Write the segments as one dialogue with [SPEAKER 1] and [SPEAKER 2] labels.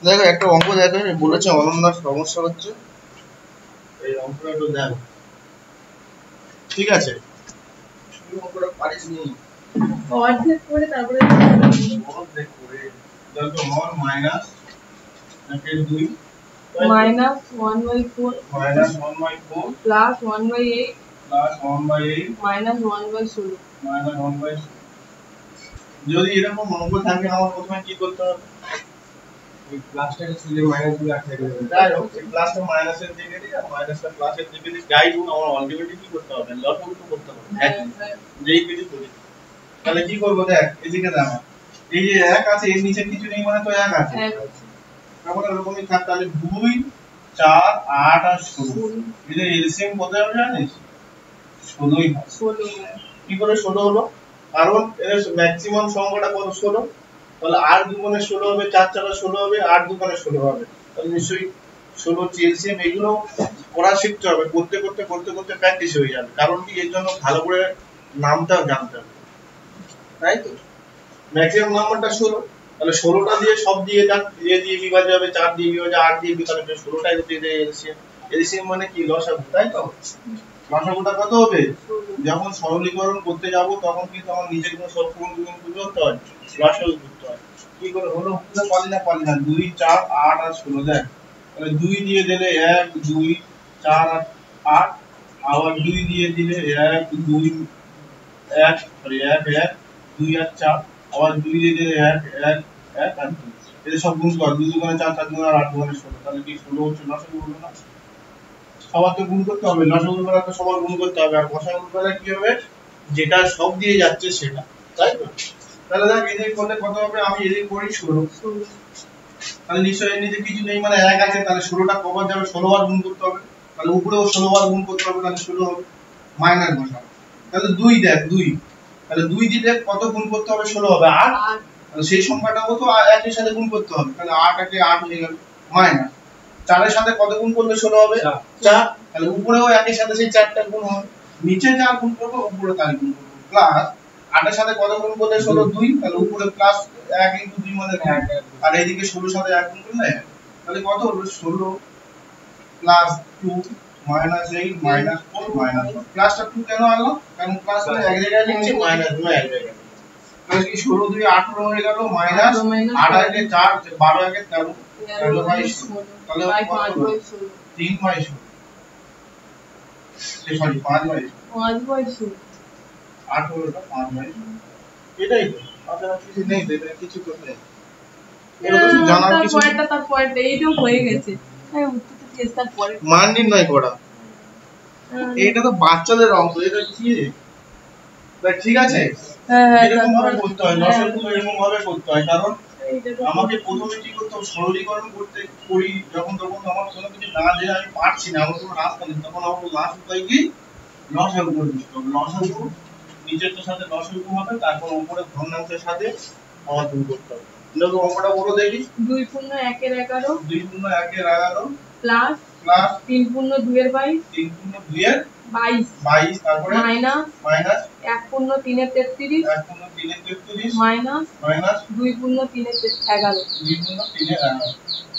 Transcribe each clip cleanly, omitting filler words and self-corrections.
[SPEAKER 1] দেখো একটা অঙ্ক দেখো, বলেছে অনন্যার সমস্যা হচ্ছে, এই অঙ্কটা একটু দেখো, ঠিক আছে? তুই অঙ্কটা পারিস নি,
[SPEAKER 2] অর্ধেক করে তারপরে
[SPEAKER 1] অর্ধেক করে দেখো 1 minus 2
[SPEAKER 2] minus 1/4
[SPEAKER 1] minus 1/4
[SPEAKER 2] plus 1/8
[SPEAKER 1] plus 1/8
[SPEAKER 2] minus 1/16
[SPEAKER 1] minus 1/16। যদি এরকম অঙ্ক থাকে আমার প্রথমে কি করতে হবে? এই প্লাসটাকে সুলে মাইনাস দিয়ে আটকে দেব। যাই হোক, এই প্লাসটা মাইনাসের দিকে দিই আর মাইনাসটা প্লাসের দিকে দিই, যাই হোক আমার আলটিমেটলি কি করতে হবে? লসাগু তো করতে হবে। যেই কিছু করি তাহলে কি করব? দেখ এদিকে দেখ, এই যে 1 আছে এর নিচে কিছু নেই মানে তো 1 আছে, তারপরে এরকমই থাক, তাহলে 2 4 8 আর 16 এর এলসিএম কত হবে জানিস? 16ই হয়।
[SPEAKER 2] 16
[SPEAKER 1] কি করে 16 হলো? কারণ এর ম্যাক্সিমাম সংখ্যাটা কত? 16। তাহলে 8 দুগুণে 16 হবে, 4 4 16 হবে, 8 দুগুণে 16 হবে, তাহলে নিশ্চয়ই 16 এলসিএম। এগুলো পড়া শিখতে হবে, করতে করতে করতে করতে প্র্যাকটিস হয়ে যাবে। কারণ কি, এর জন্য ভালো করে নামটা জানতে হবে, তাই তো? ম্যাক্সিমাম নাম্বারটা 16, তাহলে 16টা দিয়ে সব দিয়ে যাক, দিয়ে দিয়ে বিভাজ্য হবে, 4 দিয়ে বিভাজ্য, 8 দিয়ে বিভাজ্য, 16টাই হচ্ছে এলসিএম। এলসিএম মানে কি? লসাগু, তাই তো? লসাগুটা কত হবে? যখন সরলীকরণ করতে যাব তখন কিন্তু আমার নিজের কোনো সবগুণ গুণ করতে হয়, লসাগু করতে হয়। কি করে হলো? বুঝতে পারি না 2 4 8 আর 16 দেখ, তাহলে 2 দিয়ে দিলে 1 2 4 আর 8, আবার 2 দিয়ে দিলে 1 2 1 সরি 1 1 2 আর 4, আবার 2 দিয়ে দিলে 1 1 1 আর 2, এটা সব গুণ কর, 2 দুগুণে 4 4 দুগুণে 8 দুগুণে 16, তাহলে কি 16 হচ্ছে লসাগু হলো না? সবার তো গুণ করতে হবে, লসাগু করা তো সবার গুণ করতে হবে, আর গসাগু করা কি হবে? যেটা সব দিয়ে যাচ্ছে সেটা, তাই তো? তাহলে দেখ এদিকে করলে কত হবে? আমি এদিকে করি 16, তাহলে নিশ্চয়ই এর নিচে কিছু নেই মানে 1 আছে, তাহলে 16টা কবার যাবে? 16 বার গুণ করতে হবে, তাহলে উপরেও 16 বার গুণ করতে হবে, তাহলে 16 হবে। মাইনাস বসাবো, তাহলে 2 দেখ 2, তাহলে 2 দিয়ে কত গুণ করতে হবে? 16 হবে 8, তাহলে সেই সংখ্যাটাও তো 1 এর সাথে গুণ করতে হবে, তাহলে 8 একে 8 হয়ে গেল। মাইনাস 4 এর সাথে কত গুণ করলে 16 হবে? 4, তাহলে উপরেও 1 এর সাথে সেই 4টা গুণ হবে, নিচে যা গুণ করব উপরে তাই গুণ করব। প্লাস 8 এর সাথে কত গুণ করলে 16? 2, তাহলে উপরে প্লাস 1 * 2 মানে 2, আর এইদিকে 16 সাথে 1 গুণ করলে, তাহলে কত হলো? 16 প্লাস 2 মাইনাস 8 মাইনাস 4 মাইনাস 1। প্লাসটা 2 কেন আনলো? কারণ প্লাস মানে এক জায়গায় লিখছি, মাইনাস গুলো এক জায়গায়। তাহলে কি 16 2 18 হয়ে গেল, মাইনাস 8 একে 4 12 একে 13 13 বাই 16, তাহলে 3 বাই 16, সরি 5 বাই 16, 8 হলো 5 বাই 16, এটাই তো। আচ্ছা কিছু নেই, এটা কিছু তো নেই, এটা তো জানার কিছু নেই।
[SPEAKER 2] তার পয়েন্টটা এইটাও হয়ে গেছে, উত্তরটা দিয়েছে তার পরে
[SPEAKER 1] মান নির্ণয় করা, এইটা তো বাচ্চাদের অঙ্ক, এটা কি দেখ, ঠিক আছে? এরকম ভাবে করতে হয়, লসাগু এরকম ভাবে করতে হয়, কারণ আমাকে প্রথমে কি করতে হবে? সরলীকরণ করতে করি যখন, তখন আমার কোনো কিছু না জেনে আমি পারছি না, আমার কোনো রাস্তা নেই, তখন আমাকে লাস্ট উপায় কি? লসাগু করে দিতে হবে। লসাগু নিচেরটার সাথে লসাগু হবে, তারপর উপরে ভগ্নাংশের সাথে আমার গুণ করতে হবে। দেখো অঙ্কটা বলো দেখি।
[SPEAKER 2] 2 পূর্ণ 1 এর 11
[SPEAKER 1] 2 পূর্ণ 1 এর 11
[SPEAKER 2] প্লাস
[SPEAKER 1] প্লাস
[SPEAKER 2] 3 পূর্ণ 2 এর 22
[SPEAKER 1] 3 পূর্ণ 2 এর
[SPEAKER 2] 22
[SPEAKER 1] তারপরে
[SPEAKER 2] মাইনাস
[SPEAKER 1] মাইনাস
[SPEAKER 2] 1 পূর্ণ 3 এর 33
[SPEAKER 1] 1 পূর্ণ 3 এর 33
[SPEAKER 2] মাইনাস
[SPEAKER 1] মাইনাস
[SPEAKER 2] 2 পূর্ণ 3 এর 11
[SPEAKER 1] 2 পূর্ণ 3 এর 11।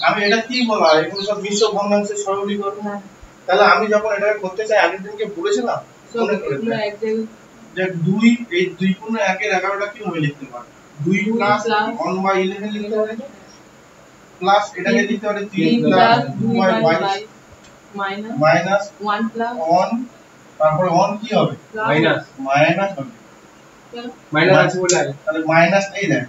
[SPEAKER 1] আমি এটা কি বলা? এগুলো সব মিশ্র ভগ্নাংশের সরলীকরণ। তাহলে আমি যখন এটা করতে চাই, আগের দিনকে বলেছিলাম মনে করে যে 2 এই 2 পূর্ণ 1 এর 11টা কি ভাবে লিখতে পারি? 2 প্লাস 1/11 লিখতে পারি, প্লাস এটাকে লিখতে পারি 3 প্লাস 2/22 মাইনাস 1 প্লাস 1, তারপরে 1 কি হবে? মাইনাস হবে, মাইনাস আছে বলে তাহলে মাইনাস নেই। দেখ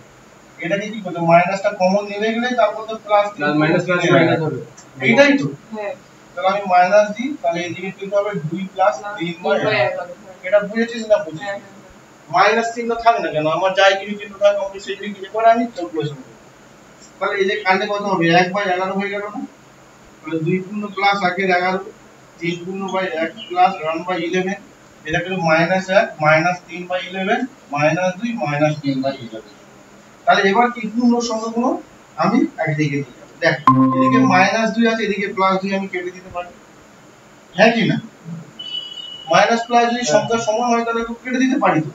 [SPEAKER 1] এটাকে কি করতে? মাইনাসটা কমন নিয়ে গেলে তারপর তো প্লাস মাইনাস প্লাস মাইনাস হবে, এইটাই তো। হ্যাঁ, তাহলে আমি মাইনাস দিই, তাহলে এদিকে কি হবে? 2 প্লাস 3/11। এটা বুঝেছিস না? বুঝেছিস? মাইনাস চিহ্ন থাক না কেন, আমার যাই কিছু চিহ্ন থাক আমি সেই দিকে করে আমি ক্যালকুলেশন করব। তাহলে এই যে কাটলে কত হবে? 1/11 হয়ে গেল না? তাহলে 2 পূর্ণ প্লাস 1 এর 11, 3 পূর্ণ বাই 1 প্লাস 1/11, এটা হলো মাইনাস 1 মাইনাস 3/11 মাইনাস 2 মাইনাস 3/11। তাহলে এবার কি পূর্ণ সংখ্যাগুলো আমি একদিকে দিয়ে যাব। দেখ এদিকে মাইনাস 2 আছে, এদিকে প্লাস 2 আমি কেটে দিতে পারি, হ্যাঁ কি না? মাইনাস প্লাস যদি সংখ্যা সমান হয় তাহলে কেটে দিতে পারি তো।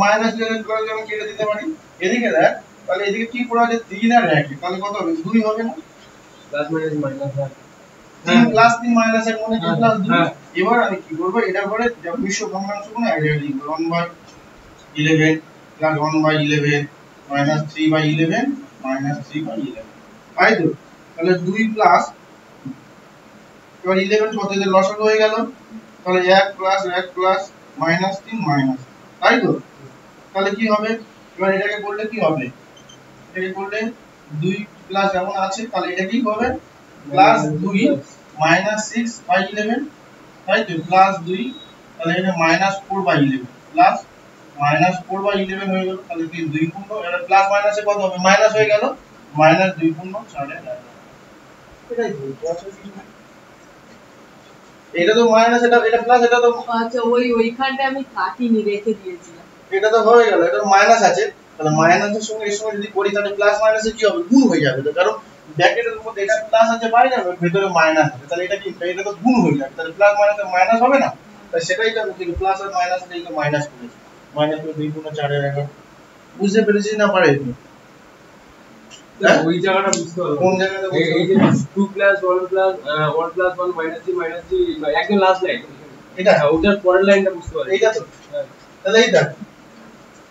[SPEAKER 1] মাইনাস 2 এর প্লাস আমি কেটে দিতে পারি। এদিকে দেখ তাহলে এদিকে কি পড়া আছে 3 আর 1 তাহলে কত হবে 2 হবে না
[SPEAKER 3] plus minus minus
[SPEAKER 1] 3 plus 3 minus 1 মানে 3 প্লাস 2 এবার আমি কি করব এটার পরে মিশ্র ভগ্নাংশ কোন আইডিয়া লিখব 1/11 প্লাস 1/11 minus 3/11 minus 3/11 তাই তো তাহলে 2 প্লাস এবার 11 কত এর লসাগু হয়ে গেল তাহলে 1 প্লাস মাইনাস 3 মাইনাস তাই তো তাহলে কি হবে এবার এটাকে করলে কি হবে এটাকে করলে 2 প্লাস যেমন আছে তাহলে এটা কি হবে প্লাস 2 মাইনাস 6/11 তাই তো প্লাস 2 তাহলে এটা মাইনাস 4/11 প্লাস মাইনাস 4/11 হয়ে গেল তাহলে কি 2 পূর্ণ এটা প্লাস মাইনাসে কত হবে মাইনাস হয়ে গেল মাইনাস 2 পূর্ণ 11.5 এটাই তো এটা তো মাইনাস এটা প্লাস এটা তো
[SPEAKER 2] আচ্ছা ওইখানটা আমি কাটিনি রেখে দিয়েছিলাম
[SPEAKER 1] এটা তো হয়ে গেল এটা মাইনাস আছে তাহলে মাইনাসের সঙ্গে এর সঙ্গে যদি করি তাহলে প্লাস মাইনাসে কি হবে গুণ হয়ে যাবে তো কারণ ব্র্যাকেটের মধ্যে এটা প্লাস আছে বাইরে আর ভিতরে মাইনাস আছে তাহলে এটা কি এটা তো গুণ হয়ে যাবে তাহলে প্লাস মাইনাসে মাইনাস হবে না তাই সেটাই তো আমি প্লাস আর মাইনাস এই তো মাইনাস করেছি মাইনাস করে 2 গুণ 4 এর 11 বুঝতে পেরেছিস না পারে
[SPEAKER 3] ওই জায়গাটা বুঝতে পারলাম
[SPEAKER 1] কোন জায়গাটা
[SPEAKER 3] এই যে 2 প্লাস 1 প্লাস 1 প্লাস 1 মাইনাস 3 একদম লাস্ট লাইন
[SPEAKER 1] এটা
[SPEAKER 3] ওটার পরের লাইনটা বুঝতে পারলাম
[SPEAKER 1] এইটা তো তাহলে এইটা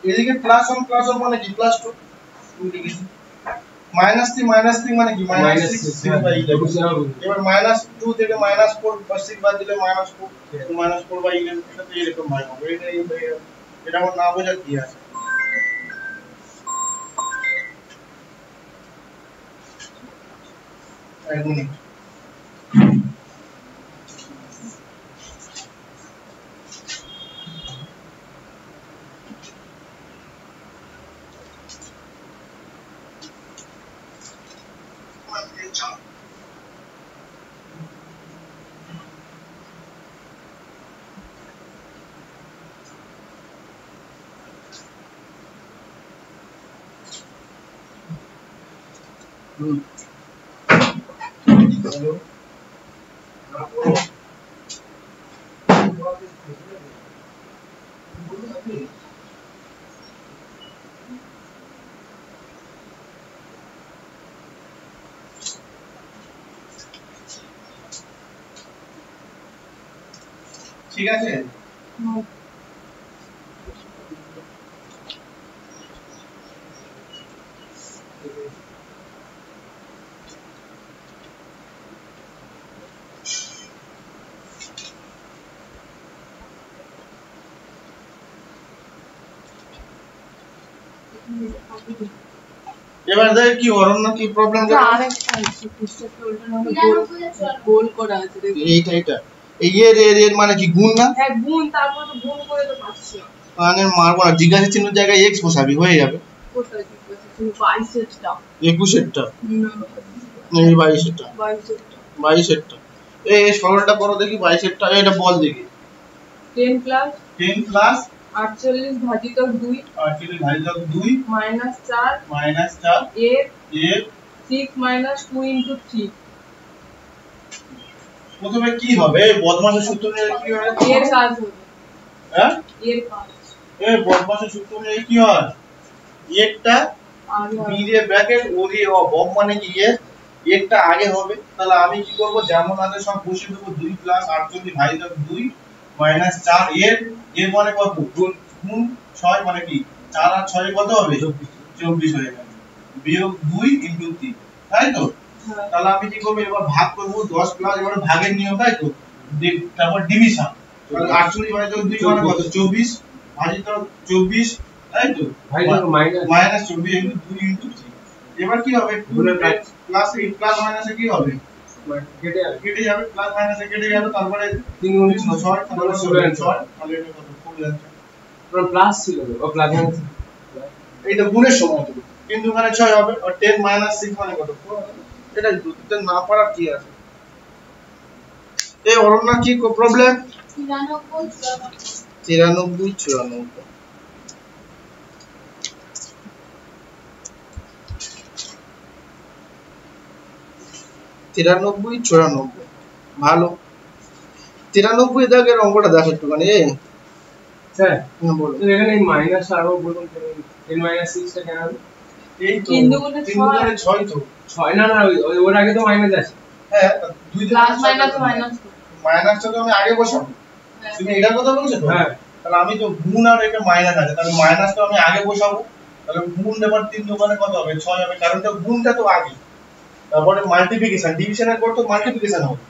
[SPEAKER 1] এদিকে প্লাস 1 মানে কি প্লাস 2 লিখেছি মাইনাস 3 মানে কি মাইনাস 6/11 এবার মাইনাস 2 থেকে মাইনাস 4 বা 6 বাদ দিলে মাইনাস 4 মাইনাস 4/11 এটা তো এরকম হয় হবে এটা আমার না বোঝার কি আছে এক মিনিট हेलो ঠিক আছে এবার দেখ কি অরণ্য কি প্রবলেম
[SPEAKER 2] আরেকটা আছে পুস্তকটা ওটা না গোল করা আছে দেখো
[SPEAKER 1] এইটা এই এর মানে কি গুণ না
[SPEAKER 2] হ্যাঁ গুণ তারপর তো গুণ করে তো পাচ্ছি
[SPEAKER 1] মানে মারবো না জিজ্ঞাসা চিহ্নের জায়গায় x বসাবি হয়ে যাবে
[SPEAKER 2] কোথায় জিজ্ঞাসা তুমি 22 এরটা
[SPEAKER 1] 21 এরটা
[SPEAKER 2] না
[SPEAKER 1] এই 22 এরটা
[SPEAKER 2] 22 এরটা
[SPEAKER 1] 22 এরটা এই সরলটা করো দেখি 22 এরটা এটা বল দেখি
[SPEAKER 2] 10 প্লাস
[SPEAKER 1] 10 প্লাস
[SPEAKER 2] 48 ভাজিত 2
[SPEAKER 1] 48 ভাজিতক 2
[SPEAKER 2] মাইনাস 4
[SPEAKER 1] এর
[SPEAKER 2] 6 মাইনাস 2 ইনটু 3
[SPEAKER 1] প্রথমে কি হবে বদমাশের সূত্র নিয়ে কি হয়
[SPEAKER 2] এর কাজ হবে
[SPEAKER 1] হ্যাঁ
[SPEAKER 2] এর কাজ
[SPEAKER 1] এই বদমাশের সূত্র নিয়ে কি হয় একটা b দিয়ে ব্র্যাকেট ও দিয়ে বব মানে কি একটা আগে হবে তাহলে আমি কি করব যেমন আছে সব বসিয়ে দেব 2 প্লাস 48 ভাজিতক 2 মাইনাস 4 এর মানে কত গুণ 6 মানে কি 4 আর 6 কত হবে 24 হয়ে গেল বিয়োগ 2 ইনটু 3 তাই তো তাহলে আমি কি করব এবার ভাগ করব 10 প্লাস এবারে ভাগের নিয়ম তাই তো তারপর ডিভিশন তাহলে 48 ভাজিতক 2 মানে কত 24 ভাজিতক 24 তাই তো মাইনাস 24 ইনটু 2 ইনটু 3 এবার কি হবে 2 প্লাস প্লাস মাইনাসে কি হবে কেটে যাবে প্লাস মাইনাসে কেটে গেল তারপরে 3 গুণ 6 তারপরে 6 তাহলে এটা কত 4 যাচ্ছে
[SPEAKER 3] প্লাস ছিল ও প্লাস মাইনাস
[SPEAKER 1] এইটা গুণের সময় তো কিন্তু এখানে 6 হবে আর 10 মাইনাস 6 মানে কত 4 এটা দুটো না পারার কি আছে এই অরণ্য কি প্রবলেম 93 94 93 ভালো 93 দাগের অঙ্কটা দেখ একটুখানি
[SPEAKER 3] স্যার
[SPEAKER 1] বলো
[SPEAKER 3] তো এখানে মাইনাস আর বলুন 10 মাইনাস 6 টা কেন হবে
[SPEAKER 1] এই তো
[SPEAKER 2] 3 দুগুণে
[SPEAKER 1] 3 দুগুণে 6 তো
[SPEAKER 3] 6 না না ওর আগে তো মাইনাস আছে।
[SPEAKER 1] হ্যাঁ দুই
[SPEAKER 2] প্লাস মাইনাস মাইনাস
[SPEAKER 1] মাইনাসটা তো আমি আগে বসাবো তুমি এটার কথা বলছো তো
[SPEAKER 3] হ্যাঁ।
[SPEAKER 1] তাহলে আমি তো গুণ আর এটা মাইনাস আছে তাহলে মাইনাস তো আমি আগে বসাবো তাহলে গুণ এবার 3 দোকানে কত হবে 6 হবে কারণ তো গুণটা তো আগে তারপরে মাল্টিপ্লিকেশন ডিভিশনের পর তো মাল্টিপ্লিকেশন হবে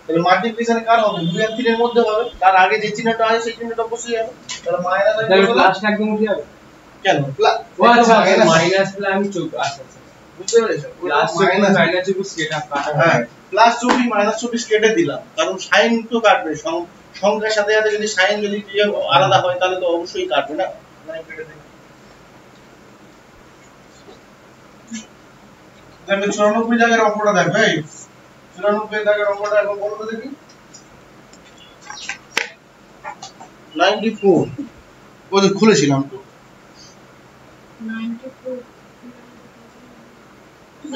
[SPEAKER 1] তাহলে মাল্টিপ্লিকেশনে কার হবে 2 আর 3 এর মধ্যে হবে তার আগে যে চিহ্নটা আছে সেই চিহ্নটা বসে যাবে তাহলে মাইনাস আমি
[SPEAKER 3] তাহলে
[SPEAKER 1] বসালাম
[SPEAKER 3] প্লাসটা একদম উঠে যাবে।
[SPEAKER 1] কেন
[SPEAKER 3] ও আচ্ছা মাইনাস প্লাস আমি চোখ আচ্ছা আচ্ছা
[SPEAKER 1] বুঝতে পেরেছো
[SPEAKER 3] প্লাস
[SPEAKER 1] মাইনাস
[SPEAKER 3] মাইনাস চোখ সেটা কাটা
[SPEAKER 1] হ্যাঁ প্লাস 24 মাইনাস 24 কেটে দিলাম কারণ সাইন তো কাটবে সংখ্যার সাথে সাথে যদি সাইন যদি আলাদা হয় তাহলে তো অবশ্যই কাটবে না মানে কেটে দিই দেখো 94 জায়গার অঙ্কটা দেখো এই 94 জায়গার অঙ্কটা এখন বলো তো দেখি 94 ওই যে খুলেছিলাম তো
[SPEAKER 2] 94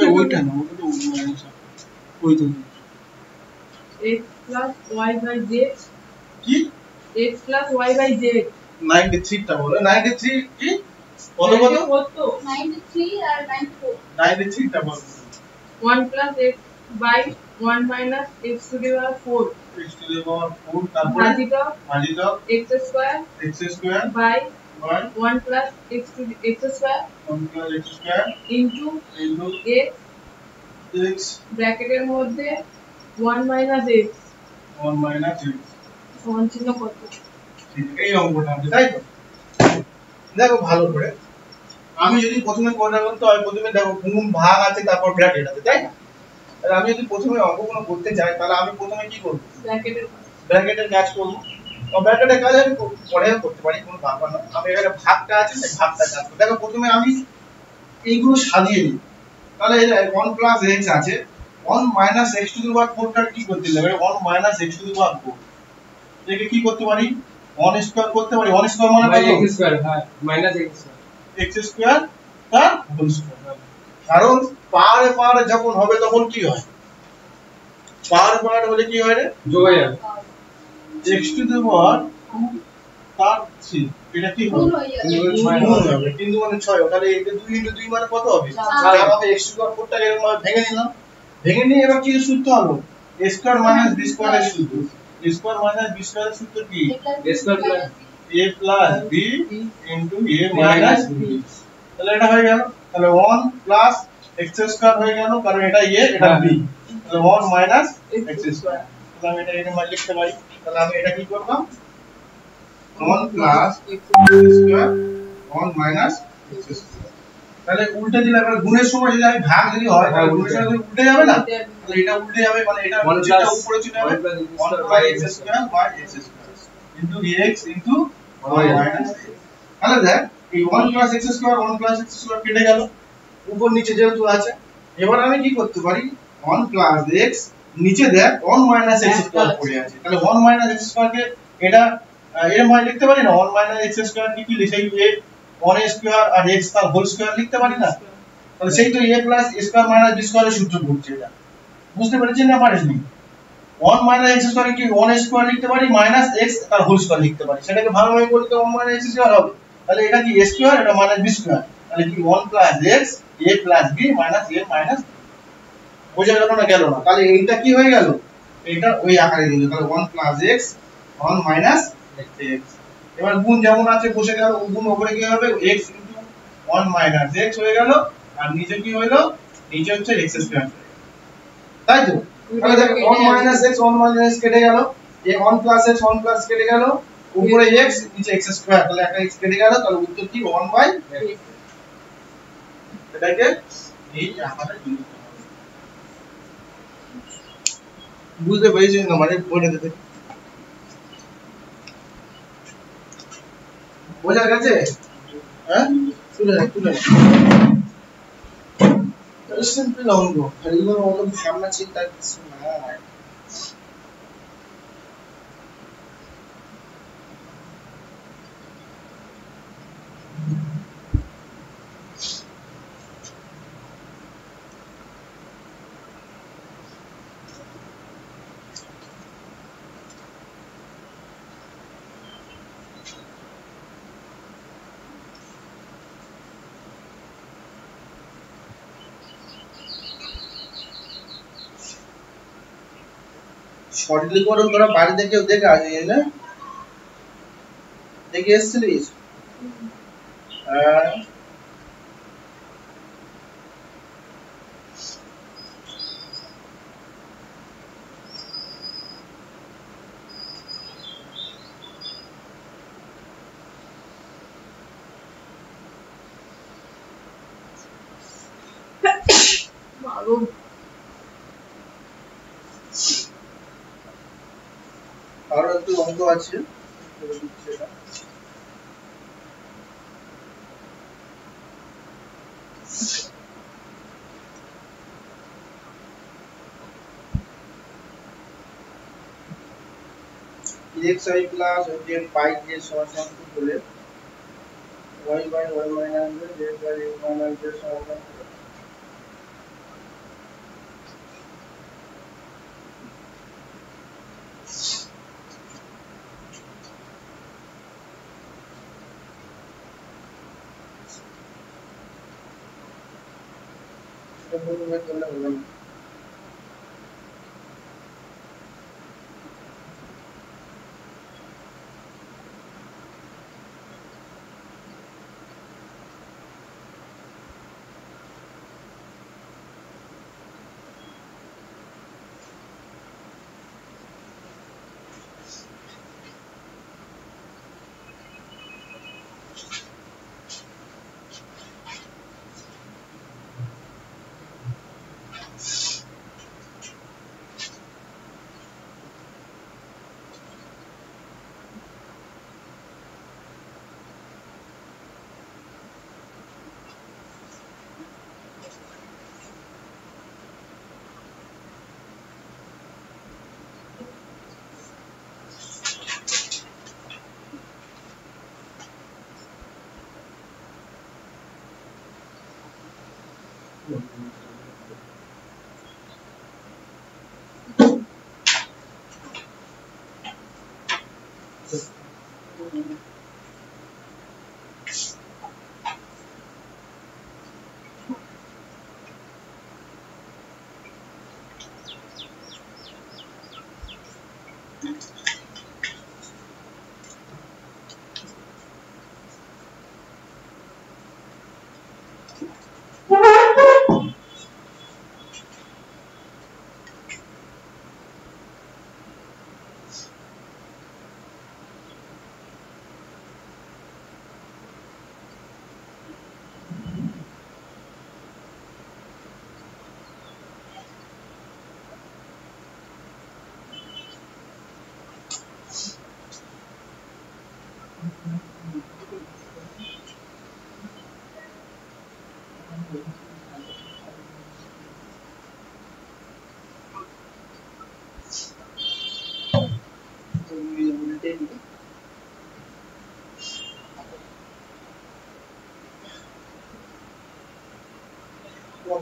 [SPEAKER 1] এই ওইটা না ওটা তো মাইনাস ওই তো
[SPEAKER 2] x plus y by z
[SPEAKER 1] কি
[SPEAKER 2] x plus y by z
[SPEAKER 1] 93 টা বলো 93 কি কত কত
[SPEAKER 2] কত
[SPEAKER 4] 93 আর 94
[SPEAKER 1] 93 টা বলো
[SPEAKER 2] 1 plus x by 1 minus x to the power 4
[SPEAKER 1] x to the power 4 তারপরে
[SPEAKER 2] ভাজিত x square
[SPEAKER 1] x square
[SPEAKER 2] by
[SPEAKER 1] by
[SPEAKER 2] 1 plus x to the x square
[SPEAKER 1] 1 plus x square
[SPEAKER 2] into
[SPEAKER 1] into
[SPEAKER 2] x
[SPEAKER 1] x
[SPEAKER 2] ব্র্যাকেটের মধ্যে 1 minus x
[SPEAKER 1] 1 minus x
[SPEAKER 2] সমান চিহ্ন কত
[SPEAKER 1] ঠিক এই অঙ্কটা হবে তাই তো দেখো ভালো করে আমি যদি প্রথমে কোনটা করতে হয় প্রথমে দেখো গুণ ভাগ আছে তারপর ব্র্যাকেট আছে তাই না তাহলে আমি যদি প্রথমে অঙ্কগুলো করতে যাই তাহলে আমি প্রথমে কি করব
[SPEAKER 2] ব্র্যাকেটের
[SPEAKER 1] ব্র্যাকেটের কাজ করব তো ব্র্যাকেটের কাজ আমি পরেও করতে পারি কোনো ব্যাপার না আমি এখানে ভাগটা আছে সেই ভাগটা কাজ করব দেখো প্রথমে আমি এইগুলো সাজিয়ে নিই তাহলে এই 1 প্লাস x আছে 1 মাইনাস x টু দি পাওয়ার 4 টা কি করতে হবে 1 মাইনাস x টু দি পাওয়ার 4 এটাকে কি করতে পারি 1 স্কয়ার করতে পারি 1 স্কয়ার মানে কত
[SPEAKER 3] x স্কয়ার হ্যাঁ minus x square
[SPEAKER 1] x square তার হোল স্কয়ার কারণ পাওয়ারে যখন হবে তখন কি হয় পাওয়ার হলে কি হয় রে
[SPEAKER 3] যোগ হয়ে যাবে
[SPEAKER 1] x টু দি পাওয়ার তার 3 এটা কি হবে গুণ হবে কিন্তু মানে 6 তাহলে এটা 2 ইনটু 2 মানে কত হবে 4 হবে x টু দি পাওয়ার 4 টাকে এরকম ভাবে ভেঙে নিলাম ভেঙে নিয়ে এবার কি সূত্র হলো a square minus b square এর সূত্র a square minus b square এর সূত্র কি
[SPEAKER 3] a square plus
[SPEAKER 1] a plus b into a minus b তাহলে এটা হয়ে গেল তাহলে 1 প্লাস x স্কয়ার হয়ে গেল কারণ এটা a এটা b তাহলে 1 মাইনাস x স্কয়ার তাহলে আমি এটা এখানে লিখতে পারি তাহলে আমি এটা কি করলাম 1 plus x square 1 minus x square তাহলে উল্টে দিলে এবার গুণের সময় যদি আমি ভাগ যদি হয় তাহলে গুণের সময় উল্টে যাবে না তাহলে এটা উল্টে যাবে মানে এটা যেটা উপরে চলে যাবে 1 plus x square by x square into x into 1 minus x তাহলে দেখ এই 1 plus x square 1 plus x square কেটে গেল উপর নিচে যেহেতু আছে এবার আমি কি করতে পারি 1 প্লাস x নিচে দেখ 1 মাইনাস x স্কয়ার পড়ে আছে তাহলে 1 মাইনাস x স্কয়ার কে এটা এর মানে লিখতে পারি না 1 মাইনাস x স্কয়ার কি কি লিখে এই 1 স্কয়ার আর x তার হোল স্কয়ার লিখতে পারি না তাহলে সেই তো a plus a square minus b স্কয়ারের সূত্র পড়ছে এটা বুঝতে পেরেছেন না পারিসনি 1 মাইনাস x স্কয়ার কি 1 স্কয়ার লিখতে পারি মাইনাস x তার হোল স্কয়ার লিখতে পারি সেটাকে ভালোভাবে করলে তো 1 মাইনাস x স্কয়ার হবে তাহলে এটা কি a স্কয়ার এটা মাইনাস b স্কয়ার তাহলে কি 1 plus x a plus b minus a minus বোঝা গেল না গেল না তাহলে এইটা কি হয়ে গেল এটা ওই আকারে দিল তাহলে 1 প্লাস x 1 মাইনাস x এবার গুণ যেমন আছে বসে গেল গুণ উপরে কি হবে x 1 মাইনাস x হয়ে গেল আর নিচে কি হলো নিচে হচ্ছে x স্কয়ার তাই তো তাহলে দেখো 1 মাইনাস x 1 মাইনাস x কেটে গেল এই 1 প্লাস x 1 প্লাস কেটে গেল উপরে x নিচে x স্কয়ার তাহলে একটা x কেটে গেল তাহলে উত্তর কি 1 বাই এটাকে এই আকারে লিখতে হবে বুঝতে পেরেছেন না মানে বলে দিতে বোঝা গেছে হ্যাঁ তুলে সিম্পল অঙ্ক এগুলো অঙ্ক সামনে চিন্তা কিছু না সরলীকরণ করা বাড়িতে কেউ দেখে আসে না, দেখে এসেছিলিস? হ্যাঁ
[SPEAKER 2] মাগো
[SPEAKER 1] আরো একটু অঙ্ক আছে, করে দিচ্ছি এটা। xi প্লাস ওকে পাই যে সমাধান বলে y by y minus z by x minus z সমাধান করে। এটা বলবে করলে হবে না।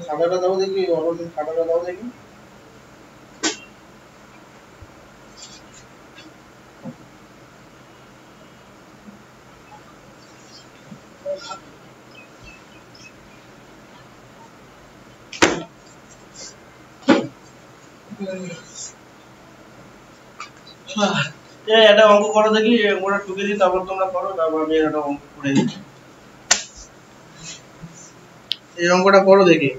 [SPEAKER 1] খাতাটা দাও দেখি, অরণ্যের খাতাটা দাও দেখি। একটা অঙ্ক করো দেখি, ওরা টুকে দিই, তারপর তোমরা করো, তারপর আমি একটা অঙ্ক করে দিই। এই অঙ্কটা করো দেখি।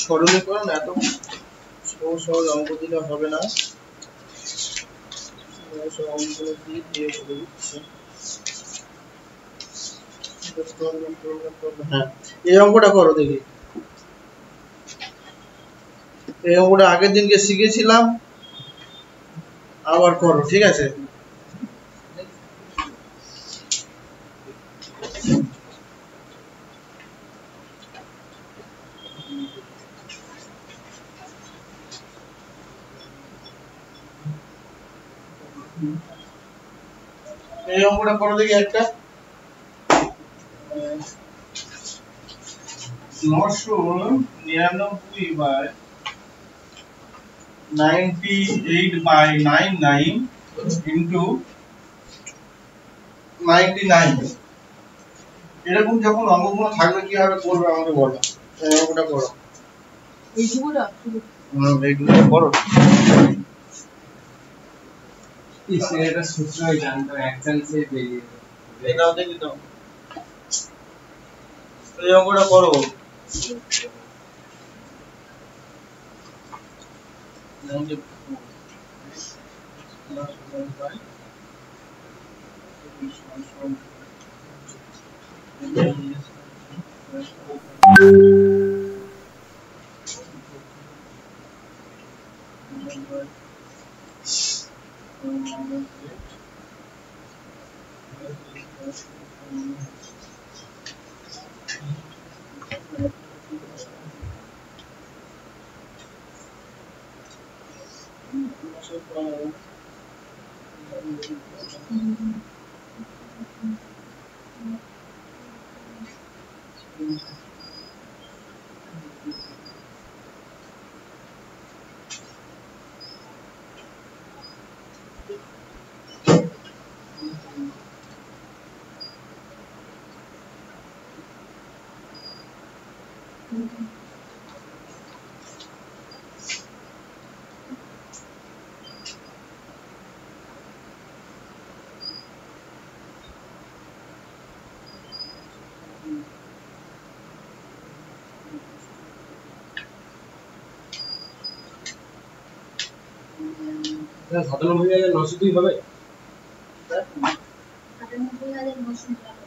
[SPEAKER 1] সরলীকরণ এত সহজ সহজ অঙ্ক দিলে হবে না, অঙ্কগুলো দিয়ে করে দিচ্ছি। হ্যাঁ এই অঙ্কটা করো দেখি। এই অঙ্কটা আগের দিনকে শিখেছিলাম, আবার করো, ঠিক আছে? এই অঙ্কটা করো দেখি একটা। 999/98/99 into 99। এরকম যখন অঙ্কগুলো থাকবে কিভাবে করবে আমাকে বলো। এই অঙ্কটা করো।
[SPEAKER 2] এইটুকুটা শুধু
[SPEAKER 1] এইগুলো করো
[SPEAKER 3] इस এটা সূত্র জানতো এক চান্সে বেরিয়ে
[SPEAKER 1] এটাও দেখি দাও এই অঙ্কটা করো
[SPEAKER 3] এটা 97902 হবে
[SPEAKER 4] 98,900 টাকা।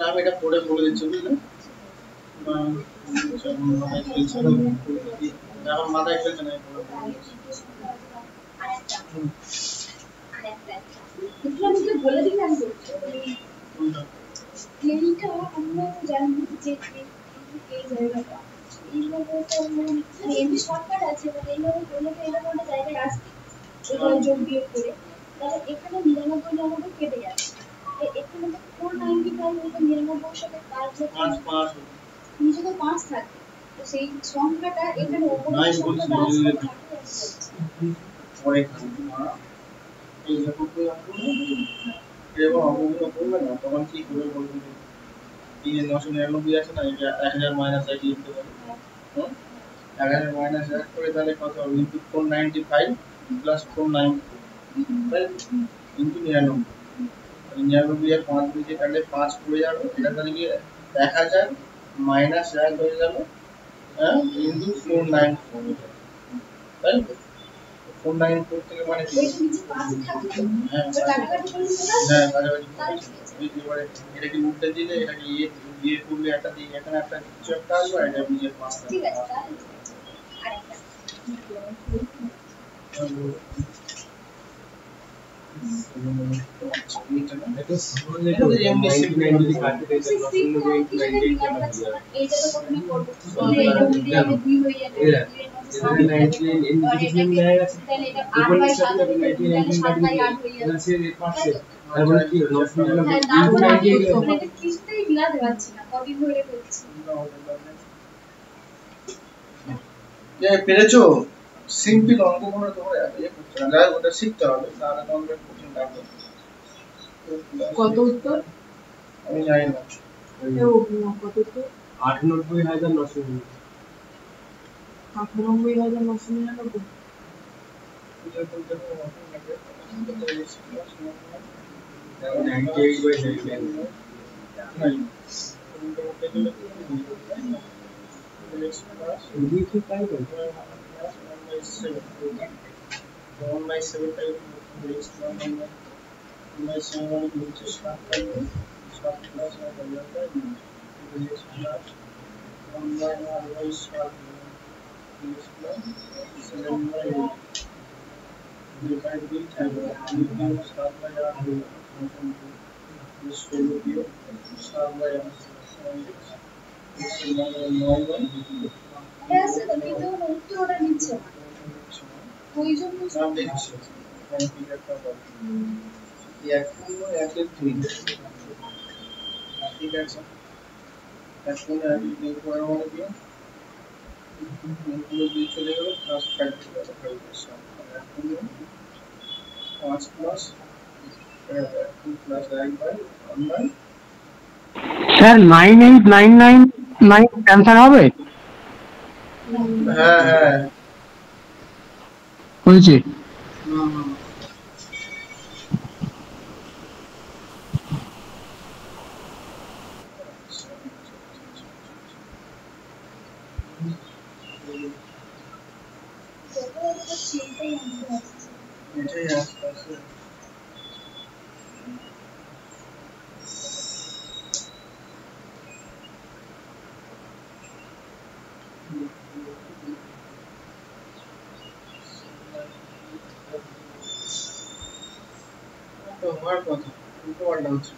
[SPEAKER 1] আমি এটা পড়ে বলে দিচ্ছি বুঝলে আমার মাথায় খেলছে না
[SPEAKER 4] বলে দিলাম এইটা আমরা জানি যে এই জায়গাটা এইভাবে তো মানে এমনি শর্টকাট আছে মানে এইভাবে বললে তো এরকম একটা জায়গায় আসবে এখানে যোগ বিয়োগ করে তাহলে এখানে 99 কেটে যাচ্ছে এখানে তো 495 হয়তো 99 সাথে কাজ হচ্ছে
[SPEAKER 1] 5
[SPEAKER 4] নিচে তো 5 থাকে তো সেই সংখ্যাটা এখানে উপরে সংখ্যাটা আসবে
[SPEAKER 1] পরে এই যখন তো এরকম অঙ্কগুলো করবে না তখন কি করে বলবে এই যে 999 আছে না এটা 1000 মাইনাস 1 লিখতে পারি 1000 মাইনাস 1 করে তাহলে কত হবে ইনটু 495 প্লাস 494 তাই ইনটু 99 99 এর 5 দিয়ে কাটলে 5 পড়ে যাবে এটা তাহলে কি 1000 মাইনাস 1 হয়ে যাবে হ্যাঁ ইনটু 494 তাই 494 থেকে মানে কি হ্যাঁ এবারে এটা কি উল্টে দিলে এটা কি ইয়ে করলে একটা দিয়ে এখানে একটা কিছু একটা আসবে আর এটা নিচে 5
[SPEAKER 4] ঠিক আছে
[SPEAKER 3] এটা সামনে তো 99 যদি কাটতে দেয় তাহলে 98 টাকা হয়ে যাবে
[SPEAKER 4] এইটা তো প্রথমে করব এটা উল্টে যাবে 2 হয়ে যাবে
[SPEAKER 3] 99 ইন্ডিকেশন দেয়া আছে
[SPEAKER 4] তাহলে এটা 8/7
[SPEAKER 3] 99
[SPEAKER 4] তাহলে 7/8 হয়ে যাবে
[SPEAKER 3] সে পাশে তারপরে কি 999
[SPEAKER 4] হ্যাঁ তারপরে আমি এটা কিছুতেই মিলাতে পারছি না কদিন ধরে করছি
[SPEAKER 1] পেরেছো সিম্পল অঙ্ক করে তোমরা ইয়ে করতে না, যাই ওটা শিখতে হবে, তাহলে তোমাদের কঠিন লাগবে।
[SPEAKER 2] কত উত্তর?
[SPEAKER 1] আমি জানি না।
[SPEAKER 2] কত উত্তর?
[SPEAKER 3] 98,999।
[SPEAKER 2] 98,999।
[SPEAKER 1] এটা তো দেখো অঙ্ক লাগে,
[SPEAKER 3] 98/99।
[SPEAKER 1] নাই
[SPEAKER 3] এদিকে কি তাই তো?
[SPEAKER 1] 1/7 টাইপ मैं संगल नीचे स्टार्ट कर दूं, स्टार्ट प्लस और बदल कर plus plus 1/r start plus plus 7/8 divide by 10 start by r this will be start by r this is my
[SPEAKER 4] ऐसे तो কিন্তু উত্তরটা নিচ্ছে না ওই জন্য
[SPEAKER 1] নাম দেখছি আমি কি একটা বলি এখন একের 3 ঠিক আছে এখন আর এই পরে মানে কি এগুলো দিয়ে চলে গেল প্লাস 5 চলে গেল 5 এর সাথে এখন 5 প্লাস 2 প্লাস 1/1
[SPEAKER 5] স্যার 98999 ক্যান্সেল হবে?
[SPEAKER 1] হ্যাঁ হ্যাঁ
[SPEAKER 5] হয়েছে।
[SPEAKER 4] চিন্তাই আমাদের আছে
[SPEAKER 1] এটাই আস্তে তোমার কথা উল্টো পাল্টা হচ্ছে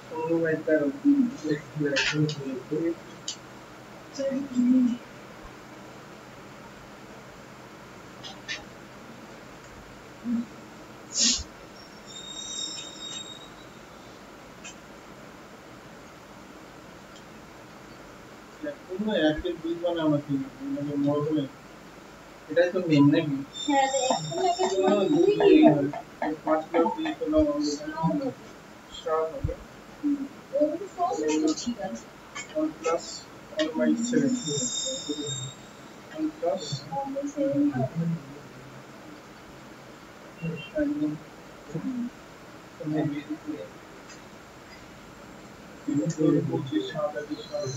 [SPEAKER 1] ষোলো বাই 13 কোনো একের দুই মানে আমাকে মানে মরবলে এটাই তো মেন নাকি
[SPEAKER 4] হ্যাঁ এখন লাগে
[SPEAKER 1] কোনো দুই
[SPEAKER 4] দুই
[SPEAKER 1] আর 5 প্লাস 2 হলো স্টার হবে
[SPEAKER 4] ওর ফর্মুলা তো ঠিক আছে
[SPEAKER 1] 1 প্লাস 1/7 1 প্লাস একদম পঁচিশ সাত আগে সাত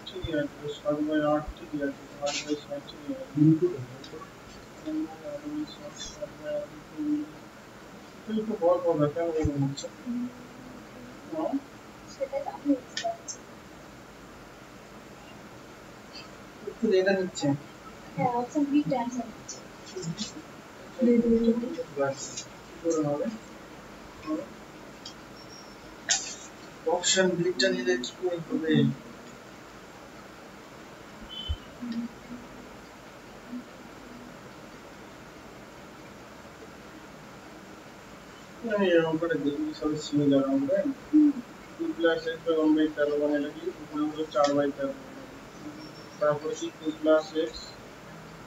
[SPEAKER 1] ঠিক আছে 7/8 ঠিক আছে 8/7 ঠিক আছে একটু বড় হবে কেন এরকম হচ্ছে
[SPEAKER 4] সেটা আমি বুঝতে পারছি
[SPEAKER 1] একটু এটা নিচ্ছে
[SPEAKER 4] হ্যাঁ অপশন বি ট্রান্সফার হচ্ছে
[SPEAKER 1] অপশন বিটা নিলে কি করে হবে আমি এরকম করে দেখি সব সিমে যারা আমরা 2 প্লাস x বাই 1/13 মানে লাগি উপরে হলো 4/13 তারপর কি 2 প্লাস x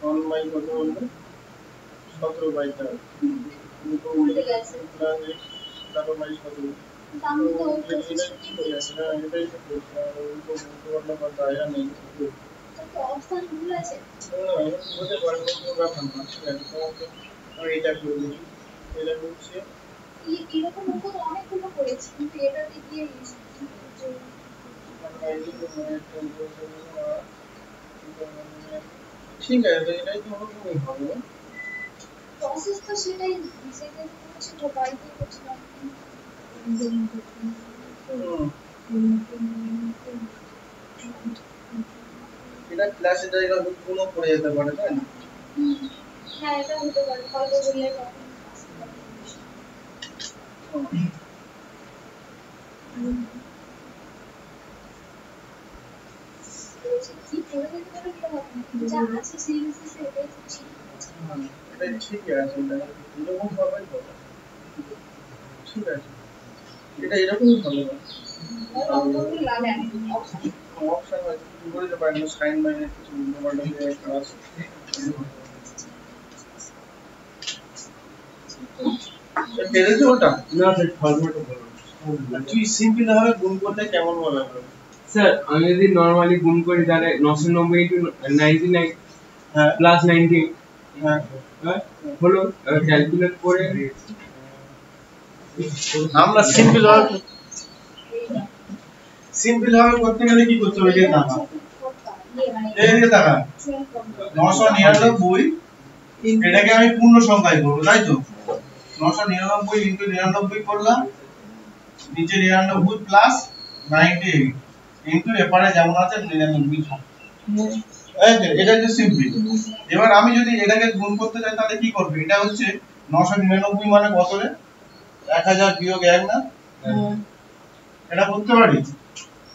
[SPEAKER 1] 1 বাই কত হলো 17/13
[SPEAKER 4] উল্টে গেছে
[SPEAKER 1] প্লাস x 17/17
[SPEAKER 4] তাহলে তো ওই
[SPEAKER 1] এটাই
[SPEAKER 4] প্রসেসটা
[SPEAKER 1] এটাই তো বলতে পারলাম নেই
[SPEAKER 4] তো অপশন ভুল আছে
[SPEAKER 1] হতে পারে কোনো ব্যাপার না ঠিক আছে তোমাকে আমি এটা করে দিই এটা হচ্ছে
[SPEAKER 4] এরকম অঙ্ক তো অনেকগুলো করেছি কিন্তু এটাতে গিয়ে
[SPEAKER 1] ঠিক আছে এটাই তো ওরকমই হবে
[SPEAKER 4] প্রসেস তো সেটাই সেটাই করছি তো বাড়িতে করছিলাম
[SPEAKER 1] এটা ক্লাসের জায়গা কোনো পড়ে যেতে পারে তাই না
[SPEAKER 4] হ্যাঁ এটা হতে পারে হয়তো বললে তখন কি করে দিতে পারে যা আছে সিরিয়াসলি সেটাই তো ঠিক আছে
[SPEAKER 1] এটা ঠিক আছে, এটা এরকম ভাবে হবে, ঠিক আছে, এটা এরকমই ভালো হবে। অপশন আছে কি বলতে পারি না, সাইন মাইনাস কিছু উল্টোপাল্টা দিয়ে একটা আছে। পেরেছে ওটা
[SPEAKER 3] না স্যার ফর্মুলাটা বলুন।
[SPEAKER 1] তুই সিম্পল ভাবে গুণ করতে কেমন মনে হবে?
[SPEAKER 3] স্যার আমি যদি নরমালি গুণ করি তাহলে 990 ইনটু 99
[SPEAKER 1] হ্যাঁ
[SPEAKER 3] প্লাস 90
[SPEAKER 1] হ্যাঁ
[SPEAKER 3] হলো, ক্যালকুলেট করে
[SPEAKER 1] আমরা সিম্পল ভাবে করতে গেলে কি করতে হবে? এটা টাকা, এই টাকা 999 এটাকে আমি পূর্ণ সংখ্যায় করব, তাই তো? 999 ইনটু 99 করলাম, নিচে 99 প্লাস 98 ইনটু এপারে যেমন আছে 99 থাকবে। এটা হচ্ছে সিম্পল। এবার আমি যদি এটাকে গুণ করতে চাই তাহলে কি করব? এটা হচ্ছে 999 মানে কত রে? 1000 বিয়োগ 1 না? এটা করতে পারি।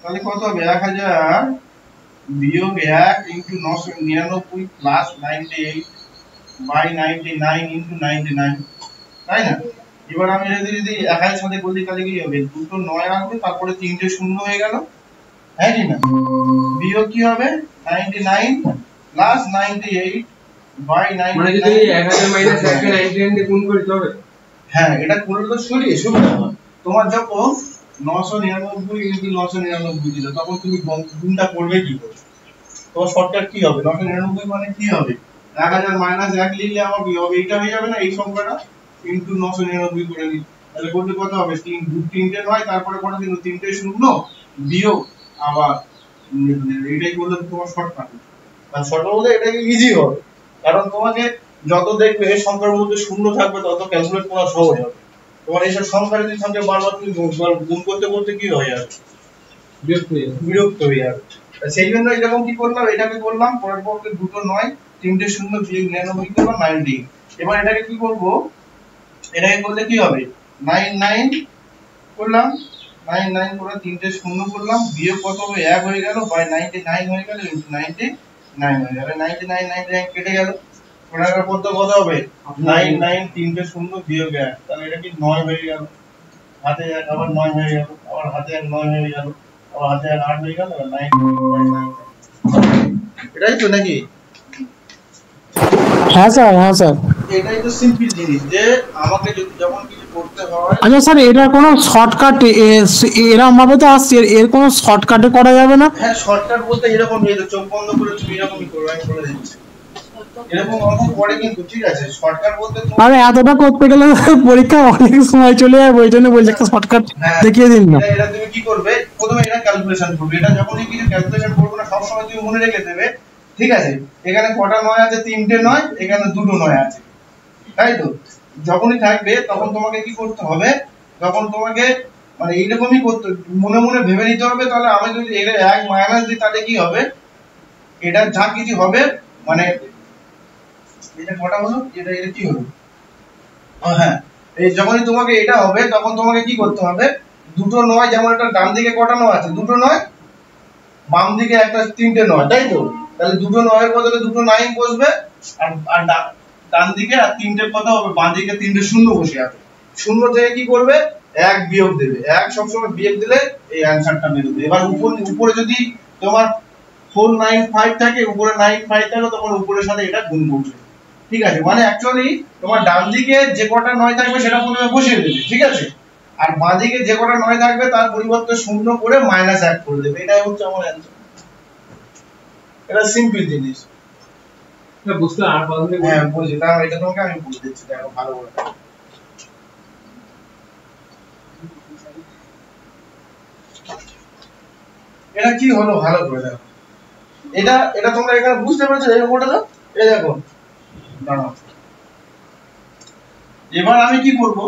[SPEAKER 1] তাহলে কত হবে? 1000 বিয়োগ 1 ইনটু 999 প্লাস 98 বাই 99 ইনটু 99, তাই না? এবার আমি যদি 1 এর সাথে বলি তাহলে কি হবে? দুটো 9 আসবে, তারপরে তিনটে শূন্য হয়ে গেল, হ্যাঁ কি না? বিয়োগ কি হবে? 99 প্লাস 98 বাই
[SPEAKER 3] মানে যদি 1000 মাইনাস 1 কে 99 দিয়ে গুণ করি তবে
[SPEAKER 1] হ্যাঁ, এটা করলে তো সরিয়ে সুবিধা হয়। তোমার যখন 999 ইনটু 999 দিল, তখন তুমি গুণটা করবে কি করে? তোমার শর্টকাট কি হবে? 999 মানে কি হবে? 1000 মাইনাস 1 লিখলে আমার কি হবে? এটা হয়ে যাবে না এই সংখ্যাটা ইনটু 999 করে নিই। তাহলে করতে কত হবে? 3 9, তারপরে কত দিন? 3টে শূন্য বিয়োগ আবার এটাই করলে তোমার শর্টকাট। আর শর্টকাট বলতে এটা ইজি হবে, কারণ তোমাকে যত দেখবে সংখ্যার মধ্যে শূন্য থাকবে তত ক্যালকুলেট করা সহজ হবে। তোমার এইসব সংখ্যা যদি সঙ্গে বারবার তুমি গুণ করতে করতে কি হয়ে যাবে? বিরক্ত হয়ে যাবে। সেই জন্য এরকম কি করলাম? এটাকে করলাম, পরের পক্ষে দুটো 9, তিনটে শূন্য বিয়োগ 99 করলাম 90। এবার এটাকে কি করব? এটাকে করলে কি হবে? 99 করলাম, 99 করে তিনটে শূন্য করলাম, বিয়োগ কত হবে? 1 হয়ে গেল, বাই 99 হয়ে গেল, ইনটু 99 হয়ে গেল। 99 99 কেটে গেল। ওটার কত কত হবে? 99 তিনটে শূন্য বিয়োগ 1, তাহলে এটা কি 9 হয়ে গেল। হাতে 1 আবার 9 হয়ে গেল, আবার হাতে 1 9 হয়ে গেল, আবার হাতে 1 8 হয়ে গেল, 9 এটাই তো নাকি?
[SPEAKER 5] হ্যাঁ স্যার।
[SPEAKER 1] এটাই তো সিম্পল জিনিস, যে আমাকে যদি যখন কিছু করতে হয়।
[SPEAKER 5] আচ্ছা স্যার, এটার কোনো শর্টকাট এরকম ভাবে তো আসছে, এর কোনো শর্টকাটে করা যাবে না?
[SPEAKER 1] হ্যাঁ, শর্টকাট বলতে এরকম, এই যে চোখ বন্ধ করে তুমি এরকমই করো, আমি বলে দিচ্ছি এরকম অঙ্ক করে কিন্তু, ঠিক আছে? শর্টকাট বলতে
[SPEAKER 5] আরে এতটা করতে গেলে পরীক্ষা অনেক সময় চলে যাবে, ওই জন্য বলছি একটা শর্টকাট দেখিয়ে দিন না।
[SPEAKER 1] এটা তুমি কি করবে? প্রথমে এটা ক্যালকুলেশন করবে। এটা যখনই কিছু ক্যালকুলেশন করবে না, সব সময় তুমি মনে রেখে দেবে, ঠিক আছে, এখানে কটা 9 আছে? 3টে 9, এখানে দুটো 9 আছে, তাই তো? যখনই থাকবে তখন তোমাকে কি করতে হবে? যখন তোমাকে মানে এইরকমই করতে মনে মনে ভেবে নিতে হবে, তাহলে আমি যদি এটা 1 মাইনাস দিই তাহলে কি হবে? এটা যা কিছু হবে মানে এটা কটা হলো? এটা কি হলো? হ্যাঁ, এই যখনই তোমাকে এটা হবে তখন তোমাকে কি করতে হবে? দুটো 9, যেমন এটা ডান দিকে কটা 9 আছে? দুটো 9, বাম দিকে একটা 3টে 9, তাই তো? তাহলে দুটো 9 এর বদলে দুটো 9 বসবে, আর ডান দিকে আর 3টে কত হবে? বাম দিকে 3টে শূন্য বসে আছে। শূন্য থেকে কি করবে? 1 বিয়োগ দেবে। 1 সবসময় বিয়োগ দিলে এই অ্যানসারটা বেরোবে। এবার উপরে যদি তোমার 495 থাকে, উপরে 95 থাকে, তখন উপরের সাথে এটা গুণ করবে, ঠিক আছে? মানে অ্যাকচুয়ালি তোমার ডান দিকে যে কটা 9 থাকবে সেটা প্রথমে বসিয়ে দেবে, ঠিক আছে? আর বাঁ দিকে যে কটা 9 থাকবে তার পরিবর্তে শূন্য করে -1 করে দেবে। এটাই হচ্ছে আমার অ্যানসার। এটা সিম্পল জিনিস।
[SPEAKER 3] এটা বুঝতে আর পারলে
[SPEAKER 1] হ্যাঁ, বুঝি। তাহলে এটা তোমাকে আমি বলে দিচ্ছি, দেখো ভালো করে। এটা কি হলো ভালো করে দেখো। এটা তোমরা এখানে বুঝতে পেরেছো? এই ওটা দাও, এই দেখো, দাঁড়াও। এবার আমি কি করব?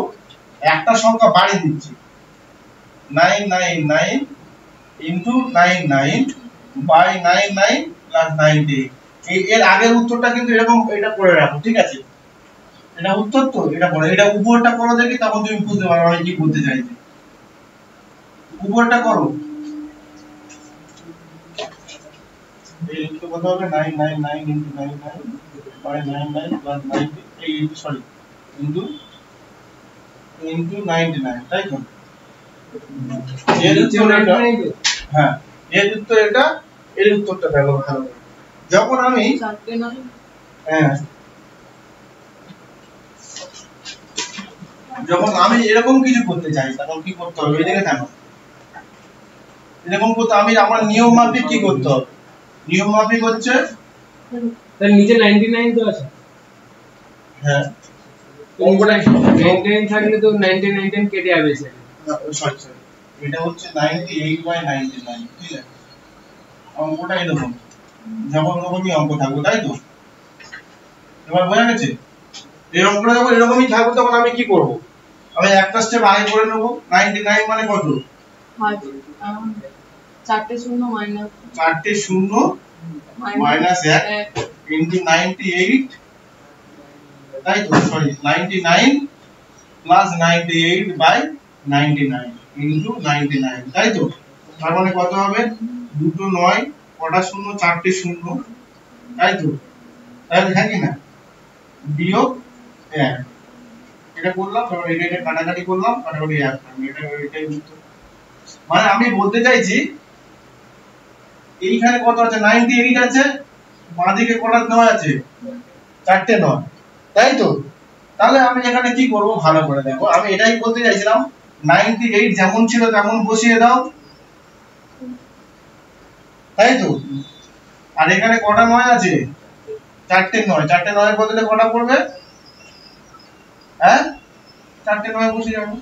[SPEAKER 1] একটা সংখ্যা বাড়িয়ে দিচ্ছি, 999 ইনটু 99 বাই 99 প্লাস 98। এর আগের উত্তরটা কিন্তু এরকম, এটা করে রাখো, ঠিক আছে? এটা উত্তর তো, এটা পড়ে, এটা উপরটা করো দেখি, তখন তুমি বুঝতে পারবে আমি কি বলতে চাইছি। উপরটা করো, এই উত্তর কত হবে? 999 ইনটু 99 by 99 plus 90 এই সরি into 99 তাই তো এর উত্তর এটা হ্যাঁ এর উত্তর এটা এর উত্তরটা দেখো ভালো করে যখন আমি
[SPEAKER 2] 4টে নয়
[SPEAKER 1] হ্যাঁ যখন আমি এরকম কিছু করতে চাই তখন কি করতে হবে এদিকে দেখো এরকম করতে আমি আমার নিয়ম মাফিক কি করতে হবে নিয়ম মাফিক হচ্ছে
[SPEAKER 3] তার নিচে 99 তো আছে
[SPEAKER 1] হ্যাঁ
[SPEAKER 3] অঙ্কটা 99 থাকলে তো 99 কেটে যাবে স্যার
[SPEAKER 1] সরি সরি এটা হচ্ছে 98 বাই 99 ঠিক আছে অঙ্কটা এরকম যখন এরকমই অঙ্ক থাকবে তাই তো এবার বোঝা গেছে এই অঙ্কটা যখন এরকমই থাকবে তখন আমি কি করব আমি একটা স্টেপ আগে করে নেব 99 মানে কত
[SPEAKER 2] 4টে শূন্য মাইনাস
[SPEAKER 1] চারটে শূন্য মাইনাস 1 ইনটু 98 তাই তো সরি 99 প্লাস 98 বাই 99 ইনটু 99 তাই তো তার মানে কত হবে দুটো 9 কটা শূন্য চারটে শূন্য তাই তো তাহলে হ্যাঁ কি না বিয়োগ 1 এটা করলাম তারপর এটা কাটাকাটি করলাম কাটাকাটি 1 এটাই উত্তর মানে আমি বলতে চাইছি এইখানে কত আছে 98 আছে বাঁদিকে কটা 9 আছে চারটে 9 তাই তো তাহলে আমি এখানে কি করব ভালো করে দেখো আমি এটাই বলতে চাইছিলাম 98 যেমন ছিল তেমন বসিয়ে দাও তাই তো আর এখানে কটা 9 আছে চারটে 9 এর বদলে কটা পড়বে হ্যাঁ চারটে 9 বসিয়ে যাবে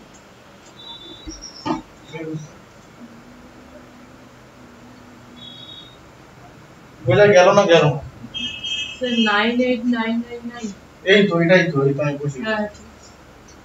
[SPEAKER 1] বোঝা গেল না গেল
[SPEAKER 2] স্যার 98999
[SPEAKER 1] এই তো এটাই তো আমি বসিয়ে
[SPEAKER 2] হ্যাঁ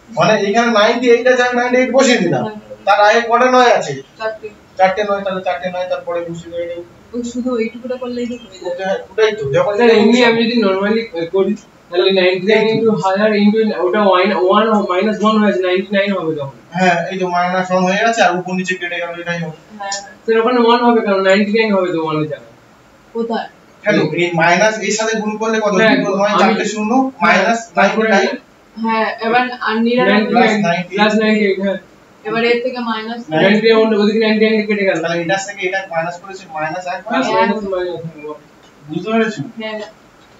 [SPEAKER 1] মানে এখানে 98 আছে আমি 98 বসিয়ে দিলাম তার আগে কটা 9 আছে
[SPEAKER 2] 4টে
[SPEAKER 1] চারটে 9 তাহলে চারটে 9 তারপরে বসিয়ে দেই
[SPEAKER 2] ওই শুধু এইটুকুটা করলেই তো হয়ে যাবে
[SPEAKER 1] ওটাই তো যখন
[SPEAKER 3] স্যার এমনি আমি যদি নরমালি করি তাহলে 99 ইনটু 1000 ইনটু ওটা 1 মাইনাস 1 হয়েছে 99 হবে তখন
[SPEAKER 1] হ্যাঁ এই তো মাইনাস 1 হয়ে গেছে আর উপর নিচে কেটে গেল এটাই হবে
[SPEAKER 2] হ্যাঁ
[SPEAKER 3] স্যার ওখানে 1 হবে কারণ 99 হবে তো 1 এর জায়গায়
[SPEAKER 2] কোথায়
[SPEAKER 1] কেন এই মাইনাস এর সাথে গুণ করলে কত
[SPEAKER 3] হ্যাঁ,
[SPEAKER 1] দুটো 9
[SPEAKER 3] আমি-
[SPEAKER 1] চারটে শূন্য মাইনাস
[SPEAKER 3] তারপরে
[SPEAKER 1] 99
[SPEAKER 2] হ্যাঁ এবার আর
[SPEAKER 3] 99 প্লাস 98 হ্যাঁ
[SPEAKER 2] এবার এর থেকে মাইনাস
[SPEAKER 3] 99 ওদিকে 99 কেটে গেল
[SPEAKER 1] তাহলে এটার থেকে এটা মাইনাস করেছে মাইনাস 1
[SPEAKER 3] মাইনাস
[SPEAKER 1] বুঝতে পেরেছো
[SPEAKER 2] হ্যাঁ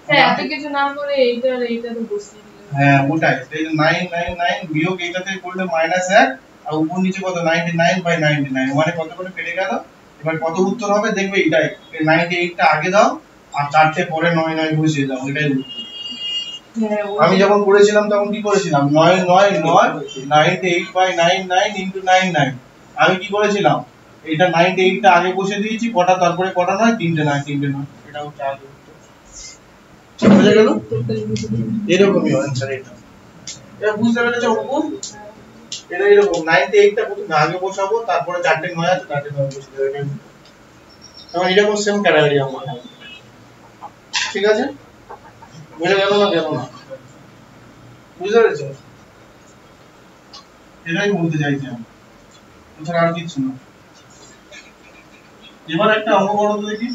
[SPEAKER 2] স্যার এত কিছু না করে এইটা আর এইটা তো বসিয়ে দিলেন
[SPEAKER 1] হ্যাঁ ওটাই এই যে 999 বিয়োগ এইটাতে করলে মাইনাস 1 আর উপর নিচে কত 99 বাই 99 মানে কত করে কেটে গেল এবার কত উত্তর হবে দেখবে এটাই এই 98 টা আগে দাও আর চারটে পরে 99 বসিয়ে দাও এটাই উত্তর
[SPEAKER 2] হ্যাঁ
[SPEAKER 1] আমি যখন করেছিলাম তখন কি করেছিলাম 98 বাই 99 ইনটু 99 আমি কি করেছিলাম এটা 98 টা আগে বসিয়ে দিয়েছি কটা তারপরে কটা নয় তিনটে নয় এটা হচ্ছে আগে উত্তর বুঝে গেল এরকমই आंसर এটা এটা বুঝতে পেরেছো অঙ্ক এটা এরকম 98 টা প্রথমে আগে বসাবো তারপরে চারটে 9 আছে চারটে 9 বসিয়ে দেব এটা তখন এরকম সেম ক্যাটাগরি আমার ঠিক আছে বুঝে গেল না বুঝতে পেরেছো এটাই বলতে চাইছি আমি এছাড়া আর কিছু না এবার একটা অঙ্ক করো তো দেখি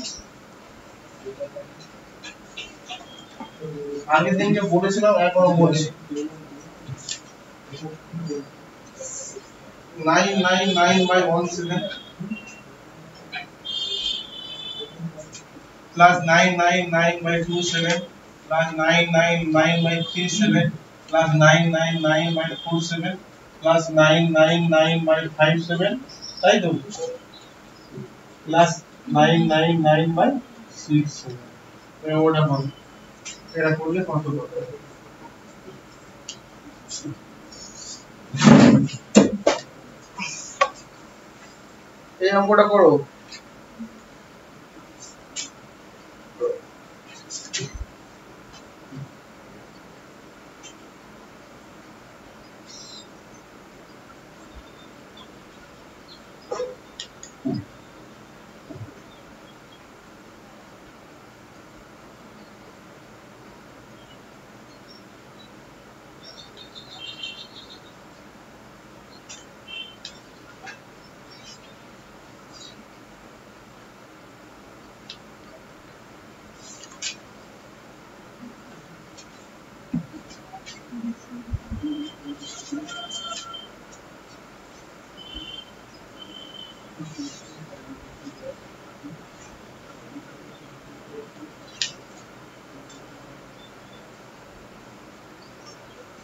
[SPEAKER 1] আগের দিন যে বলেছিলাম এখনো বলছি 999 by 17 plus 999 by 27 plus 999 by 37 plus 999 by 47 plus 999 by 57 তাই তো plus 999 by 67 ওটা বল এটা করলে কত হবে এই অঙ্কটা করো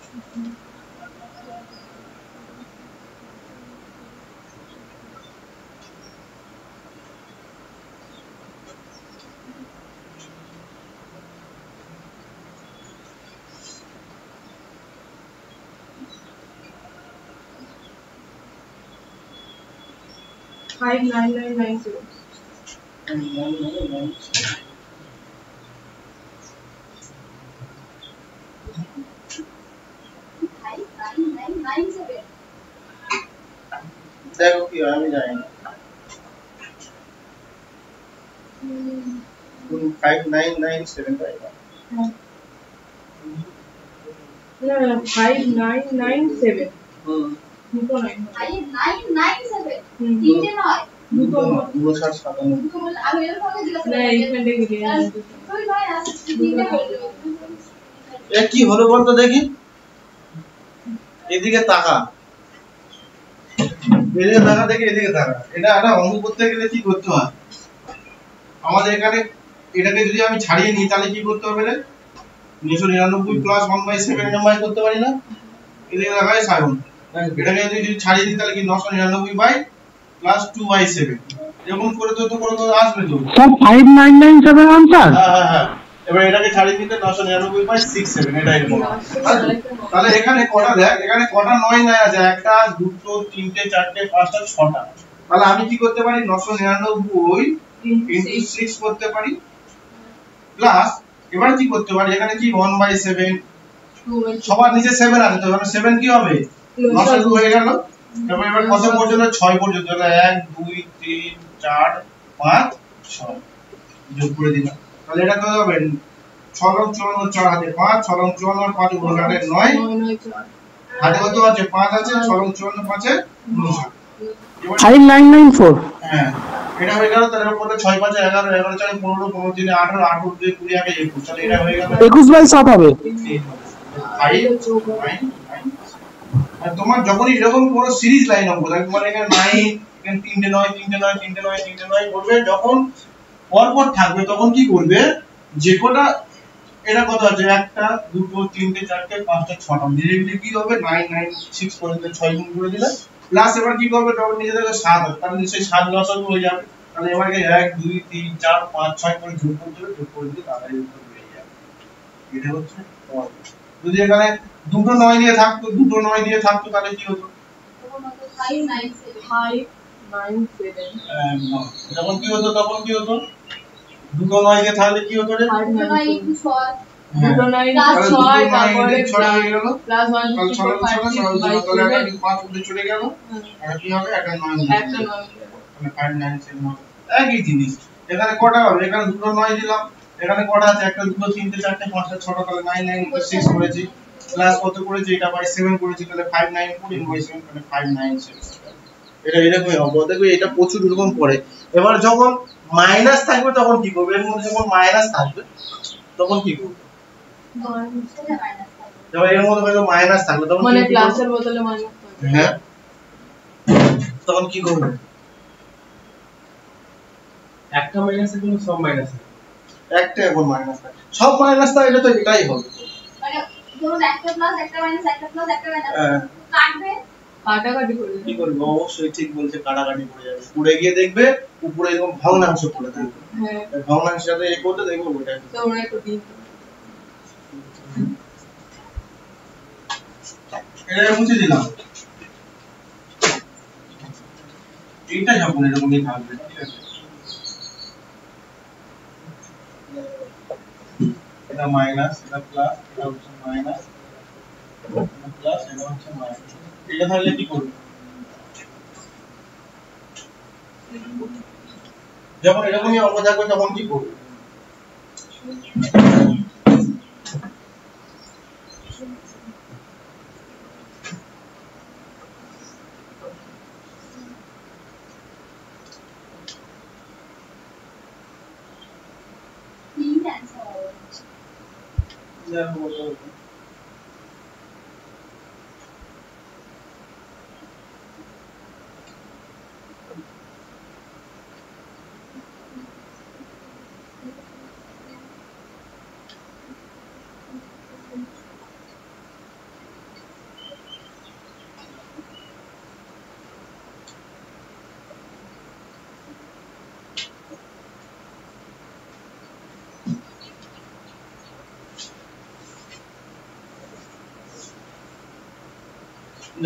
[SPEAKER 2] 59997
[SPEAKER 4] 59997
[SPEAKER 1] দেখো কি হয় আমি জানি না। 5997 তাই না?
[SPEAKER 2] না 5997
[SPEAKER 1] হুম।
[SPEAKER 2] দুটো নয়
[SPEAKER 4] 5997
[SPEAKER 2] হুম।
[SPEAKER 4] তিনটে নয়
[SPEAKER 2] দুটো
[SPEAKER 1] 59 57
[SPEAKER 4] দুটো বলে আমি এর আগে জিজ্ঞাসা
[SPEAKER 2] না এইখান থেকে দিয়ে
[SPEAKER 4] দুটোই নয় আছে তিনটে বললো
[SPEAKER 1] এ কি হলো বলতো দেখি, এদিকে তাকা, এদিকে তাকা দেখি, এদিকে তাকা। এটা একটা অঙ্ক করতে গেলে কি করতে হয় আমাদের এখানে, এটাকে যদি আমি ছাড়িয়ে নিই তাহলে কি করতে হবে রে? 999 প্লাস 1/7 নাম্বার করতে পারি না? এদিকে লাগাই 7, এটাকে যদি ছাড়িয়ে দিই তাহলে কি 999 বাই প্লাস 2/7 এরকম করে তো আসবে তো।
[SPEAKER 5] Sir 5997 answer.
[SPEAKER 1] হ্যাঁ এবার এটাকে ছাড়িয়ে দিতে 999/67 এটা এরকম। তাহলে এখানে কটা দেখ, এখানে কটা 9 নাই আছে, একটা দুটো তিনটে চারটে পাঁচটা ছটা। তাহলে আমি কি করতে পারি 999 ইনটু 6 করতে পারি প্লাস এবারে কি করতে পারি, এখানে কি 1/7 সবার নিচে 7 আছে, তো এখানে 7 কি হবে 900 হয়ে গেল। তারপর এবার কত পর্যন্ত 6 পর্যন্ত, তাহলে 1 2 3 4 5 6 যোগ করে দিলাম। তাহলে এটা কত হবে 6 লং 54 4 হাতে 5 6 লং 54 5 গুণ হাতে 9 হাতে কত আছে 5 আছে 6 লং 54 5 এ 59।
[SPEAKER 5] 5994।
[SPEAKER 1] হ্যাঁ এটা হয়ে গেল। তাহলে কত 6 5 11 11 4 15 15 3 18 18 2 20 আগে 21, তাহলে এটা হয়ে গেল
[SPEAKER 5] 21/7 হবে।
[SPEAKER 1] 5 9 আর তোমার যখনই এরকম কোনো সিরিজ লাইন অঙ্ক থাকে, তোমার এখানে 9 এখানে 3টে 9 3টে 9 3টে 9 3টে 9 করবে, যখন পরপর থাকবে তখন কি করবে, যে কোটা এটা কত আছে একটা দুটো তিনটে চারটে পাঁচটা ছটা ধীরে ধীরে কি হবে 996 পর্যন্ত 6 গুণ করে দিলে প্লাস এবার কি করবে তখন নিজে থেকে 7 হবে, তাহলে নিশ্চয়ই 7 লসাগু হয়ে যাবে। তাহলে এবার 1 2 3 4 5 6 করে যোগ করতে হবে, যোগ করে দিলে তাহলে উত্তর বেরিয়ে যাবে। এটা হচ্ছে তোমার। যদি এখানে দুটো 9 দিয়ে থাকতো, দুটো 9 দিয়ে থাকতো তাহলে কি হতো,
[SPEAKER 4] তখন হতো 597
[SPEAKER 2] 597
[SPEAKER 1] তখন কি হতো, তখন কি হতো দুটো 9 দিয়ে থাকলে কি হতো রে,
[SPEAKER 4] দুটো নয় একটু ছয়
[SPEAKER 2] দুটো 9
[SPEAKER 1] তাহলে দুটো
[SPEAKER 2] 6
[SPEAKER 1] 9
[SPEAKER 2] তারপরে
[SPEAKER 1] দিয়ে 6 হয়ে গেল,
[SPEAKER 2] প্লাস 1
[SPEAKER 1] তাহলে 6 তাহলে একটা 5 উঠে চলে গেল, আর কি হবে একটা 9
[SPEAKER 2] একটা 9
[SPEAKER 1] মানে 597 হবে। একই জিনিস এখানে কটা হবে, এখানে দুটো 9 দিলাম, এখানে কটা আছে একটা দুটো তিনটে চারটে পাঁচটা ছটা, তাহলে 996 করেছি প্লাস কত করেছি এটা বাই 7 করেছি, তাহলে 594 ইনভার্স 7 তাহলে 596। এটা এরকমই হবে, দেখবে এটা প্রচুর এরকম পড়ে। এবার যখন মাইনাস থাকবে তখন কি করবে, এর মধ্যে যখন মাইনাস থাকবে তখন কি করবে, যখন এর মধ্যে হয়তো মাইনাস থাকবে তখন
[SPEAKER 2] মানে
[SPEAKER 1] কি করবে?
[SPEAKER 2] প্লাসের বদলে মাইনাস করবে।
[SPEAKER 1] হ্যাঁ তখন কি করবে,
[SPEAKER 3] একটা মাইনাসের জন্য সব মাইনাস হবে।
[SPEAKER 1] একটা এখন মাইনাস থাকে সব মাইনাস থাকে, এটা তো এটাই হবে।
[SPEAKER 4] মানে ধরুন একটা প্লাস একটা মাইনাস একটা প্লাস একটা মাইনাস
[SPEAKER 1] হ্যাঁ।
[SPEAKER 4] কাটবে
[SPEAKER 2] কাটাকাটি করে
[SPEAKER 1] কি করবে, অবশ্যই ঠিক বলছে, কাটাকাটি পড়ে যাবে, পুড়ে গিয়ে দেখবে উপরে এরকম ভগ্নাংশ পড়ে থাকবে,
[SPEAKER 2] হ্যাঁ
[SPEAKER 1] ভগ্নাংশের সাথে এই করতে দেখবে ওটা
[SPEAKER 2] তো ওরা একটু দিন
[SPEAKER 1] এটা মুছে দিলাম। এইটা যখন এরকমই থাকবে ঠিক আছে, এটা মাইনাস এটা প্লাস এটা হচ্ছে মাইনাস এটা প্লাস এটা হচ্ছে মাইনাস, এটা তাহলে কি করবে, যখন এরকমই অঙ্ক থাকবে তখন কি করবে,
[SPEAKER 4] তিন অ্যান্সার হবে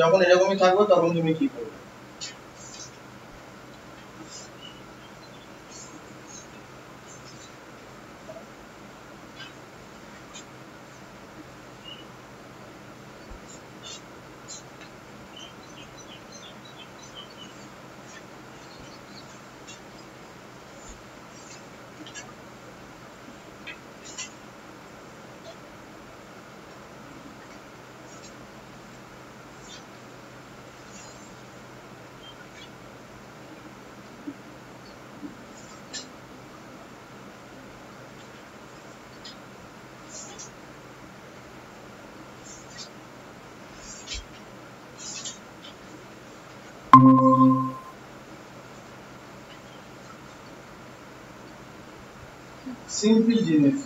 [SPEAKER 1] যখন এরকমই থাকবে তখন তুমি কি করবে? সিম্পল জিনিস।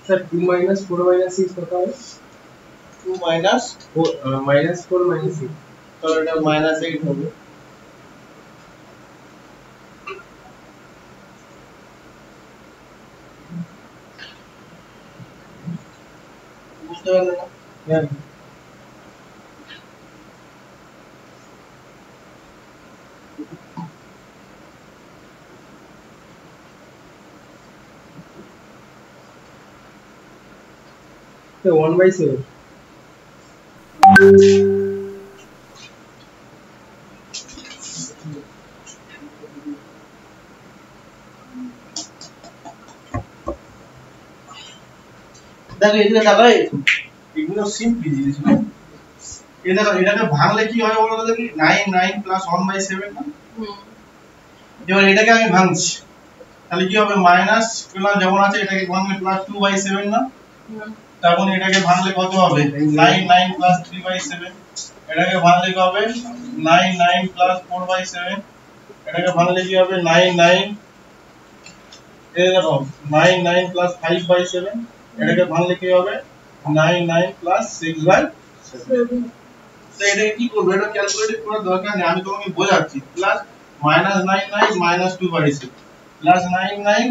[SPEAKER 3] স্যার 2 minus 4 minus 6 কত হবে?
[SPEAKER 1] 2 minus
[SPEAKER 3] 4 minus 4 minus 6
[SPEAKER 1] তাহলে এটা minus 8 হবে। বুঝতে পারলে না?
[SPEAKER 3] হ্যাঁ তো 1/7
[SPEAKER 1] দেখো এগুলো দেখো এগুলো সিম্পল জিনিস না। এই দেখো এটাকে ভাঙলে কি হয় বলো তো দেখি 9 9 প্লাস 1/7 না। এবার এটাকে আমি ভাঙছি তাহলে কি হবে মাইনাস প্লাস যেমন আছে এটাকে ভাঙলে প্লাস 2/7 না। তখন এটাকে ভাঙলে কত হবে 9 9 প্লাস 3/7। এটাকে ভাঙলে কি হবে 9 9 প্লাস 4/7। এটাকে ভাঙলে কি হবে 9 9 এই দেখো 9 9 প্লাস 5/7। এটাকে ভাঙলে কি হবে 9 9 প্লাস 6/7। তো এটা কি করব এটা ক্যালকুলেট করার দরকার নেই আমি তোমাকে বোঝাচ্ছি plus minus 9 9 minus 2/7 plus 9 9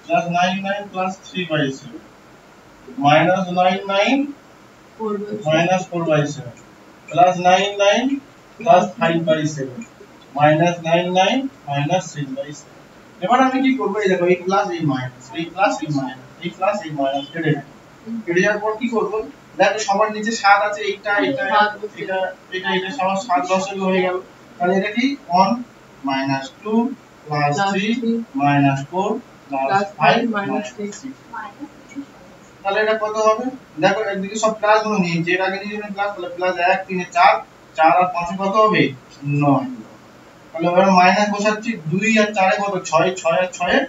[SPEAKER 1] plus 9 9 plus 3/7 minus 9 9 minus 4/7 plus 9 9 plus 5/7 minus 9 9 minus 6/7। এবার আমি কি করব এই দেখো এই প্লাস এই মাইনাস এই প্লাস এই মাইনাস এই প্লাস এই মাইনাস কেটে নেব। কেটে যাওয়ার পর কি করব দেখো সবার নিচে 7 আছে এইটা এটা এটা এটা এটা সবার 7 10 হয়ে গেল। তাহলে এটা কি 1 minus 2 plus 3 minus 4 plus 5 minus 6। তাহলে এটা কত হবে দেখো একদিকে সব প্লাস গুলো নিয়ে যে এর আগে নিয়ে প্লাস তাহলে প্লাস 1 3 এ 4 4 আর 5 এ কত হবে 9। তাহলে এবার মাইনাস বসাচ্ছি 2 আর 4 এ কত 6 6 আর 6 এ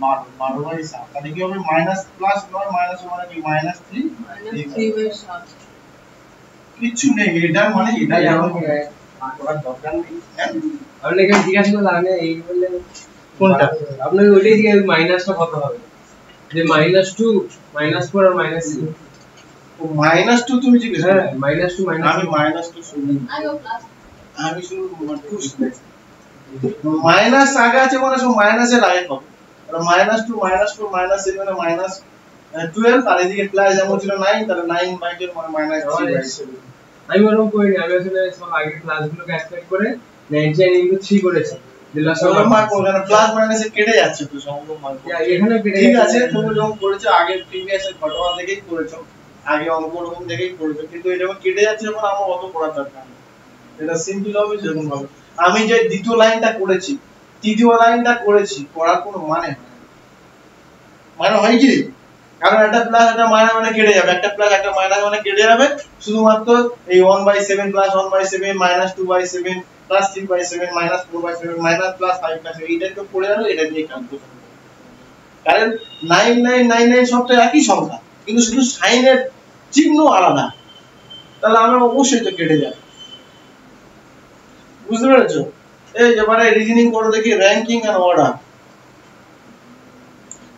[SPEAKER 1] 12 12/7। তাহলে কি হবে মাইনাস প্লাস 9 মাইনাস মানে কি মাইনাস 3
[SPEAKER 2] 3/7
[SPEAKER 1] কিছু নেই এটা মানে এটাই আমার করার দরকার নেই।
[SPEAKER 3] আপনাকে জিজ্ঞাসা করলাম না এই বললেন
[SPEAKER 1] কোনটা
[SPEAKER 3] আপনাকে ওইটাই জিজ্ঞাসা মাইনাসটা কত হবে যে -2 -4 আর -3
[SPEAKER 1] ও -2 তুমি জিজ্ঞেস করো
[SPEAKER 3] হ্যাঁ -2
[SPEAKER 1] আমি -2 শুনি আমি শুরু মাইনাস আগে আছে মানে সব মাইনাসের আগে হবে আর -2 -4 -7 -12 আর এদিকে প্লাস যেমন ছিল 9 তাহলে 9/2 মানে -3/7।
[SPEAKER 3] আমি ওরকম করিনি আমি আসলে সব আগের ক্লাসগুলোকে অ্যাসপেক্ট করে 99 * 3 করেছি
[SPEAKER 1] সমগ্র মার্ক ওখানে প্লাস মাইনাসে কেটে যাচ্ছে তো সমগ্র মার্ক
[SPEAKER 3] এখানে
[SPEAKER 1] ঠিক আছে। তুমি যখন করেছো আগে প্রিভিয়াস ঘটনা থেকেই করেছো, আগে অঙ্ক রকম থেকেই করেছো, কিন্তু এটা যখন কেটে যাচ্ছে যখন আমার অত করার দরকার নেই, এটা সিম্পল হবে যেরকম হবে। আমি যে দ্বিতীয় লাইনটা করেছি, তৃতীয় লাইনটা করেছি, করার কোনো মানে হয় কি? কারণ একটা প্লাস একটা মাইনাস মানে কেটে যাবে, একটা প্লাস একটা মাইনাস মানে কেটে যাবে, শুধুমাত্র এই 1/7 plus 1/7 minus 2/7 plus 3/7 minus 4/7 minus plus 5/7 এইটা তো পড়ে যাবে, এটা দিয়ে কাজ করতে হবে। কারণ 9999 সবটা একই সংখ্যা, কিন্তু শুধু সাইনের চিহ্ন আলাদা, তাহলে আমরা অবশ্যই তো কেটে যাবে। বুঝতে পেরেছো? এই এবারে রিজনিং করো দেখি, র‍্যাঙ্কিং এন্ড অর্ডার।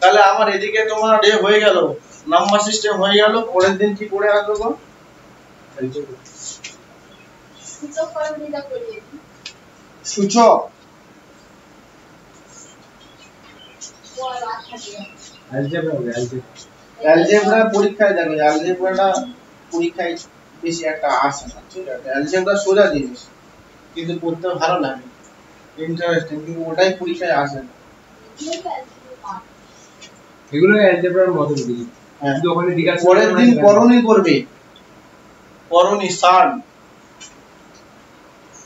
[SPEAKER 1] তাহলে আমার এদিকে তোমার এ হয়ে গেল, নাম্বার সিস্টেম হয়ে গেল। পরের দিন কি করে আসবে গো?
[SPEAKER 4] সূচক ফর্মুলা করিয়ে দিই।
[SPEAKER 1] সূচক অ্যালজেব্রা পরীক্ষায় দেখো, অ্যালজেব্রাটা পরীক্ষায় বেশি একটা আসে না, ঠিক আছে? অ্যালজেব্রা সোজা জিনিস, কিন্তু পড়তে ভালো লাগে, ইন্টারেস্টিং, কিন্তু ওটাই পরীক্ষায় আসে না।
[SPEAKER 3] এগুলো অ্যালজেব্রার মতো বুঝি। কিন্তু ওখানে জিজ্ঞাসা
[SPEAKER 1] পরের দিন করণী করবে, করণী সার,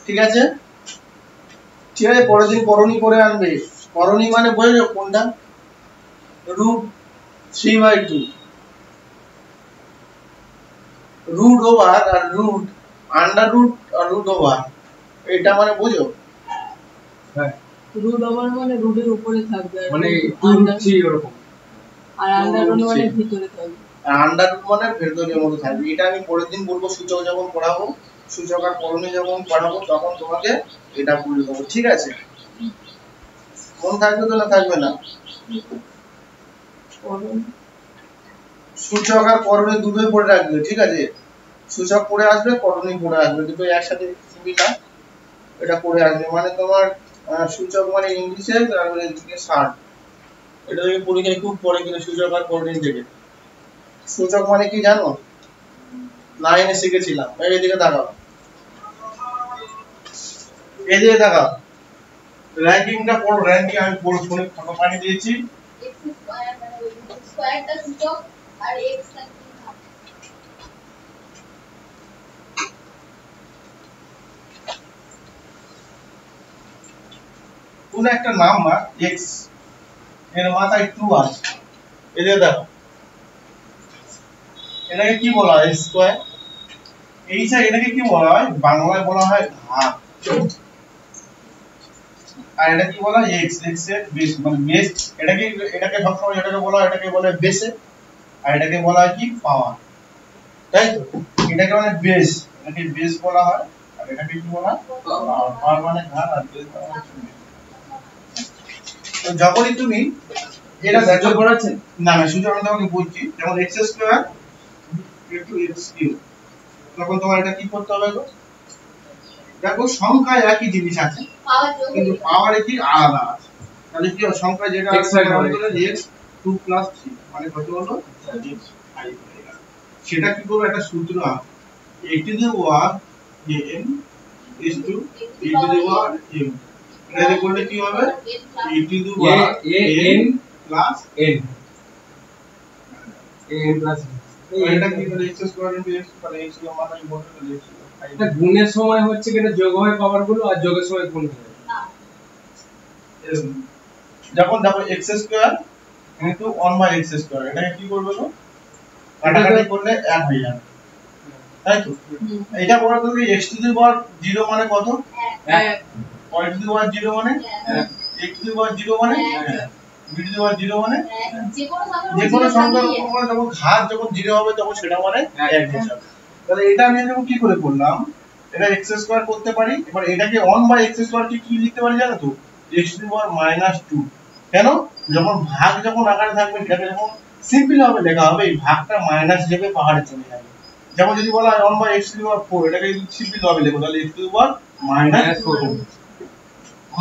[SPEAKER 1] ঠিক আছে? ঠিক আছে, পরের দিন করণী করে আনবে। করণী মানে বুঝছো কোনটা? √3/2 রুট ওভার আর রুট, আন্ডার রুট আর রুট ওভার, এটা মানে বুঝো?
[SPEAKER 3] হ্যাঁ,
[SPEAKER 2] রুট ওভার মানে রুটের উপরে থাকবে,
[SPEAKER 3] মানে 2√3 এরকম,
[SPEAKER 2] আর আন্ডার রুট মানে ভিতরে থাকবে,
[SPEAKER 1] আর আন্ডার রুট মানে ভেতরের মধ্যে থাকবে। এটা আমি পরের দিন বলবো, সূচক যখন পড়াবো, সূচক আর করণী যখন পড়াবো, তখন তোমাকে এটা বলে দেবো, ঠিক আছে? মন থাকবে তো না থাকবে না? সূচক আর করণী দুটোই পড়ে রাখবে, ঠিক আছে? সূচক পড়ে আসবে, করণী পড়ে আসবে, দুটো একসাথে সুবিধা, এটা পড়ে আসবে। মানে তোমার সূচক মানে ইংলিশে, তারপরে এদিকে ষাট, এটা থেকে পরীক্ষায় খুব পড়ে, কিন্তু সূচক আর করণী থেকে। সূচক মানে কি জানো? লাইনে শিখেছিলাম, এইদিকে তাকাও, এইদিকে তাকাও, র‍্যাঙ্কিংটা পড়ো, র‍্যাঙ্কিং আমি পড়ো, ফোনে ফটো পাঠিয়ে দিয়েছি।
[SPEAKER 4] x স্কয়ার মানে ওই স্কয়ারটা সূচক আর x টা কি ঘাত।
[SPEAKER 1] কোন একটা নাম্বার x এর মাথায় 2 আছে, এদিকে দেখো, এটাকে কি বলা হয়? স্কয়ার। এই সাইড এটাকে কি বলা হয়? বাংলায় বলা হয় ঘাত। আর এটা কি বলা হয়? x, x এর বেস, মানে বেস। এটাকে সবসময় এটাকে বলা হয়, এটাকে বলে বেসে, আর এটাকে বলা হয় কি? পাওয়ার, তাই তো? এটাকে মানে বেস, এটাকে বেস বলা হয়, আর এটাকে কি বলা হয়? পাওয়ার মানে ঘাত, আর বেস মানে শূন্য। তো যখনই তুমি এটা দেখো করাচ্ছেন, না না শুধু আমি তোমাকে বলছি, যেমন x স্কয়ার * x3, তখন তোমার এটা কি করতে হবে গো? দেখো সংখ্যায় একই জিনিস আছে, কিন্তু পাওয়ারে কি আলাদা আছে। তাহলে কি হবে? সংখ্যা যেটা আছে x 2 + 3 মানে কত হলো? x5 হয়ে গেল। সেটা কি করব? একটা সূত্র আছে, a to the power n is to a to the power m। এটা করলে কি হবে? a to the power n plus n, এটা কি করে? x স্কয়ার * x, তাহলে x এর মান আমি বলতে পারি x।
[SPEAKER 3] এটা গুণের সময় হচ্ছে কি, এটা যোগ হয় পাওয়ার গুলো, আর যোগের সময় গুণ হয়।
[SPEAKER 1] যখন দেখো x square into 1/x square, এটাকে কি করবে গো? কাটাকাটি করলে 1 হয়ে যাবে, তাই তো? এটা বলা তো x to the power 0 মানে কত?
[SPEAKER 2] 1,
[SPEAKER 1] y to the power 0 মানে 1, x to the power 0 মানে 1, b to the power 0 মানে যে কোনো সংখ্যা মানে যখন ঘাত যখন 0 হবে তখন সেটা মানে 1 হয়ে যাবে। তাহলে এটা আমি যখন কি করে করলাম? এটা x স্কয়ার করতে পারি, এবার এটাকে 1/x স্কয়ার কি লিখতে পারি জানো তো? x to the power -2। কেন? যখন ভাগ যখন আকারে থাকবে, এটাকে যখন সিম্পল ভাবে লেখা হবে, এই ভাগটা মাইনাস যাবে, পাহাড়ে চলে যাবে। যেমন যদি বলা হয় 1/x to the power 4, এটাকে সিম্পল ভাবে লেখো, তাহলে x to the power -4।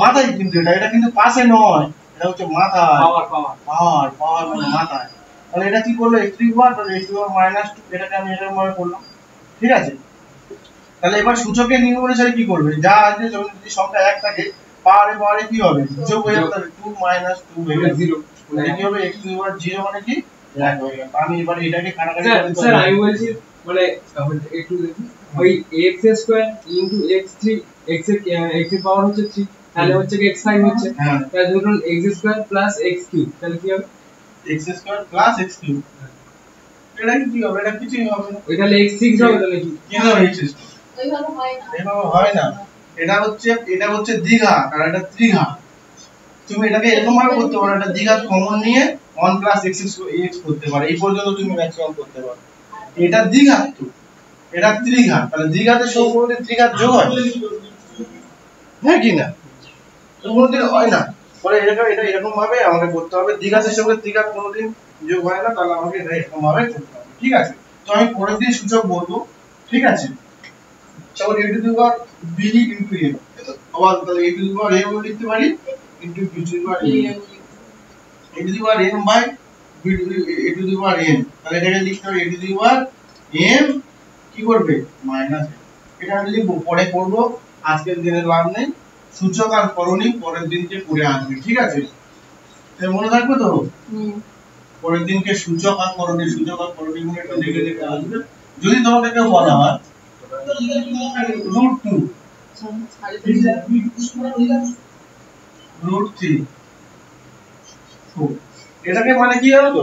[SPEAKER 1] মাথায় কিন্তু এটা কিন্তু পাশে নয়, এটা হচ্ছে মাথায়, পাওয়ার মানে মাথায়। তাহলে এটা কি করলো? x to the power, তাহলে x to the power -2, এটাকে আমি এরকম ভাবে করলাম, ঠিক আছে? তাহলে এবার সূচকের নিয়ম অনুসারে কি করবে? যা আছে, যখন যদি সংখ্যা 1 থাকে পাওয়ারে কি হবে যোগ হয়ে যাবে 2 - 2 হয়ে যাবে
[SPEAKER 3] 0
[SPEAKER 1] মানে কি হবে x টু দি পাওয়ার 0 মানে কি 1 হয়ে গেল আমি এবারে এটাকে কাটাকাটি
[SPEAKER 3] স্যার
[SPEAKER 1] করে দিতে
[SPEAKER 3] স্যার
[SPEAKER 1] পারি।
[SPEAKER 3] আমি বলছি মানে একটু দেখুন ওই x² ইনটু x3 x এর পাওয়ার হচ্ছে 3 তাহলে হচ্ছে কি x5 হচ্ছে
[SPEAKER 1] হ্যাঁ
[SPEAKER 3] তাহলে ধরুন x² প্লাস x3 তাহলে কি হবে
[SPEAKER 1] x² প্লাস x3 এটা কি হবে এটা কিছুই হবে না
[SPEAKER 3] ওই তাহলে x6 হবে তাহলে কি
[SPEAKER 1] কি হবে x²
[SPEAKER 4] ওইভাবে হয় না
[SPEAKER 1] এভাবে হয় না এটা হচ্ছে দ্বিঘাত আর এটা ত্রিঘাত তুমি এটাকে এরকম ভাবে করতে পারো এটা দ্বিঘাত কমন নিয়ে 1 প্লাস x করতে পারো এই পর্যন্ত তুমি ম্যাক্সিমাম করতে পারো এটা দ্বিঘাত তো এটা ত্রিঘাত তাহলে দ্বিঘাতের সঙ্গে কোনদিন ত্রিঘাত যোগ হয় হ্যাঁ কি না তো কোনদিন হয় না পরে এটা এরকম ভাবে আমাকে করতে হবে দ্বিঘাতের সঙ্গে ত্রিঘাত কোনদিন যোগ হয় না তাহলে আমাকে এটা এরকম ভাবে করতে হবে ঠিক আছে তো আমি পরের দিন সূচক বলবো ঠিক আছে তাহলে a to the power b into a আবার তাহলে a to the power a বলে লিখতে পারি into b to the power a a to the power m by b to the a to the power m তাহলে এটাকে লিখতে হবে a to the power m কি করবে মাইনাস এটা আমি লিখব পরে করব আজকের দিনে লাভ নেই সূচক আর করণী পরের দিনকে পড়ে আসবে ঠিক আছে তাই মনে থাকবে তো পরের দিনকে সূচক আর করণী গুলো একটু দেখে দেখে আসবে যদি তোমাকে কেউ বলা হয় √2 √3 এটাকে মানে কি জানো তো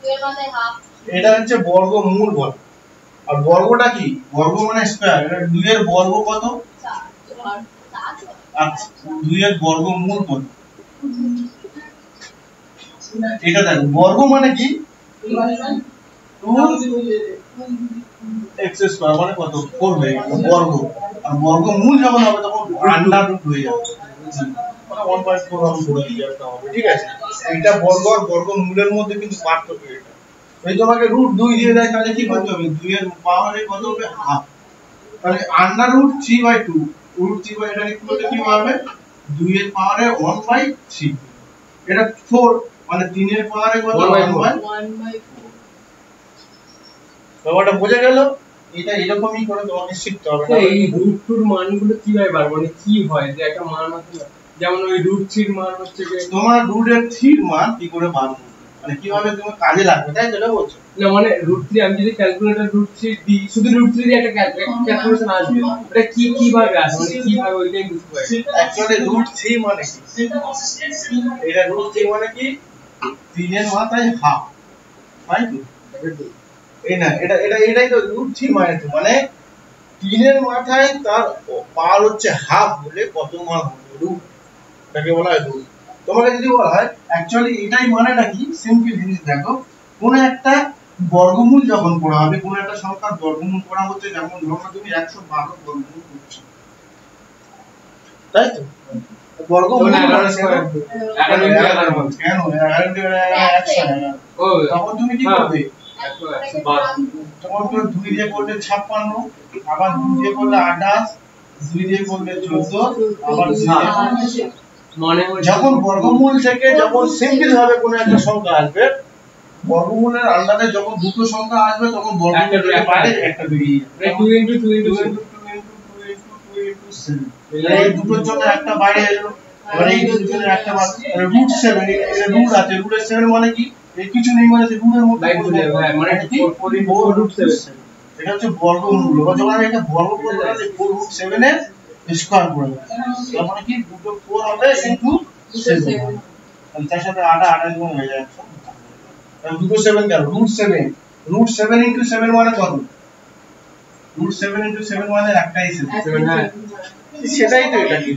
[SPEAKER 4] দুই মানে হাফ
[SPEAKER 1] এটা হচ্ছে বর্গমূল বল আর বর্গটা কি বর্গ মানে স্কয়ার এটা 2 এর বর্গ কত
[SPEAKER 4] 4
[SPEAKER 1] আর 2 এর বর্গমূল কত এটা দেখো বর্গ মানে কি 2x স্কয়ার মানে কত 4 হয়ে গেল বর্গ আর বর্গমূল যখন হবে তখন আন্ডার রুট হয়ে যাবে মানে 1.4 আমি করে দিই একটা হবে ঠিক আছে এটা বর্গ আর বর্গমূলের মধ্যে কিন্তু পার্থক্য এটা এই তোমাকে √2 দিয়ে দেয় তাহলে কি করতে হবে 2 এর পাওয়ারে কত হবে হাফ তাহলে √3/2 √3 এটা লিখতে হলে কি হবে 2 এর পাওয়ারে 1/3 এটা 4 মানে 3 এর পাওয়ারে কত 1/4 ব্যাপারটা বোঝা গেল এটা এরকমই করে তোমাকে শিখতে হবে
[SPEAKER 3] এই √2 এর মানগুলো কিভাবে বার মানে কি হয় যে একটা মান আছে যেমন ওই √3 এর মান হচ্ছে যে
[SPEAKER 1] তোমার √3 এর মান কি করে বার করবে মানে কিভাবে তুমি কাজে লাগবে তাই তো এটা বলছো
[SPEAKER 3] না মানে √3 আমি যদি ক্যালকুলেটর √3 দিই শুধু √3 এর একটা ক্যালকুলেশন আসবে এটা কিভাবে আসবে মানে কিভাবে ওইটাই বুঝতে পারি
[SPEAKER 1] অ্যাকচুয়ালি √3 মানে কি এটা √3 মানে কি 3 এর মাথায় হাফ তাই তো এই না এটাই তো √3 মানে তো মানে 3 এর মাথায় তার পাওয়ার হচ্ছে হাফ বলে কত মান হবে রুট এটাকে বলা হয় রুট তোমাকে যদি বলা হয় অ্যাকচুয়ালি এটাই মানেটা কি সিম্পল জিনিস দেখো কোন একটা বর্গমূল যখন করা হবে কোন একটা সংখ্যার বর্গমূল করা হচ্ছে যেমন ধরো তুমি 112 বর্গমূল করছো তাই তো বর্গমূল মানে কেন 11
[SPEAKER 3] ও
[SPEAKER 1] তখন তুমি কি করবে তখন তুমি 2 দিয়ে করলে 56 আবার 2 দিয়ে করলে 28 2 দিয়ে করলে 14 আবার 2 দিয়ে করলে
[SPEAKER 3] মনে
[SPEAKER 1] যখন বর্গমূল থেকে যখন সিম্পল ভাবে কোনো একটা সংখ্যা আসবে বর্গমূলের আন্ডারে যখন দুটো সংখ্যা আসবে তখন বর্গমূল থেকে বাইরে একটা বেরিয়ে যাবে
[SPEAKER 3] 2 ইনটু 2 ইনটু
[SPEAKER 1] 7 এই দুটোর জন্য একটা বাইরে এলো এবার এই দুটোর জন্য একটা √7 এর রুট আছে √7 মানে কি এই কিছু নেই মানে রুটের মধ্যে
[SPEAKER 3] মানে কি 4√7
[SPEAKER 1] এটা হচ্ছে বর্গমূল এবার যখন আমি একটা বর্গ করব তাহলে 4√7 এর স্কয়ার করে দেব তার মানে কি দুটো 4 হবে ইনটু 7 তাহলে তার সাথে 8 গুণ হয়ে যায় তাহলে দুটো 7 কেন √7 ইনটু 7 মানে কত √7 ইনটু 7 মানে একটাই 7 হ্যাঁ সেটাই তো এটা কি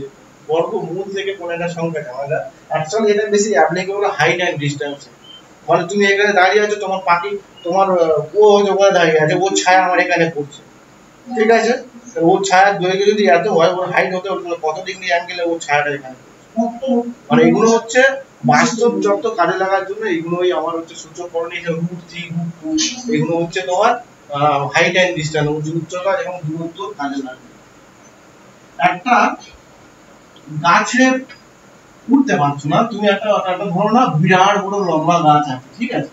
[SPEAKER 1] বর্গমূল থেকে কোন একটা সংখ্যা নেওয়া যায় অ্যাকচুয়ালি এটা বেশি অ্যাপ্লিকেবল হাইট এন্ড ডিসটেন্স মানে তুমি এখানে দাঁড়িয়ে আছো তোমার পাখি তোমার ও ওখানে দাঁড়িয়ে আছে ওর ছায়া আমার এখানে পড়ছে ঠিক আছে ওর ছায়ার দৈর্ঘ্য যদি এত হয় ওর হাইট হতে ওর কত ডিগ্রি অ্যাঙ্গেলে ওর ছায়াটা এখানে মানে এগুলো হচ্ছে বাস্তব যত কাজে লাগার জন্য এগুলোই আমার হচ্ছে সূচককরণী √3 √2 এগুলো হচ্ছে তোমার হাইট এন্ড ডিসটেন্স উচ্চতা এবং দূরত্ব কাজে লাগে একটা গাছে উঠতে পারছো না তুমি একটা ধরো না বিরাট বড় লম্বা গাছ আছে ঠিক আছে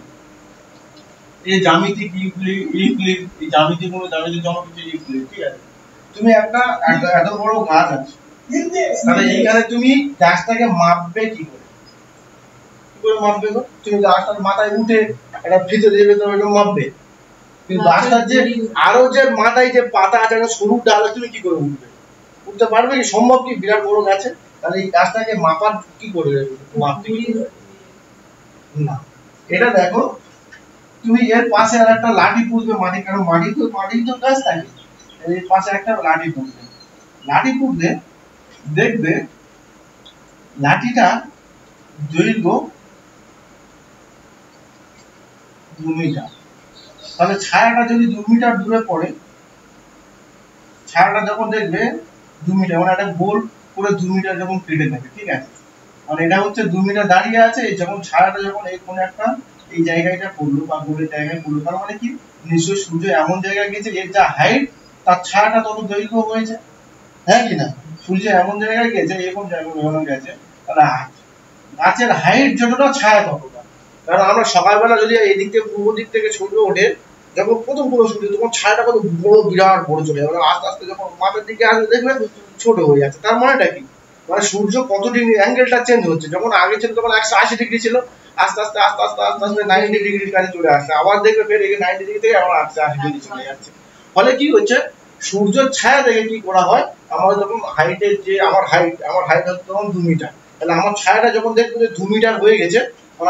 [SPEAKER 1] এই জ্যামিতিক ইউক্লিড এই জ্যামিতিক কোনো জ্যামিতিক জনক কিছু ইউক্লিড ঠিক আছে তুমি একটা এত বড় গাছ আছে তাহলে এইখানে তুমি গাছটাকে মাপবে কি করে? কি করে মাপবে গো? তুমি গাছটার মাথায় উঠে একটা ফিতে দেবে তো এটা মাপবে। কিন্তু গাছটার যে আরো যে মাথায় যে পাতা আছে একটা সরু ডাল তুমি কি করে উঠবে? উঠতে পারবে কি? সম্ভব কি বিরাট বড় গাছে? তাহলে এই গাছটাকে মাপার কি করে মাপতে কি করে? না, এটা দেখো তুমি এর পাশে আর একটা লাঠি পুঁতবে মাটি, কারণ মাটি তো গাছ থাকে, এর পাশে একটা লাঠি পুঁতবে। লাঠি পুঁতলে দেখবে লাঠিটা দৈর্ঘ্য 2 মিটার। তাহলে ছায়াটা যদি 2 মিটার দূরে পড়ে, ছায়াটা যখন দেখবে 2 মিটার, মানে একটা গোল পুরো 2 মিটার যখন কেটে নেবে, ঠিক আছে? আর এটা হচ্ছে 2 মিটার দাঁড়িয়ে আছে, যখন ছায়াটা যখন এই কোন একটা এই জায়গাটা পড়লো বা গোলের জায়গায় পড়লো, তার মানে কি নিশ্চয়ই সূর্য এমন জায়গায় গেছে এর যা হাইট তার ছায়াটা তত দৈর্ঘ্য হয়েছে, হ্যাঁ কি না? সূর্য এমন জায়গায় গেছে এরকম জায়গায় গেছে, তাহলে গাছের হাইট যতটা ছায়া ততটা। কারণ আমরা সকালবেলা যদি এই দিক থেকে পূর্ব দিক থেকে সূর্য ওঠে, যখন প্রথম সূর্য তখন ছায়াটা কত বড় বিরাট বড় চলে যাবে, আস্তে আস্তে যখন মাথার দিকে আসবে দেখবে ছোট হয়ে যাচ্ছে। তার মানেটা কি? মানে সূর্য কত ডিগ্রি অ্যাঙ্গেলটা চেঞ্জ হচ্ছে, যখন আগে ছিল তখন 180 ডিগ্রি ছিল, আস্তে আস্তে 90 ডিগ্রির কাছে চলে আসছে, আবার দেখবে ফের 90 ডিগ্রি থেকে আবার 180 ডিগ্রি চলে যাচ্ছে। ফলে কি হচ্ছে, সূর্যের ছায়া দেখে কি করা হয়, আমার যখন হাইটের যে আমার হাইট হচ্ছে তখন 2 মিটার, তাহলে আমার ছায়াটা যখন দেখবো যে 2 মিটার হয়ে গেছে,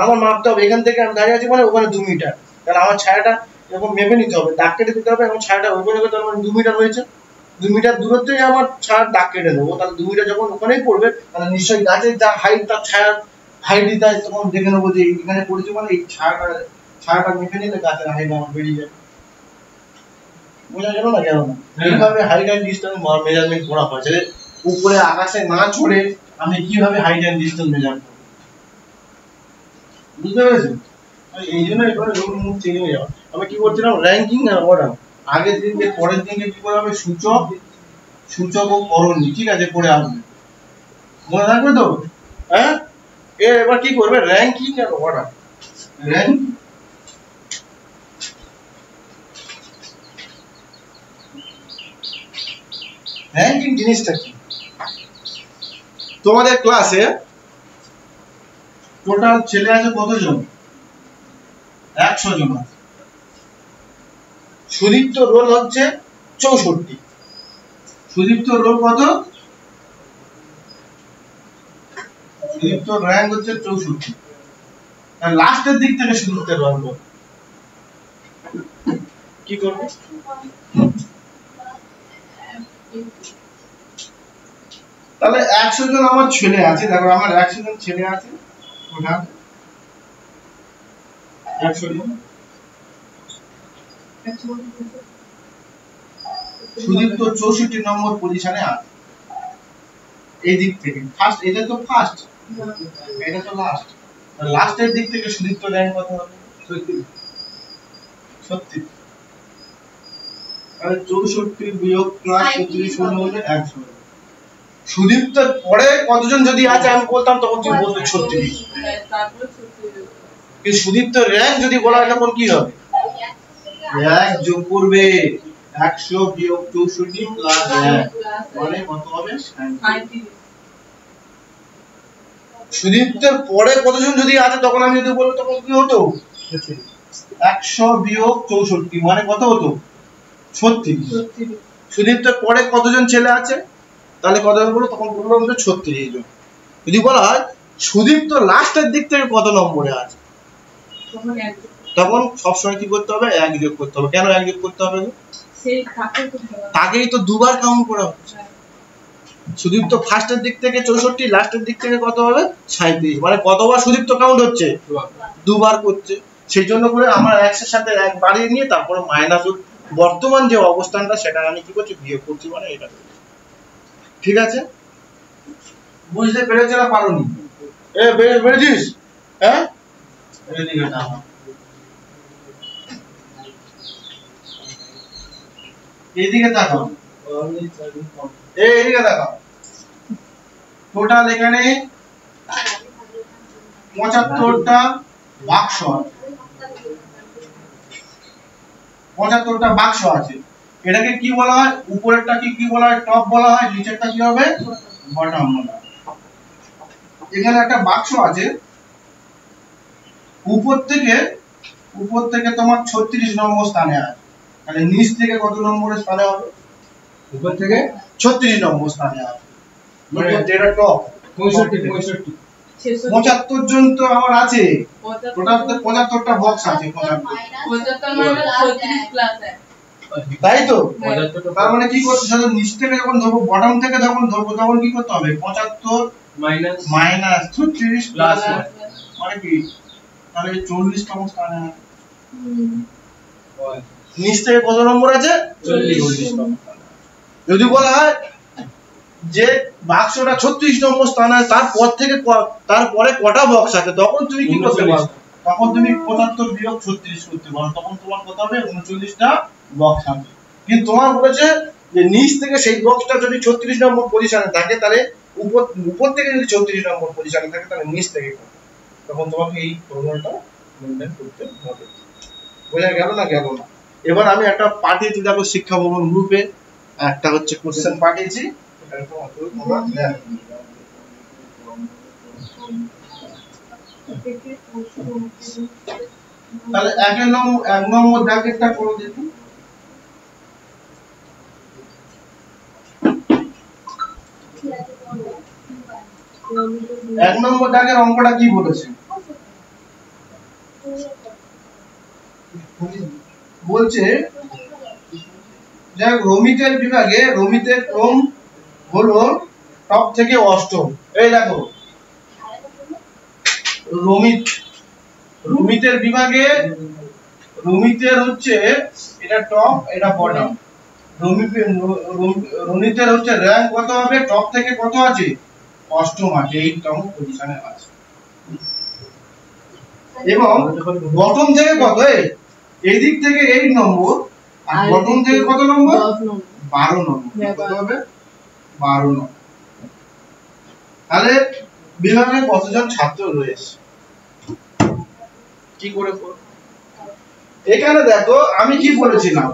[SPEAKER 1] আমার মাপতে হবে এখান থেকে আমি দাঁড়িয়ে আছি মানে ওখানে 2 মিটার, তাহলে আমার ছায়াটা এরকম মেপে নিতে হবে, দাগ কেটে দিতে হবে, এবং ছায়াটা ওখানে তার মানে 2 মিটার হয়েছে, 2 মিটার দূরত্বে আমার ছায়ার দাগ কেটে দেবো, তাহলে 2 মিটার যখন ওখানেই পড়বে, তাহলে নিশ্চয়ই গাছের যা হাইট তার ছায়ার হাইটই তাই, তখন দেখে নেবো যে এখানে পড়েছে মানে এই ছায়াটা মেপে নিলে গাছের হাইট আমার বেরিয়ে যাবে। বোঝা গেল না? কেন না? এইভাবে হাইট এন্ড ডিসটেন্স মেজারমেন্ট করা হয়, যে উপরে আকাশে না চড়ে আমি কিভাবে হাইট এন্ড ডিসটেন্স মেজার করব, বুঝতে পেরেছেন? এই জন্য এবারে রুল মুভ চেঞ্জ হয়ে যাবে। আমি কি করছিলাম, র্যাঙ্কিং আর অর্ডার, আগের দিনকে পরের দিনকে কি করে হবে, সূচক ও করণী, ঠিক আছে, পড়ে আসবে, মনে থাকবে তো? হ্যাঁ, এবার কি করবে, র্যাঙ্কিং আর অর্ডার। র্যাঙ্কিং জিনিসটা কি? তোমাদের ক্লাসে টোটাল ছেলে আছে কতজন? 100 জন আছে। সুদীপ্ত রোল হচ্ছে 64। সুদীপ্ত রোল কত? সুদীপ্ত র্যাঙ্ক হচ্ছে 64। আর লাস্টের দিক থেকে সুদীপ্তের রোল কত? কি করবে? তাহলে 100 জন আমার ছেলে আছে, দেখো আমার 100 জন ছেলে আছে, ওটা 100 জন। সুদীপ্ত 64 নম্বর পজিশনে আছে এই দিক থেকে, ফার্স্ট, এটা তো ফার্স্ট, এটা তো লাস্ট, লাস্টের দিক থেকে সুদীপ্ত র্যাঙ্ক কত হবে? 36। তাহলে 64 বিয়োগ প্লাস 36 হলে 100। সুদীপ্তের পরে কতজন যদি আছে আমি বলতাম তখন তুমি বলতে 36, কিন্তু সুদীপ্ত র্যাঙ্ক যদি বলা হয় তখন কি হবে, 1 যোগ করবে, 100 বিয়োগ 64 প্লাস 1 মানে কত হবে? 37। সুদীপ্তের পরে কতজন যদি আছে তখন আমি যদি বলতো তখন কি হতো, 100 বিয়োগ 64 মানে কত হতো? 36। সুদীপ্তের পরে কতজন ছেলে আছে, তাহলে কত বলবো, তখন বলবো আমাদের 36 জন। যদি বলা হয় সুদীপ্ত লাস্টের দিক থেকে কত নম্বরে আছে, তখন সবসময় কি করতে হবে, 1 যোগ করতে হবে। কেন 1 যোগ করতে হবে? তাকেই তো দুবার কাউন্ট করা হচ্ছে। সুদীপ্ত ফার্স্টের দিক থেকে 64, লাস্টের দিক থেকে কত হবে? 37, মানে কতবার সুদীপ্ত কাউন্ট হচ্ছে? দুবার করছে। সেই জন্য করে আমরা 1 এর সাথে 1 বাড়িয়ে নিয়ে তারপরে মাইনাস বর্তমান যে অবস্থানটা সেটা আমি কি করছি, বিয়োগ করছি, মানে এটা। ঠিক আছে, বুঝতে পেরেছ না পারোনি? পেরেছিস? হ্যাঁ, এদিকে তাকাও, এদিকে তাকাও, এদিকে তাকাও। টোটাল এখানে 75টা বাক্স আছে, 75টা বাক্স আছে। এটাকে কি বলা হয়? উপরেরটা কি বলা হয়? টপ বলা হয়। নিচেরটা কি হবে? Bottom modal. এখানে একটা বাক্স আছে, উপর থেকে তোমার 36 নম্বর স্থানে আছে, তাহলে নিচ থেকে কত নম্বরের স্থানে হবে?
[SPEAKER 3] উপর থেকে
[SPEAKER 1] 36 নম্বর স্থানে আছে, মানে যেটা টপ
[SPEAKER 3] 65
[SPEAKER 1] 75 জন তো আমার আছে, টোটাল তো 75টা বক্স আছে,
[SPEAKER 2] 75 মানে 36 প্লাস है
[SPEAKER 1] তাই তো?
[SPEAKER 3] 75
[SPEAKER 1] তার মানে কি করতে হবে, নিচ থেকে যখন ধরবো, বটম থেকে যখন ধরবো, তখন কি করতে হবে? 75 মাইনাস 36 প্লাস, মানে কি, তাহলে 40 তম স্থানে আছে। নিচ থেকে কত নম্বর আছে? 40 নম্বর। যদি বলা হয় যে বাক্সটা 36 নম্বর স্থানে আছে, তারপরে কটা বক্স আছে, তখন তুমি কি করতে পারো? তখন তুমি 75 বিয়োগ 36 করতে পারো, তখন তোমার কত হবে? 39টা বক্স আছে। কিন্তু তোমার বলেছে যে নিচ থেকে সেই বক্সটা যদি 36 নম্বর পজিশনে থাকে, তাহলে উপর থেকে যদি 34 নম্বর পজিশনে থাকে, তাহলে নিচ থেকে কত? তখন তোমাকে এই ফর্মুলাটা মেইনটেইন করতে হবে। বোঝা গেল না? গেল না? এবার আমি একটা পাঠিয়েছি, দেখো শিক্ষা ভবন গ্রুপে একটা হচ্ছে কোশ্চেন পাঠিয়েছি, এটা তোমরা দেখো। তাহলে এক নম্বর ব্র্যাকেটটা করে দেখি। এক নম্বর দাগের অঙ্কটা কি বলেছে? বলছে যাই রমিতের বিভাগে রমিতের ক্রম হলো টপ থেকে অষ্টম। এই দেখো, রমিতের বিভাগে রমিতের হচ্ছে এটা টপ, এটা বটম। রমিতের হচ্ছে র‍্যাঙ্ক কত হবে? টপ থেকে কত আছে? অষ্টম আছে, 8তম পজিশনে আছে। এবং বটম থেকে কত? এই দিক থেকে 8 নম্বর, আর বটম থেকে কত নম্বর? 12 নম্বর। কত হবে? 12 নম্বর। তাহলে বিভাগে কতজন ছাত্র রয়েছে? কি করে করব? এখানে দেখো আমি কি বলেছিলাম,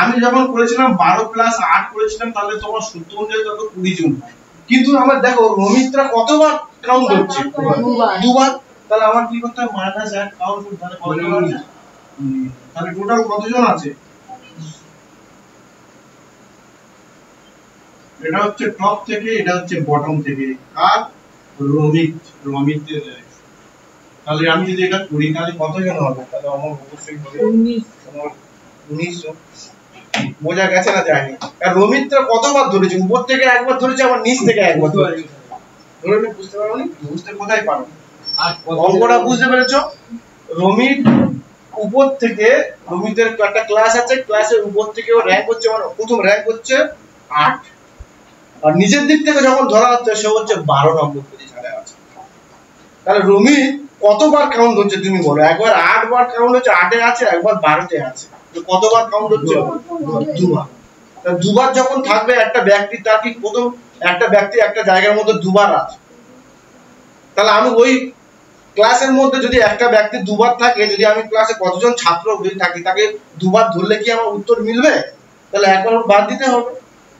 [SPEAKER 1] আমি যখন করেছিলাম 12 প্লাস 8 করেছিলাম, তাহলে তোমার সূত্র অনুযায়ী তত 20 জন হয়। কিন্তু আমার দেখো রমিতরা কতবার কাউন্ট হচ্ছে? দুবার। তাহলে আমার কি করতে হবে? মাইনাস 1 কাউন্ট করতে, তাহলে কতজন আছে? তাহলে টোটাল কতজন আছে? এটা হচ্ছে টপ থেকে, এটা হচ্ছে বটম থেকে। আর রমিতের, তাহলে আমি যদি এটা করি, তাহলে কতজন হবে? তাহলে আমার অবশ্যই হবে 19 জন। বোঝা গেছে না? যায়নি। আর রমিতরা কতবার ধরেছে? উপর থেকে একবার ধরেছে, আবার নিচ থেকে একবার ধরেছে। ধরে নি, বুঝতে পারোনি? বুঝতে কোথায় পারো? অঙ্কটা বুঝতে পেরেছো? রমিত উপর থেকে, রমিতের একটা ক্লাস আছে, ক্লাসের উপর থেকে ওর র‍্যাঙ্ক হচ্ছে, মানে প্রথম র‍্যাঙ্ক হচ্ছে 8, আর নিচের দিক থেকে যখন ধরা হচ্ছে সে হচ্ছে 12 নম্বর পজিশনে আছে। তাহলে রমিত কতবার কাউন্ট হচ্ছে তুমি বলো? একবার 8 বার কাউন্ট হচ্ছে, 8 এ আছে, একবার 12 তে আছে। তো কতবার কাউন্ট হচ্ছে? দুবার। তাহলে দুবার যখন থাকবে একটা ব্যক্তি, তার কি প্রথম একটা ব্যক্তি একটা জায়গার মধ্যে দুবার আছে, তাহলে আমি ওই ক্লাসের মধ্যে যদি একটা ব্যক্তি দুবার থাকে, যদি আমি ক্লাসে কতজন ছাত্র যদি থাকি, তাকে দুবার ধরলে কি আমার উত্তর মিলবে? তাহলে একবার বাদ দিতে হবে।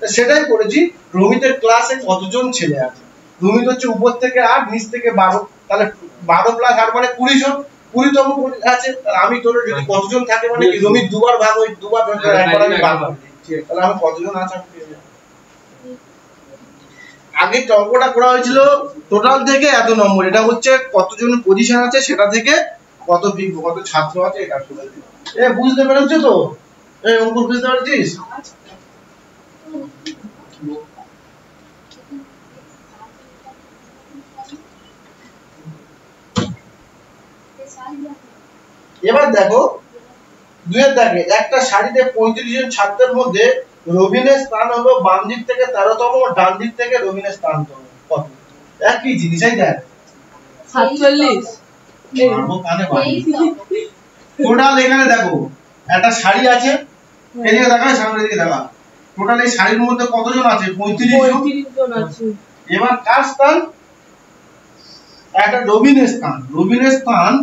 [SPEAKER 1] সেটাই করেছি। রমিতের ক্লাসে কতজন ছেলে আছে? রমিত হচ্ছে উপর থেকে 8, নিচ থেকে 12, তাহলে 12 প্লাস 8 মানে 20 জন, 20তম আছে। তাহলে আমি তোর যদি কতজন থাকে, মানে কি রমিত দুবার ভাগ, ওই দুবার একবার আমি ভাগ করি, তাহলে আমি কতজন আছে আমি পেয়ে যাব। আগে অঙ্কটা করা হয়েছিল টোটাল থেকে এত নম্বর, এটা হচ্ছে কতজন পজিশন আছে সেটা থেকে কত ছাত্র আছে এটা করে দিল। বুঝতে পেরেছো তো? অঙ্ক বুঝতে পারছিস? এবার দেখো 2 এর দাগে, একটা সারিতে 35 জন ছাত্রের মধ্যে রবিনের স্থান হলো বাম দিক থেকে 13তম, ডান দিক থেকে রবিনের স্থান কত? একই জিনিসই দেখ,
[SPEAKER 2] 47।
[SPEAKER 1] মারবো কানে বাড়ি। টোটাল এখানে দেখো একটা শাড়ি আছে, এদিকে দেখা, সামনের দিকে দেখা, টোটাল এই শাড়ির মধ্যে কতজন আছে? 35
[SPEAKER 2] জন আছে।
[SPEAKER 1] এবার কার স্থান? একটা রবিনের স্থান। রবিনের স্থান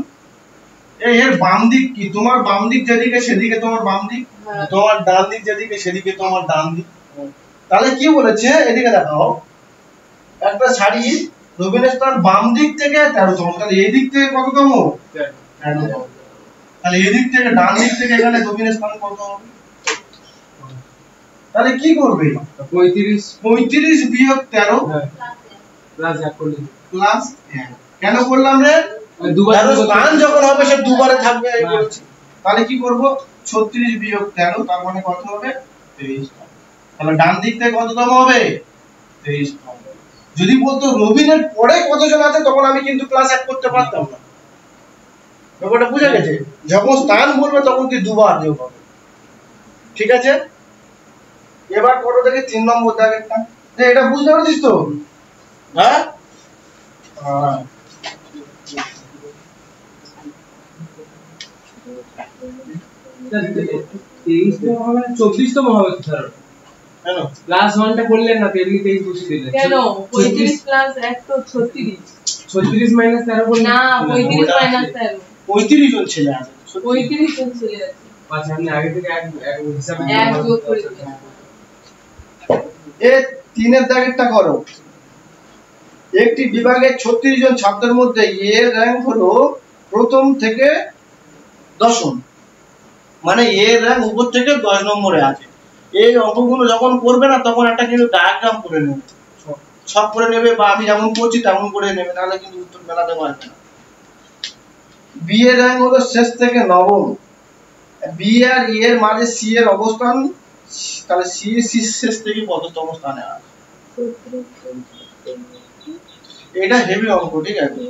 [SPEAKER 1] এর বাম দিক কি? তোমার বাম দিক যেদিকে সেদিকে তোমার বাম দিক, তোমার ডান দিক যেদিকে সেদিকে তোমার ডান দিক। তাহলে কি বলেছে? এদিকে দেখাও, একটা সারি রবিনের স্থান বাম দিক থেকে 13তম, তাহলে এই দিক থেকে কততম? 13তম। তাহলে এই দিক থেকে ডান দিক থেকে এখানে রবিনের স্থান কত হবে? তাহলে কি করবে? 35 বিয়োগ 13
[SPEAKER 3] প্লাস 1 করলে
[SPEAKER 1] প্লাস 1 কেন করলাম রে?
[SPEAKER 3] দুবার
[SPEAKER 1] স্থান যখন হবে সে দুবারে থাকবে আমি বলেছি। তাহলে কি করব? 36 বিয়োগ 13 তার মানে কত হবে? 23তম। তাহলে ডান দিক থেকে কততম হবে? 23তম। যদি বলতো রবিনের পরে কতজন আছে তখন আমি কিন্তু ক্লাস 1 করতে পারতাম না। ব্যাপারটা বুঝা গেছে? যখন স্থান বলবে তখন কি দুবার যোগ হবে। ঠিক আছে? এবার কত থেকে 3 নম্বর দাগেরটা। এটা বুঝতে পারছিস তো? হ্যাঁ? হ্যাঁ।
[SPEAKER 3] 23তম হবে না 24তম হবে তো স্যার।
[SPEAKER 1] কেন?
[SPEAKER 3] প্লাস 1টা করলেন না তেমনি 23 বসিয়ে দিলেন।
[SPEAKER 2] কেন 35 প্লাস 1 তো 36।
[SPEAKER 3] 36 মাইনাস 13 করলেন
[SPEAKER 2] না 35 মাইনাস 13
[SPEAKER 1] 35 জন ছেলে আছে।
[SPEAKER 2] 35 জন চলে যাচ্ছে।
[SPEAKER 3] আচ্ছা আপনি আগে থেকে এক হিসাবে
[SPEAKER 2] এক যোগ করে দিলেন।
[SPEAKER 1] এ 3 এর দাগেরটা করো। একটি বিভাগের 36 জন ছাত্রের মধ্যে এর র‍্যাঙ্ক হলো প্রথম থেকে দশম, মানে এর র‍্যাঙ্ক উপর থেকে 10 নম্বরে আছে। এই অঙ্কগুলো যখন করবে না তখন একটা কিন্তু ডায়াগ্রাম করে নেবে, সব করে নেবে, বা আমি যেমন করছি তেমন করে নেবে, তাহলে কিন্তু উত্তর মেলাতে পারবে না। বি এর র‍্যাঙ্ক হলো শেষ থেকে নবম, বি আর ই এর মাঝে সি এর অবস্থান, তাহলে সি শেষ থেকে কততম স্থানে আছে। এটা হেভি অঙ্ক, ঠিক আছে?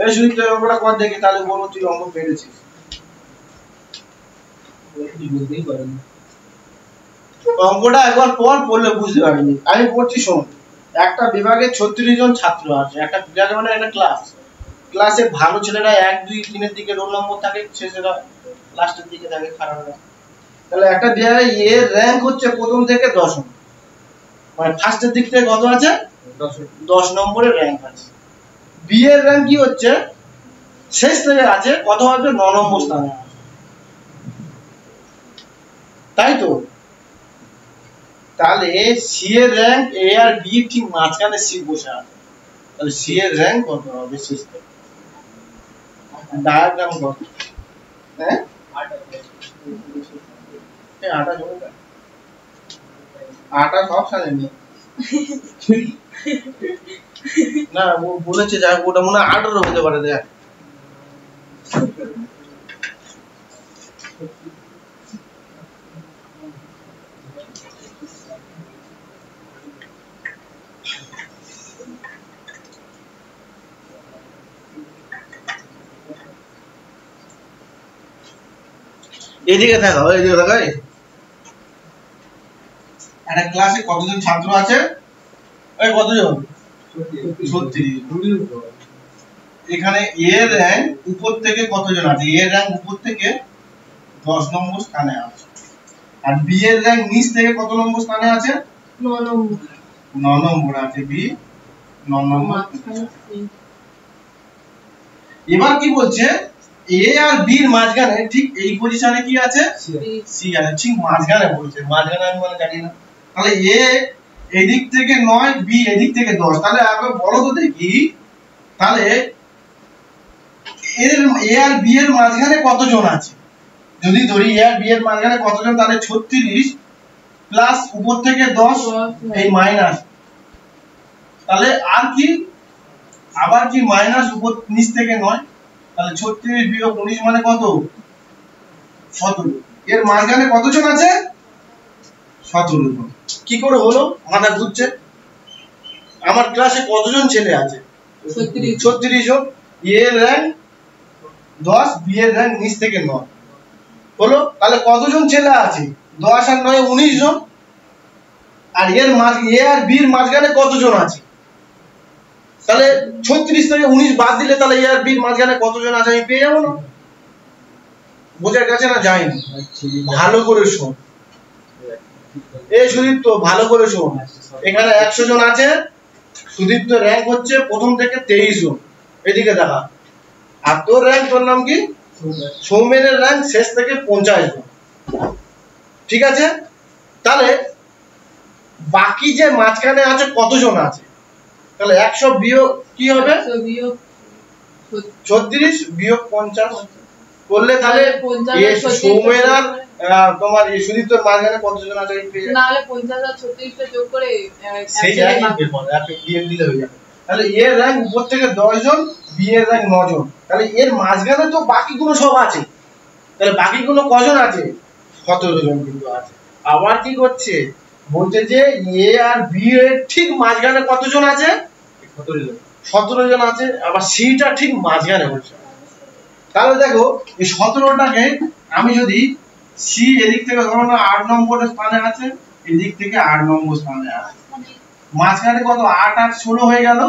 [SPEAKER 1] এই শুধু তুই অঙ্কটা কর দেখি, তাহলে বলবো তুই অঙ্ক পেরেছিস। অঙ্কটা একবার পড়লে বুঝতে পারবি। আমি পড়ছি, শোন। একটা বিভাগে 36 জন ছাত্র আছে। একটা বিভাগে মানে একটা ক্লাস। ক্লাসে ভালো ছেলেরা 1 2 3 এর দিকে রোল নম্বর থাকে, শেষেরা লাস্টের দিকে থাকে খারাপরা। তাহলে একটা বিভাগে এর র‍্যাঙ্ক হচ্ছে প্রথম থেকে দশম, মানে ফার্স্টের দিক থেকে কত আছে? 10 নম্বরের র‍্যাঙ্ক আছে। বি এর র‍্যাঙ্ক কি হচ্ছে? শেষ থেকে আছে কত হবে? 9 নম্বর স্থানে আছে, তাই তো? তাহলে সি এর র‍্যাঙ্ক এ আর বি ঠিক মাঝখানে সি বসে আছে, তাহলে সি এর র‍্যাঙ্ক কত হবে শেষ থেকে? ডায়াগ্রাম কত? হ্যাঁ, 8টা জমে যায়। 8টা সব সাজে নেই না, ও বলেছে যাই ওটা মনে হয় 18 হতে পারে। দেখ এদিকে দেখো, এদিকে দেখো। একটা ক্লাসে কতজন ছাত্র আছে? এই কতজন? 36। এখানে এর র‍্যাঙ্ক উপর থেকে কতজন আছে? এর র‍্যাঙ্ক উপর থেকে 10 নম্বর স্থানে আছে। আর বি এর র‍্যাঙ্ক নিচ থেকে কত নম্বর স্থানে আছে?
[SPEAKER 2] 9 নম্বর।
[SPEAKER 1] 9 নম্বর আছে বি, 9 নম্বর। এবার কি বলছে? এ আর বি এর মাঝখানে ঠিক এই পজিশনে কি আছে? সি আছে। ঠিক মাঝখানে বলছে, মাঝখানে আমি মানে জানি না। তাহলে এ এদিক থেকে 9, বি এদিক থেকে 10। তাহলে আগে বলো তো দেখি, তাহলে এর এ আর বি এর মাঝখানে কতজন আছে? যদি ধরি এ আর বি এর মাঝখানে কতজন, তাহলে 36 প্লাস উপর থেকে 10 এই মাইনাস, তাহলে আর কি আবার কি মাইনাস উপর নিচ থেকে 9, তাহলে 36 বিয়োগ 19 মানে কত? 17। এর মাঝখানে কতজন আছে? 17 জন। কি করে হলো? মাথা ঘুরছে। আমার ক্লাসে কতজন ছেলে আছে? 36 জন। এ এর র‍্যাঙ্ক 10, বি এর র‍্যাঙ্ক নিচ থেকে 9 হলো। তাহলে কতজন ছেলে আছে? 10 আর 9 19 জন। আর এর এ আর বি এর মাঝখানে কতজন আছে? তাহলে 36 থেকে 19 বাদ দিলে তাহলে এ আর বি এর মাঝখানে কতজন আছে আমি পেয়ে যাবো না? বোঝা গেছে না? যায়নি? ভালো করে শোন। এই সুদীপ্ত ভালো করে শোন। এখানে 100 জন আছে। সুদীপ্ত র‍্যাঙ্ক হচ্ছে প্রথম থেকে 23 জন। এদিকে দেখা। আর তোর র‍্যাঙ্ক, তোর নাম কি? সৌমেনের র‍্যাঙ্ক শেষ থেকে 50 জন। ঠিক আছে? তাহলে বাকি যে মাঝখানে আছে কতজন আছে, তাহলে 100 বিয়োগ কি হবে
[SPEAKER 2] 100 বিয়োগ
[SPEAKER 1] 36 বিয়োগ 50 করলে তাহলে
[SPEAKER 2] 50
[SPEAKER 1] এই সৌমের আর তোমার এই সুদীপ্তর মাঝখানে কতজন আছে এই পেয়ে
[SPEAKER 2] না হলে 50 আর 36 টা যোগ করে
[SPEAKER 1] সেই একই ব্যাপার একটা বিএম দিলে হয়ে যাবে। তাহলে এর র‍্যাঙ্ক উপর থেকে 10 জন, বি এর র‍্যাঙ্ক 9 জন, তাহলে এর মাঝখানে তো বাকিগুলো সব আছে, তাহলে বাকিগুলো কজন আছে 17 জন কিন্তু আছে। আবার কি করছে বলছে যে এ আর বি এর ঠিক মাঝখানে কতজন আছে 17 জন আছে, আবার সিটা ঠিক মাঝখানে বলছে। তাহলে দেখো এই 17টাকে আমি যদি সি এদিক থেকে ধরো না 8 নম্বরের স্থানে আছে, এদিক থেকে 8 নম্বর স্থানে আছে, মাঝখানে কত 8 8 16 হয়ে গেল,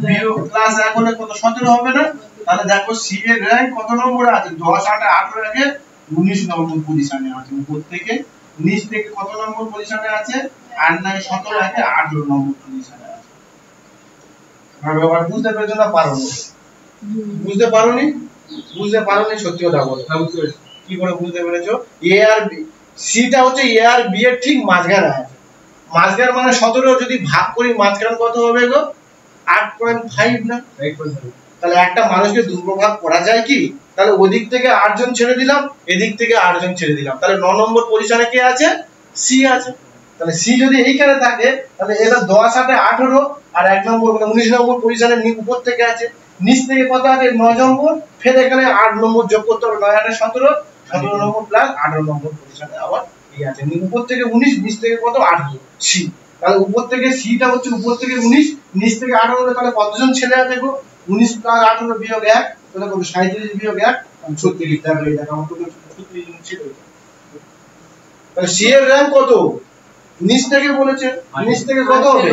[SPEAKER 1] বিয়োগ প্লাস 1 হলে কত 17 হবে না। তাহলে দেখো সি এর র‍্যাঙ্ক কত নম্বরে আছে 10 8 18 রেখে 19 নম্বর পজিশনে আছে, উপর থেকে নিচ থেকে কত নম্বর পজিশনে আছে 8 9 17 রেখে 18 নম্বর পজিশনে আছে। আর ব্যাপার বুঝতে পেরেছো না পারোনি? বুঝতে পারোনি? বুঝতে পারোনি সত্যি কথা বলো। কি করে বুঝতে পেরেছো? এ আর বি, সিটা হচ্ছে এ আর বি এর ঠিক মাঝখানে আছে, মাঝখান মানে 17 যদি ভাগ করি মাঝখান কত হবে গো 8.5 না? তাহলে একটা মানুষকে দুটো ভাগ করা যায় কি? তাহলে ওদিক থেকে 8 জন ছেড়ে দিলাম, এদিক থেকে 8 জন ছেড়ে দিলাম, তাহলে 9 নম্বর পজিশনে কে আছে সি আছে। তাহলে সি যদি এইখানে থাকে তাহলে এটা 10 8 18 আর 1 নম্বর মানে 19 নম্বর পজিশনে উপর থেকে আছে, নিচ থেকে কত আছে 9 নম্বর, ফের এখানে 8 নম্বর যোগ করতে হবে, 9 8 17 17 নম্বর প্লাস 18 নম্বর পজিশনে আবার এই আছে, উপর থেকে 19 নিচ থেকে কত 18 সি। তাহলে উপর থেকে সিটা হচ্ছে উপর থেকে 19 নিচ থেকে 18 হলে তাহলে কতজন ছেলে আছে গো 19 প্লাস 18 বিয়োগ 1 তাহলে কত 37 বিয়োগ 1 36। তাহলে এই দেখো আমার তো 36 জন ছিল। তাহলে সি এর র‍্যাঙ্ক কত নিচ থেকে বলেছে, নিচ থেকে কত হবে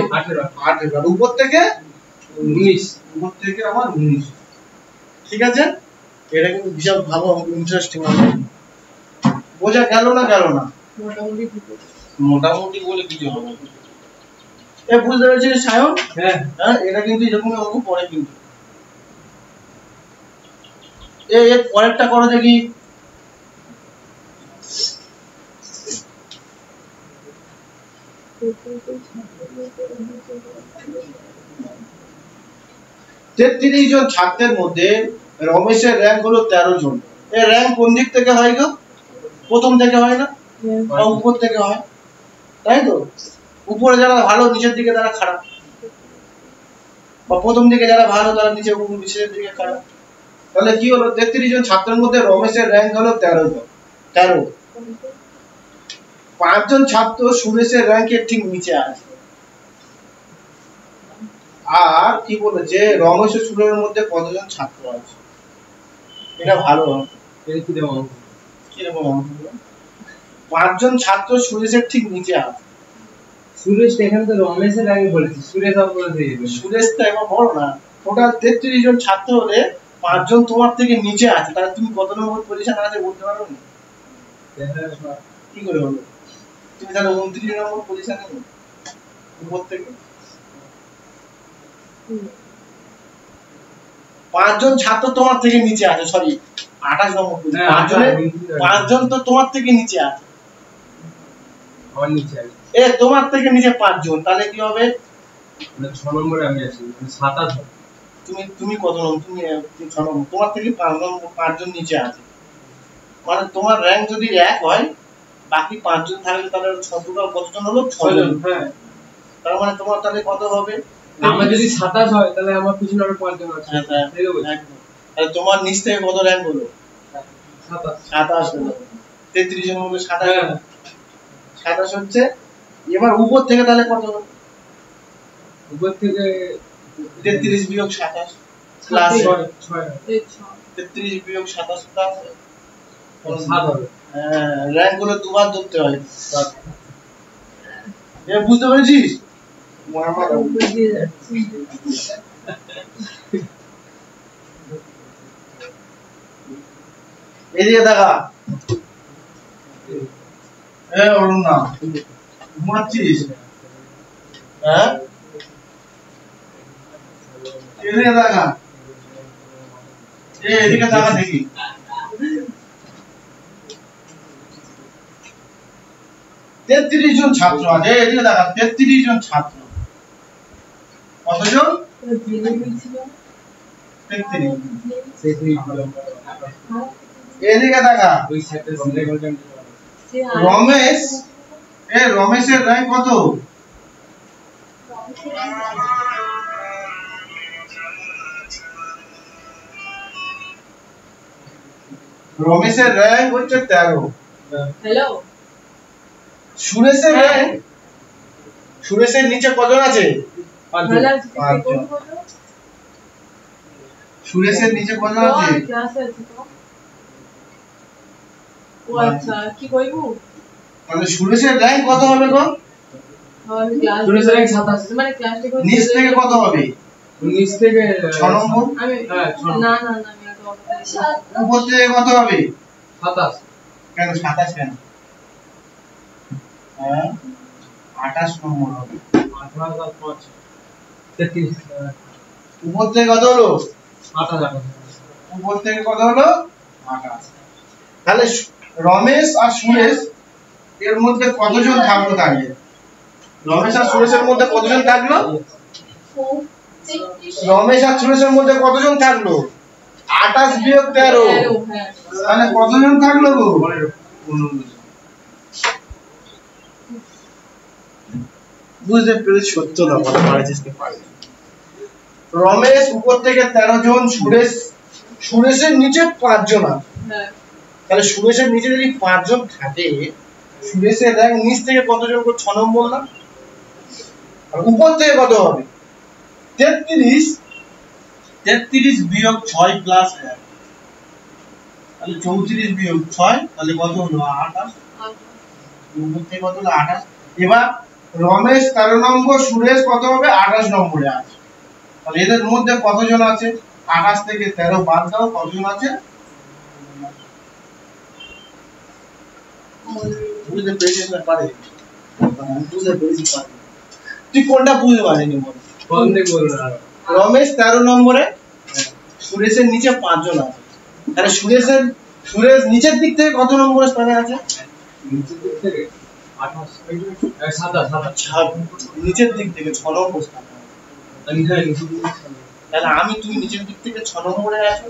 [SPEAKER 1] 18 আর উপর থেকে 19, উপর থেকে আমার 19। ঠিক আছে, এটা কিন্তু বিশাল ভালো ইন্টারেস্টিং হবে। বোঝা গেল না গেল না?
[SPEAKER 2] মোটামুটি
[SPEAKER 1] মোটামুটি বলে কিছু হবে না। এ বুঝতে পেরেছিস সায়ন?
[SPEAKER 3] হ্যাঁ
[SPEAKER 1] হ্যাঁ, এটা কিন্তু এরকমই অঙ্ক পড়ে কিন্তু। এর পরেরটা করো দেখি। তেত্রিশ জন ছাত্রের মধ্যে রমেশের র‍্যাঙ্ক হলো 13 জন। এর র‍্যাঙ্ক কোন দিক থেকে হয় গো? প্রথম থেকে হয় না, বা উপর থেকে হয়, তাই তো? উপরে যারা ভালো নিচের দিকে তারা খারাপ, বা প্রথম দিকে যারা ভালো তারা নিচের দিকে খারাপ। তাহলে কি হলো 33 জন ছাত্রের মধ্যে রমেশের র‍্যাঙ্ক হলো 13 জন, 13। 5 জন ছাত্র সুরেশের র‍্যাঙ্কের ঠিক নিচে আছে। আর কি বলেছে রমেশ ও সুরেশের মধ্যে কতজন ছাত্র আছে? এটা ভালো হবে। কিরকম হবে? 5 জন ছাত্র সুরেশের ঠিক নিচে আছে।
[SPEAKER 3] সুরেশ এখানে তো রমেশের আগে বলেছি, সুরেশ আবার বলে দিয়েছে।
[SPEAKER 1] সুরেশ তো এখন বড় না, টোটাল 33 জন ছাত্র হলে 5 জন তোমার থেকে নিচে আছে, তাহলে তুমি কত নম্বর পজিশনে আছে বলতে পারো না? কি করে বলবো? তুমি তাহলে 29 নম্বর পজিশনে উপর থেকে 5 জন ছাত্র তোমার থেকে নিচে আছে, সরি 28 নম্বর পজিশনে 5 জন তো তোমার থেকে নিচে আছে,
[SPEAKER 3] আমার নিচে আছে।
[SPEAKER 1] এ তোমার থেকে নিচে 5 জন, তাহলে কি হবে
[SPEAKER 3] 6 নম্বরে আমি আছি, 27 হবে।
[SPEAKER 1] তুমি কত নম্বর? তুমি 6 নম্বর, তোমার থেকে 5 জন নিচে আছে, মানে তোমার র‍্যাঙ্ক যদি 1 হয় বাকি 5 জন থাকলে তাহলে টোটাল কতজন হলো 6 জন।
[SPEAKER 3] হ্যাঁ,
[SPEAKER 1] তার মানে তোমার তাহলে কত হবে?
[SPEAKER 3] আমার যদি 27 হয় তাহলে আমার পিছনে আরো 5 জন আছে।
[SPEAKER 1] হ্যাঁ, তাহলে তোমার নিচ থেকে কত র‍্যাঙ্ক হলো 27 হলো। 33 জনের মধ্যে 27 হচ্ছে। এবার উপর থেকে তাহলে কত হলো?
[SPEAKER 3] উপর থেকে
[SPEAKER 1] 33 বিয়োগ 27 প্লাস
[SPEAKER 3] 6
[SPEAKER 1] 33 বিয়োগ 27 প্লাস
[SPEAKER 3] 7 হবে।
[SPEAKER 1] হ্যাঁ, র‍্যাঙ্ক গুলো দুবার ধরতে হয়। এ বুঝতে পেরেছিস? এদিকে দেখা। এ অরুণ না, ঘুমাচ্ছিস? হ্যাঁ, এদিকে দেখা। এদিকে দেখা দেখি। 33 জন ছাত্র আছে, এদিকে দেখা 33 জন ছাত্র। কতজন? 33। এদিকে দেখা রমেশের র্যাঙ্ক কত? রমেশের র্যাঙ্ক হচ্ছে 13।
[SPEAKER 2] হ্যালো,
[SPEAKER 1] সুরেশের র্যাঙ্ক, সুরেশের নিচে কজন আছে? সুরেশের নিচে কজন আছে?
[SPEAKER 2] ক্লাসে আছে তো। ও আচ্ছা, কি কইবো?
[SPEAKER 1] তাহলে সুরেশের র্যাঙ্ক কত হবে গো?
[SPEAKER 2] Class
[SPEAKER 3] সুরেশের rank 27।
[SPEAKER 2] মানে ক্লাসে
[SPEAKER 1] নিচ থেকে কত হবে?
[SPEAKER 3] নিচ থেকে
[SPEAKER 1] 6 নম্বর।
[SPEAKER 2] আমি
[SPEAKER 3] হ্যাঁ,
[SPEAKER 2] না না না আমি আগে
[SPEAKER 1] উপর থেকে কত হবে?
[SPEAKER 3] 27।
[SPEAKER 1] কেন 27 কেন? হ্যাঁ 28 নম্বর হবে।
[SPEAKER 3] 33।
[SPEAKER 1] উপর থেকে কত হলো?
[SPEAKER 3] 28।
[SPEAKER 1] উপর থেকে কত হলো? 28। তাহলে রমেশ আর সুরেশ এর মধ্যে কতজন থাকলো তাহলে? রমেশ আর সুরেশের মধ্যে কতজন থাকলো? রমেশ আর সুরেশের মধ্যে কতজন থাকলো? 28 বিয়োগ 13।
[SPEAKER 2] হ্যাঁ
[SPEAKER 1] তাহলে কতজন থাকলো গো? 15 জন। বুঝতে পেরেছি সত্য না বলা পারছিস কি পারে। রমেশ উপর থেকে 13 জন, সুরেশের নিচে 5 জন আছে।
[SPEAKER 2] হ্যাঁ
[SPEAKER 1] তাহলে সুরেশের নিচে যদি 5 জন থাকে, সুরেশের র্যাঙ্ক নিচ থেকে কতজন করে? 6 নম্বর না? আর উপর থেকে কত হবে? 33 বিয়োগ 6 প্লাস 1, তাহলে 34 বিয়োগ 6, তাহলে কত হলো? 28। উপর থেকে কত হলো? 28। এবার রমেশ 13 নম্বর, সুরেশ কত হবে? 28 নম্বরে আছে। তাহলে এদের মধ্যে কতজন আছে? 28 থেকে 13 বাদ দাও, কতজন আছে? বুঝতে পেরেছিস না? পারে বুঝতে পেরেছিস পারে। তুই কোনটা বুঝতে পারিনি বল?
[SPEAKER 3] কোন দিক বলুন আর
[SPEAKER 1] রমেশ 13 নম্বরে, সুরেশের নিচে 5 জন আছে। তাহলে সুরেশ নিচের দিক থেকে কত নম্বরের স্থানে আছে?
[SPEAKER 3] নিচের দিক থেকে 27।
[SPEAKER 1] নিচের দিক থেকে 6 নম্বর স্থানে। তাহলে তুমি নিচের দিক থেকে 6 নম্বরে আছো।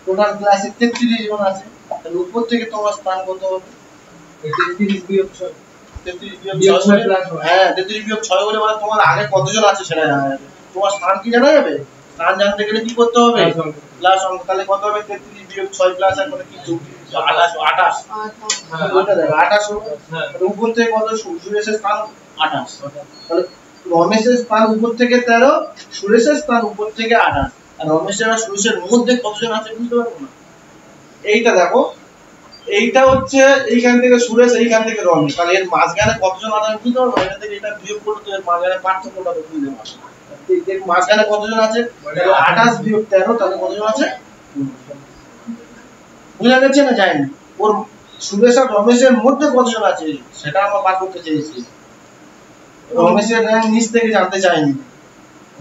[SPEAKER 1] টোটাল ক্লাসে 33 জন আছে। তাহলে উপর থেকে তোমার স্থান কত হবে?
[SPEAKER 3] 33 বিয়োগ 6।
[SPEAKER 1] 33 বিয়োগ 6 প্লাস 1। হ্যাঁ 33 বিয়োগ 6 বলে মানে তোমার আগে কতজন আছে সেটা জানা যাবে। তোমার স্থান কি জানা যাবে? স্থান জানতে গেলে কি করতে হবে? প্লাস অঙ্ক। তাহলে কত হবে? 33 বিয়োগ 6 প্লাস 1 মানে কি? 28।
[SPEAKER 3] হ্যাঁ,
[SPEAKER 1] ওটা দেখো 28 হবে।
[SPEAKER 3] হ্যাঁ।
[SPEAKER 1] তাহলে উপর থেকে কত? সুরেশের স্থান 28। তাহলে রমেশের স্থান উপর থেকে 13, সুরেশের স্থান উপর থেকে 28। আর রমেশের আর সুরেশের মধ্যে কতজন আছে বুঝতে পারবো না? এইটা দেখো, এইটা হচ্ছে এইখান থেকে সুরেশ, এইখান থেকে রমেশ। তাহলে এর মাঝখানে কতজন আছে বুঝতে পারবো? এটা থেকে এটা বিয়োগ করলে তো এর মাঝখানে পার্থক্যটা তো বুঝতে পারবো। এর মাঝখানে কতজন আছে? 28 বিয়োগ 13, তাহলে কতজন আছে? বুঝা যাচ্ছে না? যায়নি। ওর সুরেশ আর রমেশের মধ্যে কতজন আছে সেটা আমরা বার করতে চেয়েছি। রমেশের র্যাঙ্ক নিচ থেকে জানতে চাইনি।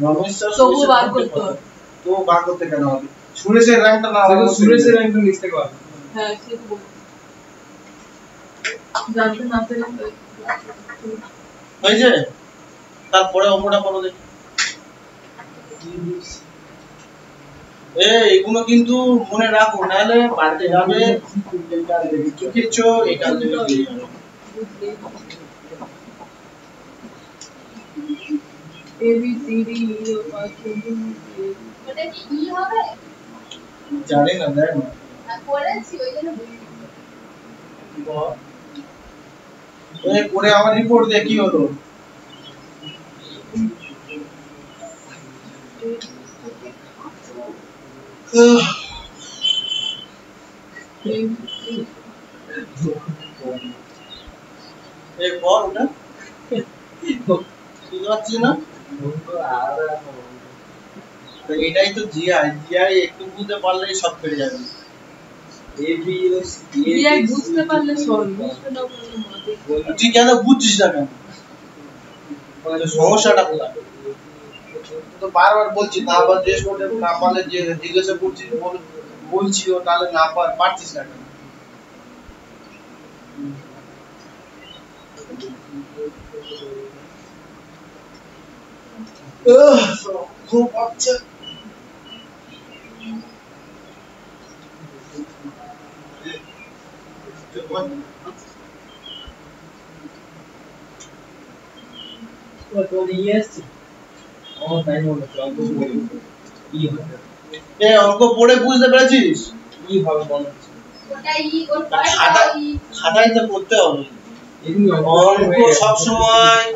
[SPEAKER 1] রমেশ আর
[SPEAKER 2] তবু বার করতে হবে।
[SPEAKER 1] তো বার করতে কেন হবে? সুরেশের র্যাঙ্কটা না হবে।
[SPEAKER 3] সুরেশের র্যাঙ্কটা নিচ থেকে পাবে।
[SPEAKER 2] হ্যাঁ সেটা বল। জানতে না পেরে
[SPEAKER 1] হয়েছে? তারপরে অঙ্কটা করো দেখি। এগুলো কিন্তু মনে রাখো, নাহলে বাড়তে যাবে। কিছু এখান থেকে বেরিয়ে যাবে।
[SPEAKER 2] ABCD
[SPEAKER 4] ওটা কি ই হবে?
[SPEAKER 1] জানি না, দেখ না।
[SPEAKER 4] করেছি ওই জন্য বলি।
[SPEAKER 1] করে আমার রিপোর্ট দিয়ে কি হলো? ওটা বুঝতে পারছি না। এটাই তো জিআই একটু বুঝতে পারলেই সব পেরে যাবে।
[SPEAKER 2] বুঝতে পারলে সব, বুঝতে না পারলে মাঝে
[SPEAKER 1] তুই কেন বুঝছিস না কেন? সমস্যাটা কোথায়? তো বারবার বলছি না, আবার ড্রেস কোডে না পারলে যে জিজ্ঞাসা করছিস বলছি ও, তাহলে না পারছিস না কেন? খুব আচ্ছা অঙ্ক পড়ে বুঝতে পেরেছিস?
[SPEAKER 3] কি হবে মনে হচ্ছে
[SPEAKER 4] ওটা ওর
[SPEAKER 1] খাতায় তো করতে হবে। অঙ্ক সব সময়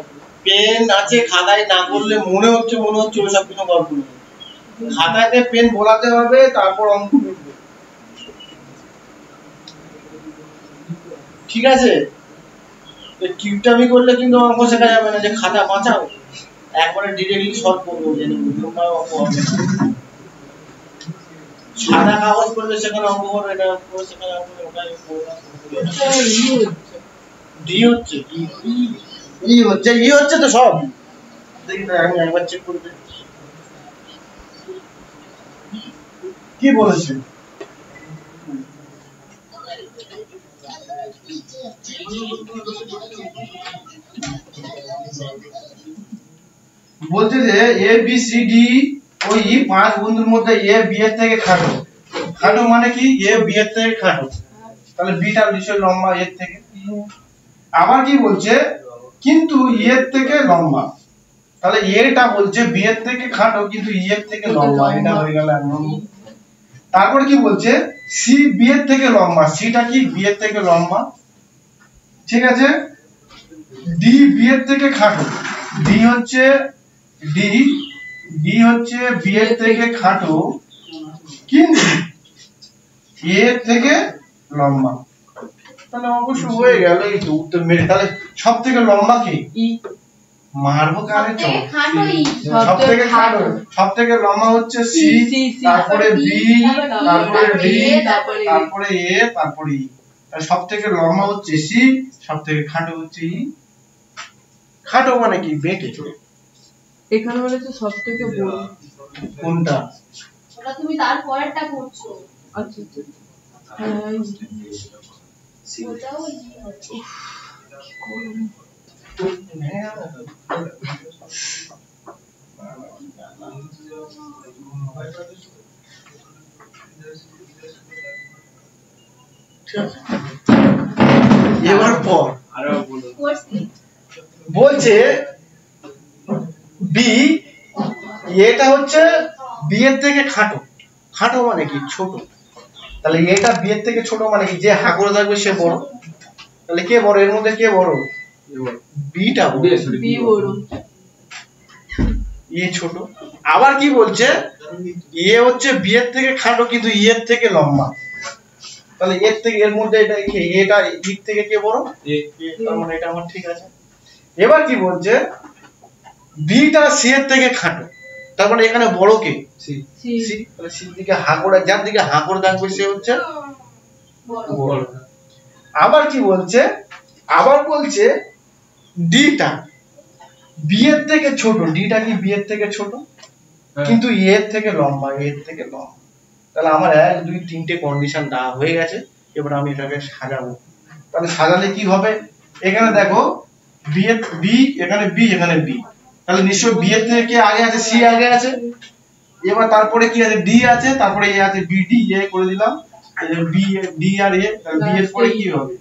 [SPEAKER 1] পেন আছে, খাতায় না করলে মনে হচ্ছে ওই সব কিছু গল্প নেই। খাতাতে পেন বোলাতে হবে, তারপর অঙ্ক করবে, ঠিক আছে? কিউটামি করলে কিন্তু অঙ্ক শেখা যাবে না, যে খাতা বাঁচাও একবারে ডিরেক্টলি সলভ করবো, জেনে অঙ্ক হবে। সাদা কাগজ করলে সেখানে অঙ্ক করবে, এটা সেখানে অঙ্ক ওটাই ডি হচ্ছে ই হচ্ছে তো সব। দেখি না, আমি একবার চেক করবে কি বলেছে। বলছে যে এ বি সি ডি ওই 5 বন্ধুর মধ্যে এ বি এর থেকে খাটো। খাটো মানে কি? এ বি এর থেকে খাটো, তাহলে বি টা নিশ্চয়ই লম্বা এর থেকে। আবার কি বলছে? কিন্তু ই এর থেকে লম্বা, তাহলে এটা বলছে বি এর থেকে খাটো কিন্তু ই এর থেকে লম্বা, এটা হয়ে গেল 1 নম্বর। তারপর কি বলছে? সি বি এর থেকে লম্বা, সিটা কি? বি এর থেকে লম্বা, ঠিক আছে? ডি বি এর থেকে খাটো, ডি হচ্ছে বি এর থেকে খাটো কিন্তু এ এর থেকে লম্বা, তাহলে অবশ্য হয়ে গেল এই তো উত্তর মেরে। তাহলে সব থেকে লম্বা কি? মারবো কারে? সব থেকে খাটো, সব থেকে লম্বা হচ্ছে সি, তারপরে বি, তারপরে ডি, তারপরে এ, তারপরে ই। তাহলে সব থেকে লম্বা হচ্ছে সি, সব থেকে খাটো হচ্ছে ই। খাটো মানে কি? বেটে।
[SPEAKER 2] এখানে বলেছে সবথেকে বড়
[SPEAKER 1] কোনটা?
[SPEAKER 4] ওটা তুমি তার পরেরটা করছো।
[SPEAKER 2] আচ্ছা আচ্ছা হ্যাঁ
[SPEAKER 4] ওটাও ই হচ্ছে।
[SPEAKER 1] এবার পর
[SPEAKER 4] করছি
[SPEAKER 1] বলছে বি, এটা হচ্ছে বি এর থেকে খাটো। খাটো মানে কি? ছোট। তাহলে এটা বি এর থেকে ছোট মানে কি? যে হা করে থাকবে সে বড়। তাহলে কে বড়? এর মধ্যে কে বড়? বিটা বড়,
[SPEAKER 2] বি বড়,
[SPEAKER 1] ই ছোট। আবার কি বলছে? এ হচ্ছে বি এর থেকে খাটো কিন্তু ই এর থেকে লম্বা, তাহলে এর থেকে এর মধ্যে এটা কি? এটা দিক থেকে কে বড়? এ। তার মানে এটা আমার ঠিক আছে। এবার কি বলছে? বিটা সি এর থেকে খাটো, তার মানে এখানে বড় কে? সি। তাহলে সি দিকে হা করে, যার দিকে হা করে থাকবে সে হচ্ছে বড়। আবার কি বলছে? আবার বলছে ডিটা বি এর থেকে ছোট। ডিটা কি? বি এর থেকে ছোট কিন্তু এ এর থেকে লম্বা, এর থেকে লম্বা। তাহলে আমার 1 2 3টে কন্ডিশন দেওয়া হয়ে গেছে। এবার আমি এটাকে সাজাবো। তাহলে সাজালে কি হবে? এখানে দেখো বি এর বি, এখানে বি, এখানে বি, তাহলে নিশ্চয়ই বি এর থেকে কে আগে আছে? সি আগে আছে। এবার তারপরে কি আছে? ডি আছে, তারপরে এ আছে, বি ডি এ করে দিলাম। বি ডি আর এ, বি এর পরে কি হবে?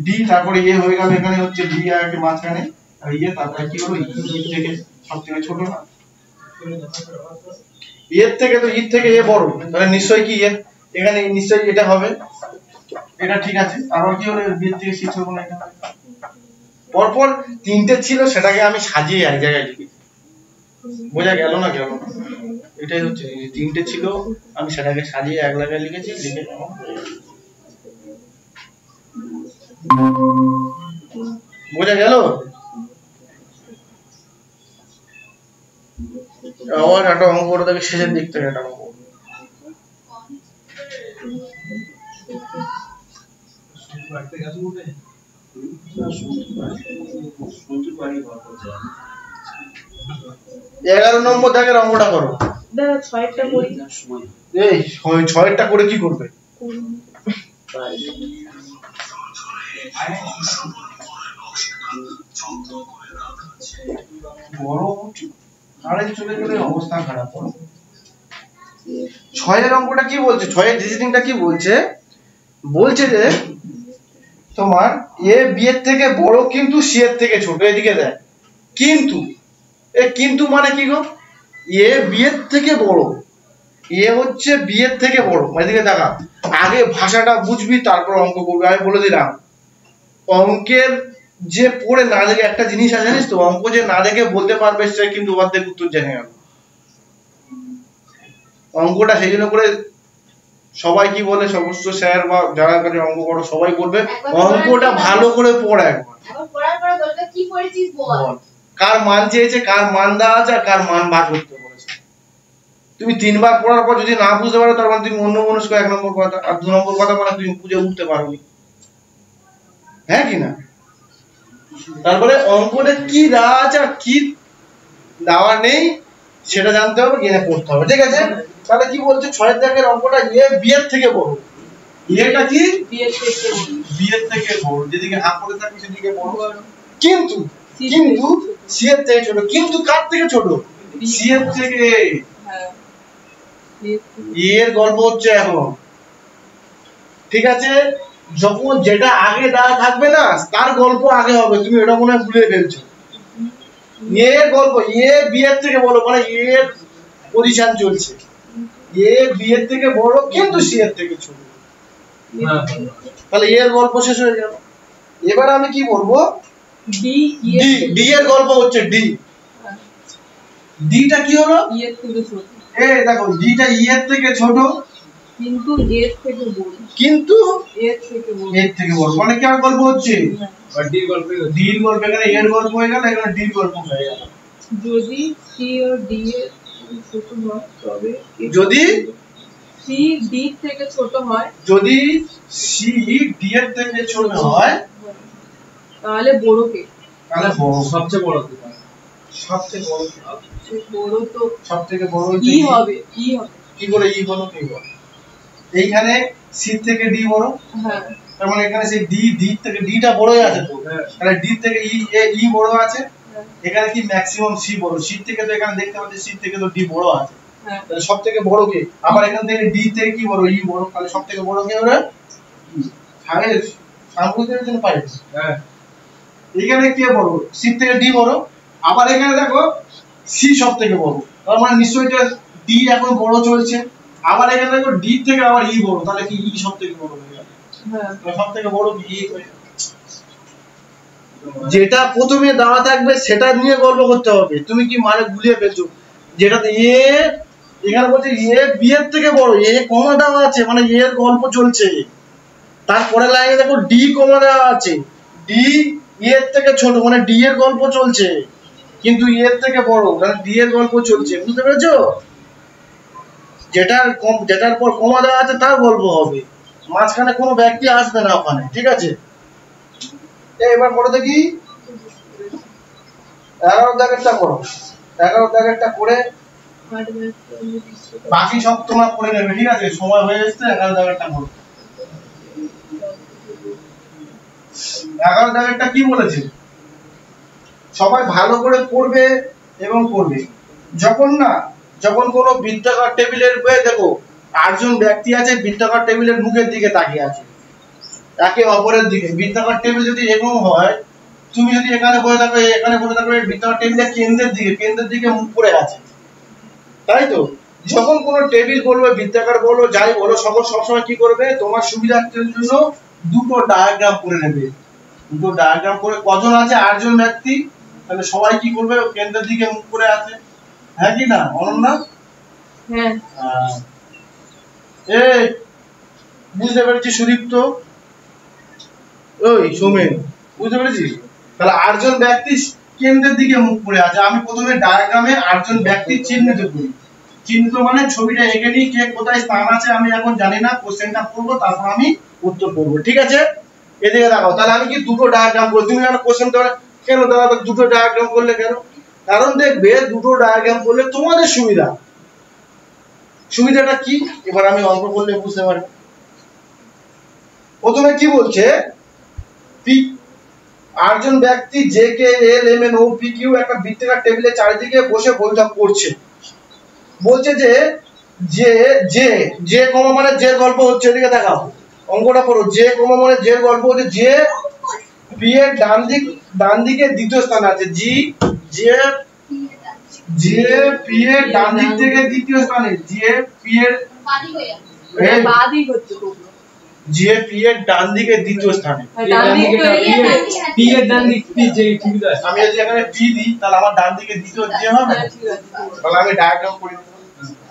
[SPEAKER 1] ডি, তারপরে এ হয়ে গেল, এখানে হচ্ছে ডি আর একটা মাঝখানে, আর এ, তারপরে কি হলো? ই থেকে সবথেকে ছোট না? এর থেকে তো ইর থেকে এ বড়, তাহলে নিশ্চয়ই কি এর এখানে নিশ্চয়ই এটা হবে। এটা ঠিক আছে। আবার কি হলো? বি এর থেকে সি ছোট না, এটা পরপর 3টে ছিল, সেটাকে আমি সাজিয়ে এক জায়গায় লিখেছি। বোঝা গেল না? গেল না? এটাই হচ্ছে, 3টে ছিল, আমি সেটাকে সাজিয়ে এক জায়গায় লিখেছি, লিখে বোঝা গেল? আবার একটা অঙ্ক করে দেখে শেষের দিক থেকে একটা অঙ্ক। এগারো নম্বর দাগের অঙ্কটা করো।
[SPEAKER 2] দাদা 6টা করি।
[SPEAKER 1] এই 6টা করে কি করবে? বড় আড়াই চলে গেলে অবস্থা খারাপ হবে। 6 এর অঙ্কটা কি বলছে, 6 এর রিজনিংটা কি বলছে, বলছে যে তোমার এ বি এর থেকে বড় কিন্তু সি এর থেকে ছোট, এদিকে দেয় কিন্তু, কিন্তু মানে কি গো, এ বি এর থেকে বড়, এ হচ্ছে বি এর থেকে বড়, এদিকে দেখা, আগে ভাষাটা বুঝবি তারপর অঙ্ক করবি। আমি বলে দিলাম অঙ্কের যে পড়ে না দেখে একটা জিনিস আছে জানিস তো, অঙ্ক যে না দেখে বলতে পারবে সে কিন্তু অর্ধেক উত্তর জেনে গেল। অঙ্কটা সেই জন্য করে সবাই কি বলে, সমস্ত স্যার বা যারা কাছে অঙ্ক করো সবাই বলবে অঙ্কটা ভালো করে পড় একবার,
[SPEAKER 4] পড়ার পরে বলবে কি পড়েছিস বল,
[SPEAKER 1] কার মান চেয়েছে, কার মান দেওয়া আছে আর কার মান বার করতে বলেছে। তুমি 3 বার পড়ার পর যদি না বুঝতে পারো তার মানে তুমি অন্য মনস্ক 1 নম্বর কথা, আর 2 নম্বর কথা মানে তুমি বুঝে উঠতে পারোনি, হ্যাঁ কি না। তারপরে অঙ্কটা কি দেওয়া আছে আর কি দেওয়া নেই সেটা জানতে হবে, জ্ঞানে পড়তে হবে, ঠিক আছে। তাহলে কি বলছে 6 এর দাগের অঙ্কটা এ বি এর থেকে বড়, এটা কি বি এর থেকে বড়, যেদিকে হাত করে থাকবে সেদিকে বড়, কিন্তু কিন্তু সি এর থেকে ছোট, কিন্তু কার থেকে ছোট, সি এর থেকে। এর গল্প হচ্ছে এখন, ঠিক আছে। যখন যেটা আগে দেওয়া থাকবে না তার গল্প আগে হবে, তুমি এটা মনে হয় ভুলে ফেলছো। এর গল্প এ বি এর থেকে বড় মানে এর পজিশন চলছে, এ বি এর থেকে বড় কিন্তু সি এর থেকে ছোট, তাহলে এর গল্প শেষ হয়ে গেল। এবার আমি কি বলবো, ডি ডি এর গল্প হচ্ছে ডি, ডিটা কি হলো,
[SPEAKER 2] ই এর থেকে ছোট,
[SPEAKER 1] এই দেখো ডিটা ই এর থেকে ছোট
[SPEAKER 2] কিন্তু এর থেকে বড়,
[SPEAKER 1] কিন্তু
[SPEAKER 2] এর থেকে বড়,
[SPEAKER 1] এর থেকে বড়, মানে কার গল্প হচ্ছে,
[SPEAKER 3] আর ডি গল্প,
[SPEAKER 1] ডির গল্প, এখানে এর গল্প হয়ে গেল, এখানে ডির গল্প হয়ে গেল।
[SPEAKER 2] যদি সি ও ডি এর ছোট হয় তবে
[SPEAKER 1] যদি
[SPEAKER 2] সি ডি থেকে ছোট হয়,
[SPEAKER 1] যদি সি ডি এর থেকে ছোট হয়
[SPEAKER 2] তাহলে বড় কে,
[SPEAKER 1] তাহলে বড়,
[SPEAKER 3] সবচেয়ে বড় কি?
[SPEAKER 1] সবথেকে বড়,
[SPEAKER 2] বড় তো
[SPEAKER 1] সবথেকে বড়
[SPEAKER 2] ই হবে, ই হবে,
[SPEAKER 1] কি করে ই বলো, কি বলো, এইখানে সি থেকে ডি বড়,
[SPEAKER 2] হ্যাঁ
[SPEAKER 1] তার মানে এখানে সেই ডি থেকে ডিটা বড়ই আছে তো, তাহলে ডি থেকে ই বড় আছে, এখানে কি ম্যাক্সিমাম সি বড়, সি থেকে তো এখানে দেখতে পাচ্ছি সি থেকে তো ডি বড় আছে, তাহলে সবথেকে বড় কে, আবার এখান থেকে ডি থেকে কি বড়, ই বড়, তাহলে সবথেকে বড় কে হবে, আগে সামগ্রিকের জন্য পাই,
[SPEAKER 3] হ্যাঁ
[SPEAKER 1] এখানে কে বড়, সি থেকে ডি বড়, আবার এখানে দেখো সি সবথেকে বড়, তার মানে নিশ্চয়ই এটা ডি এখন বড় চলছে, আবার এখানে দেখো ডি থেকে আবার ই বড়, তাহলে কি ই সবথেকে বড় হয়ে গেল,
[SPEAKER 2] হ্যাঁ
[SPEAKER 1] সবথেকে বড় ই হয়ে গেল। যেটা প্রথমে দেওয়া থাকবে সেটা নিয়ে গল্প করতে হবে, তুমি কি মানে গুলিয়ে ফেলছো, যেটাতে এ এখানে বলছে এ বি এর থেকে বড়, এ কমা দেওয়া আছে মানে এর গল্প চলছে, তারপরে লাইনে দেখো ডি কমা দেওয়া আছে, ডি এর থেকে ছোট মানে ডি এর গল্প চলছে, কিন্তু এর থেকে বড় কারণ ডি এর গল্প চলছে, বুঝতে পেরেছো, যেটার পর কমা দেওয়া আছে তার গল্প হবে, মাঝখানে কোনো ব্যক্তি আসবে না ওখানে, ঠিক আছে। এবার করো দেখি 11 দাগেরটা করো, 11 দাগেরটা করে বাকি সব তোমরা করে নেবে, ঠিক আছে, সময় হয়ে এসেছে, 11 দাগেরটা করো। 11 দাগেরটা কি বলেছে, সবাই ভালো করে পড়বে এবং করবে, যখন কোনো বৃত্তাকার টেবিলের দেখো 8 জন ব্যক্তি আছে, বৃত্তাকার টেবিলের মুখের দিকে তাকিয়ে আছে, একে অপরের দিকে, বৃত্তাকার টেবিল যদি এরকম হয়, তুমি যদি এখানে বসে থাকো, এখানে বসে থাকো, বৃত্তাকার টেবিলের কেন্দ্রের দিকে মুখ করে আছে, তাই তো। যখন কোনো টেবিল বলবে, বৃত্তাকার বলো, যাই বলো, সবসময় কি করবে, তোমার সুবিধার্থের জন্য দুটো ডায়াগ্রাম করে নেবে, দুটো ডায়াগ্রাম করে, কজন আছে 8 জন ব্যক্তি, তাহলে সবাই কি করবে, কেন্দ্রের দিকে মুখ করে আছে, হ্যাঁ কি না অনন্যা,
[SPEAKER 2] হ্যাঁ
[SPEAKER 1] এই বুঝতে পেরেছি সুদীপ্ত, ওই সোমেন, বুঝতে পেরেছিস, তাহলে 8 জন ব্যক্তি কেন্দ্রের দিকে মুখ করে আছে। আমি প্রথমে ডায়াগ্রামে 8 জন ব্যক্তি চিহ্নিত করি, চিহ্নিত মানে ছবিটা এঁকে নিই, কে কোথায় স্থান আছে আমি এখন জানি না, কোশ্চেনটা পড়বো তারপর আমি উত্তর করবো, ঠিক আছে। এদিকে দেখো, তাহলে আমি কি দুটো ডায়াগ্রাম করি, তুমি জানো কোশ্চেন তো কেন দাদা দুটো ডায়াগ্রাম করলে কেন, কারণ দেখবে দুটো ডায়াগ্রাম করলে তোমাদের সুবিধাটা কি, এবার আমি অঙ্ক করলে বুঝতে পারবো। প্রথমে কি বলছে, আটজন ব্যক্তি J K L M N O P Q একটা বৃত্তাকার টেবিলের চারিদিকে বসে বৈঠক করছে। বলছে যে যে যে যে কমা মানে যে গল্প হচ্ছে, এদিকে দেখাও অঙ্কটা পড়ো। যে কমা মানে যে গল্প হচ্ছে, যে পি এর ডান দিকে দ্বিতীয় স্থানে আছে। যে পি এর ডান দিক থেকে দ্বিতীয় স্থানে। যে পি এর
[SPEAKER 2] বাদিক হচ্ছে তো
[SPEAKER 1] যে পি এর ডান দিকে দ্বিতীয় স্থানে।
[SPEAKER 3] পি এর ডান দিক পি যে ঠিক আছে।
[SPEAKER 1] আমি যদি এখানে পি দিই তাহলে আমার ডান দিকে দ্বিতীয় যে হবে। তাহলে আমি ডায়াগ্রাম করি।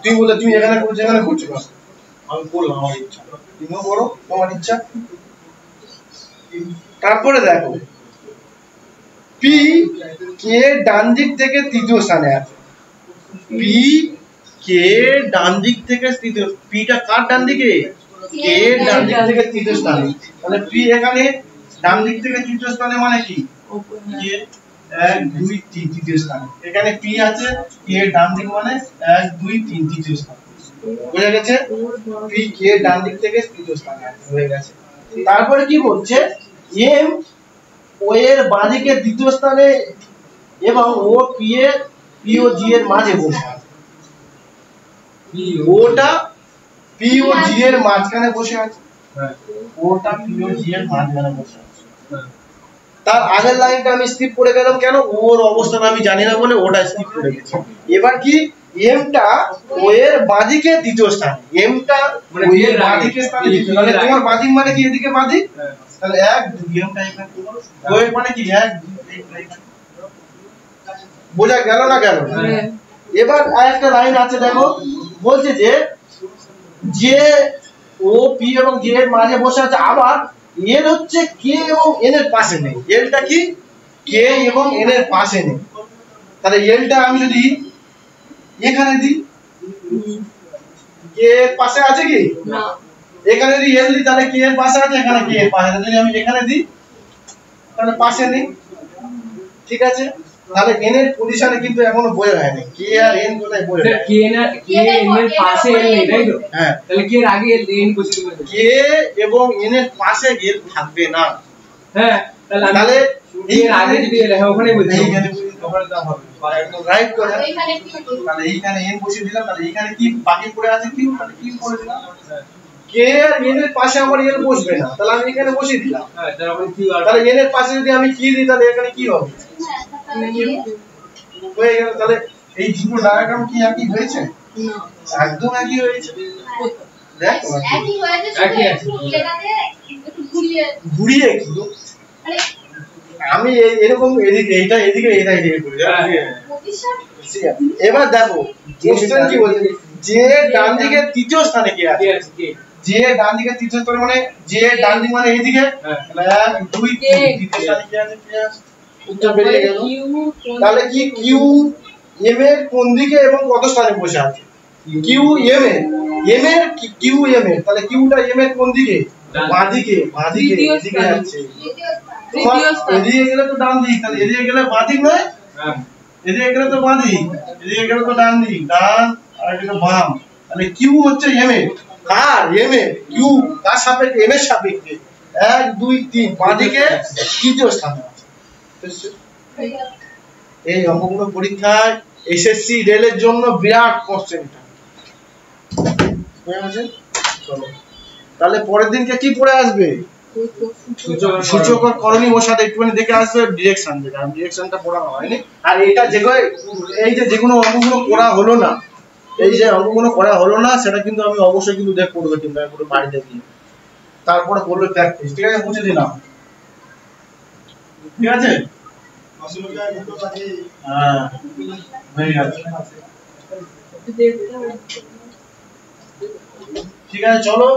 [SPEAKER 1] তুমি বলে তুমি এখানে করছো, এখানে করছো না, আমি বললাম আমার ইচ্ছা, তুমিও করো তোমার ইচ্ছা। তারপরে দেখো পি কে ডান দিক থেকে তৃতীয় স্থানে আছে। পি কে ডান দিক থেকে তৃতীয়, পিটা কার ডান দিকে? কে ডান দিক থেকে তৃতীয় স্থানে। তাহলে পি এখানে ডান দিক থেকে তৃতীয় স্থানে মানে কি? কে 1 2 3 তৃতীয় স্থানে। এখানে পি আছে, কে ডান দিক মানে 1 2 3 তৃতীয় স্থানে। বুঝা গেছে? পি কে ডান দিক থেকে তৃতীয় স্থানে আছে, হয়ে গেছে। তারপরে কি বলছে? এম ও এর বাঁ দিকে দ্বিতীয় স্থানে এবং ও পি ও জি এর মাঝে বসে আছে। ওটা পি ও জি এর মাঝখানে বসে আছে। ওটা পি ও জি এর মাঝখানে বসে আছে। তার আগের লাইনটা আমি স্কিপ করে গেলাম কেন? ওর অবস্থান আমি জানি না বলে ওটা স্কিপ করে গেছি। এবার কি এমটা ও এর বাঁদিকে দ্বিতীয় স্থানে। এমটা
[SPEAKER 3] মানে
[SPEAKER 1] ও এর বাঁদিকে স্থানে দ্বিতীয়। তাহলে তোমার বাঁদিক মানে কি? এদিকে বাঁদিক। তাহলে 1 2 এমটা এখানে করো। ও এর মানে কি 1 2 3 বোঝা গেল না গেল? এবার আরেকটা লাইন আছে দেখো, বলছে যে যে ও পি এবং জে এর মাঝে বসে আছে, আবার এল হচ্ছে কে এবং এন এর পাশে নেই। এলটা কি? কে এবং এন এর পাশে নেই। তাহলে এলটা আমি যদি এখানে দিই, কে এর পাশে আছে কি
[SPEAKER 2] না?
[SPEAKER 1] এখানে যদি এল দিই তাহলে কে এর পাশে আছে, এখানে কে এর পাশে আছে। যদি আমি এখানে দিই তাহলে পাশে নেই। ঠিক আছে? তাহলে এন এর পজিশনে কিন্তু এখনো বোঝা যায়নি কে আর এন কোথায় বোঝা যায়।
[SPEAKER 3] কে এন এর পাশে এল নেই তাই তো?
[SPEAKER 1] হ্যাঁ,
[SPEAKER 3] তাহলে কে এর আগে এন বসে দিবেন।
[SPEAKER 1] কে এবং এন এর পাশে এল থাকবে না।
[SPEAKER 3] হ্যাঁ, তাহলে এর আগে যদি এল হয় ওখানে বলছি
[SPEAKER 1] এইখানে ওখানে দাও হবে। একদম রাইট করে। তাহলে এইখানে এন বসিয়ে দিলাম। তাহলে এইখানে কি বাকি পড়ে আছে? কিউ। তাহলে কিউ করে দিলাম। কে আর এন এর পাশে আমার এল বসবে না, তাহলে আমি এখানে বসিয়ে দিলাম।
[SPEAKER 3] হ্যাঁ, তারপরে কিউ আর
[SPEAKER 1] তাহলে এন এর পাশে যদি আমি কি দিই তাহলে এখানে কি হবে? হয়ে গেল। তাহলে এই দুটো ডায়াগ্রাম কি একই হয়েছে?
[SPEAKER 2] না,
[SPEAKER 1] একদম একই হয়েছে। দেখো
[SPEAKER 4] একই হয়েছে, শুধু একটু এটাতে একটু
[SPEAKER 1] ঘুরিয়ে কি আমি এরকম এদিকে এইটা এদিকে এটা এদিকে করি। এবার দেখো কোশ্চেন কি বলছে? যে ডান দিকে তৃতীয় স্থানে কে আছে? যে ডান দিকে তৃতীয় স্থানে মানে যে ডান দিক মানে এইদিকে। তাহলে 1 2 3 তৃতীয় স্থানে কে আছে? কে আছে? উত্তর বেরিয়ে গেল। তাহলে কি কিউ এম এর কোন দিকে এবং কত স্থানে বসে আছে? কিউ এম এর কিউ এম এর, তাহলে কিউটা এম এর কোন দিকে? বাঁ দিকে। বাঁ দিকে এদিকে যাচ্ছে। এদিকে গেলে তো ডান দিক, তাহলে এদিকে গেলে বাঁ দিক নয়? এদিকে গেলে তো বাঁ দিক, এদিকে গেলে তো ডান দিক। ডান আর এটা বাম। তাহলে কিউ হচ্ছে এম এর। কার? এম এর। কিউ কার সাপেক্ষে? এম এর সাপেক্ষে। 1 2 3 বাঁ দিকে তৃতীয় স্থানে আছে। এই অঙ্কগুলো পরীক্ষায় এসএসসি রেলের জন্য বিরাট কোশ্চেন। চলো তাহলে পরের দিনকে কি পড়ে আসবে? সূচক আর করণী। ওর সাথে একটুখানি দেখে আসবে ডিরেকশন, যেটা ডিরেকশনটা পড়ানো হয়নি। আর এটা এই যে যেগুলো অঙ্কগুলো করা হলো না, এই যে অঙ্কগুলো করা হলো না সেটা কিন্তু আমি অবশ্যই কিন্তু দেখ করবো, কিন্তু পুরো বাড়িতে গিয়ে তারপরে করবে প্র্যাকটিস। ঠিক আছে? বুঝে দিলাম। ঠিক আছে? হ্যাঁ, হয়ে গেছে। ঠিক আছে, চলো।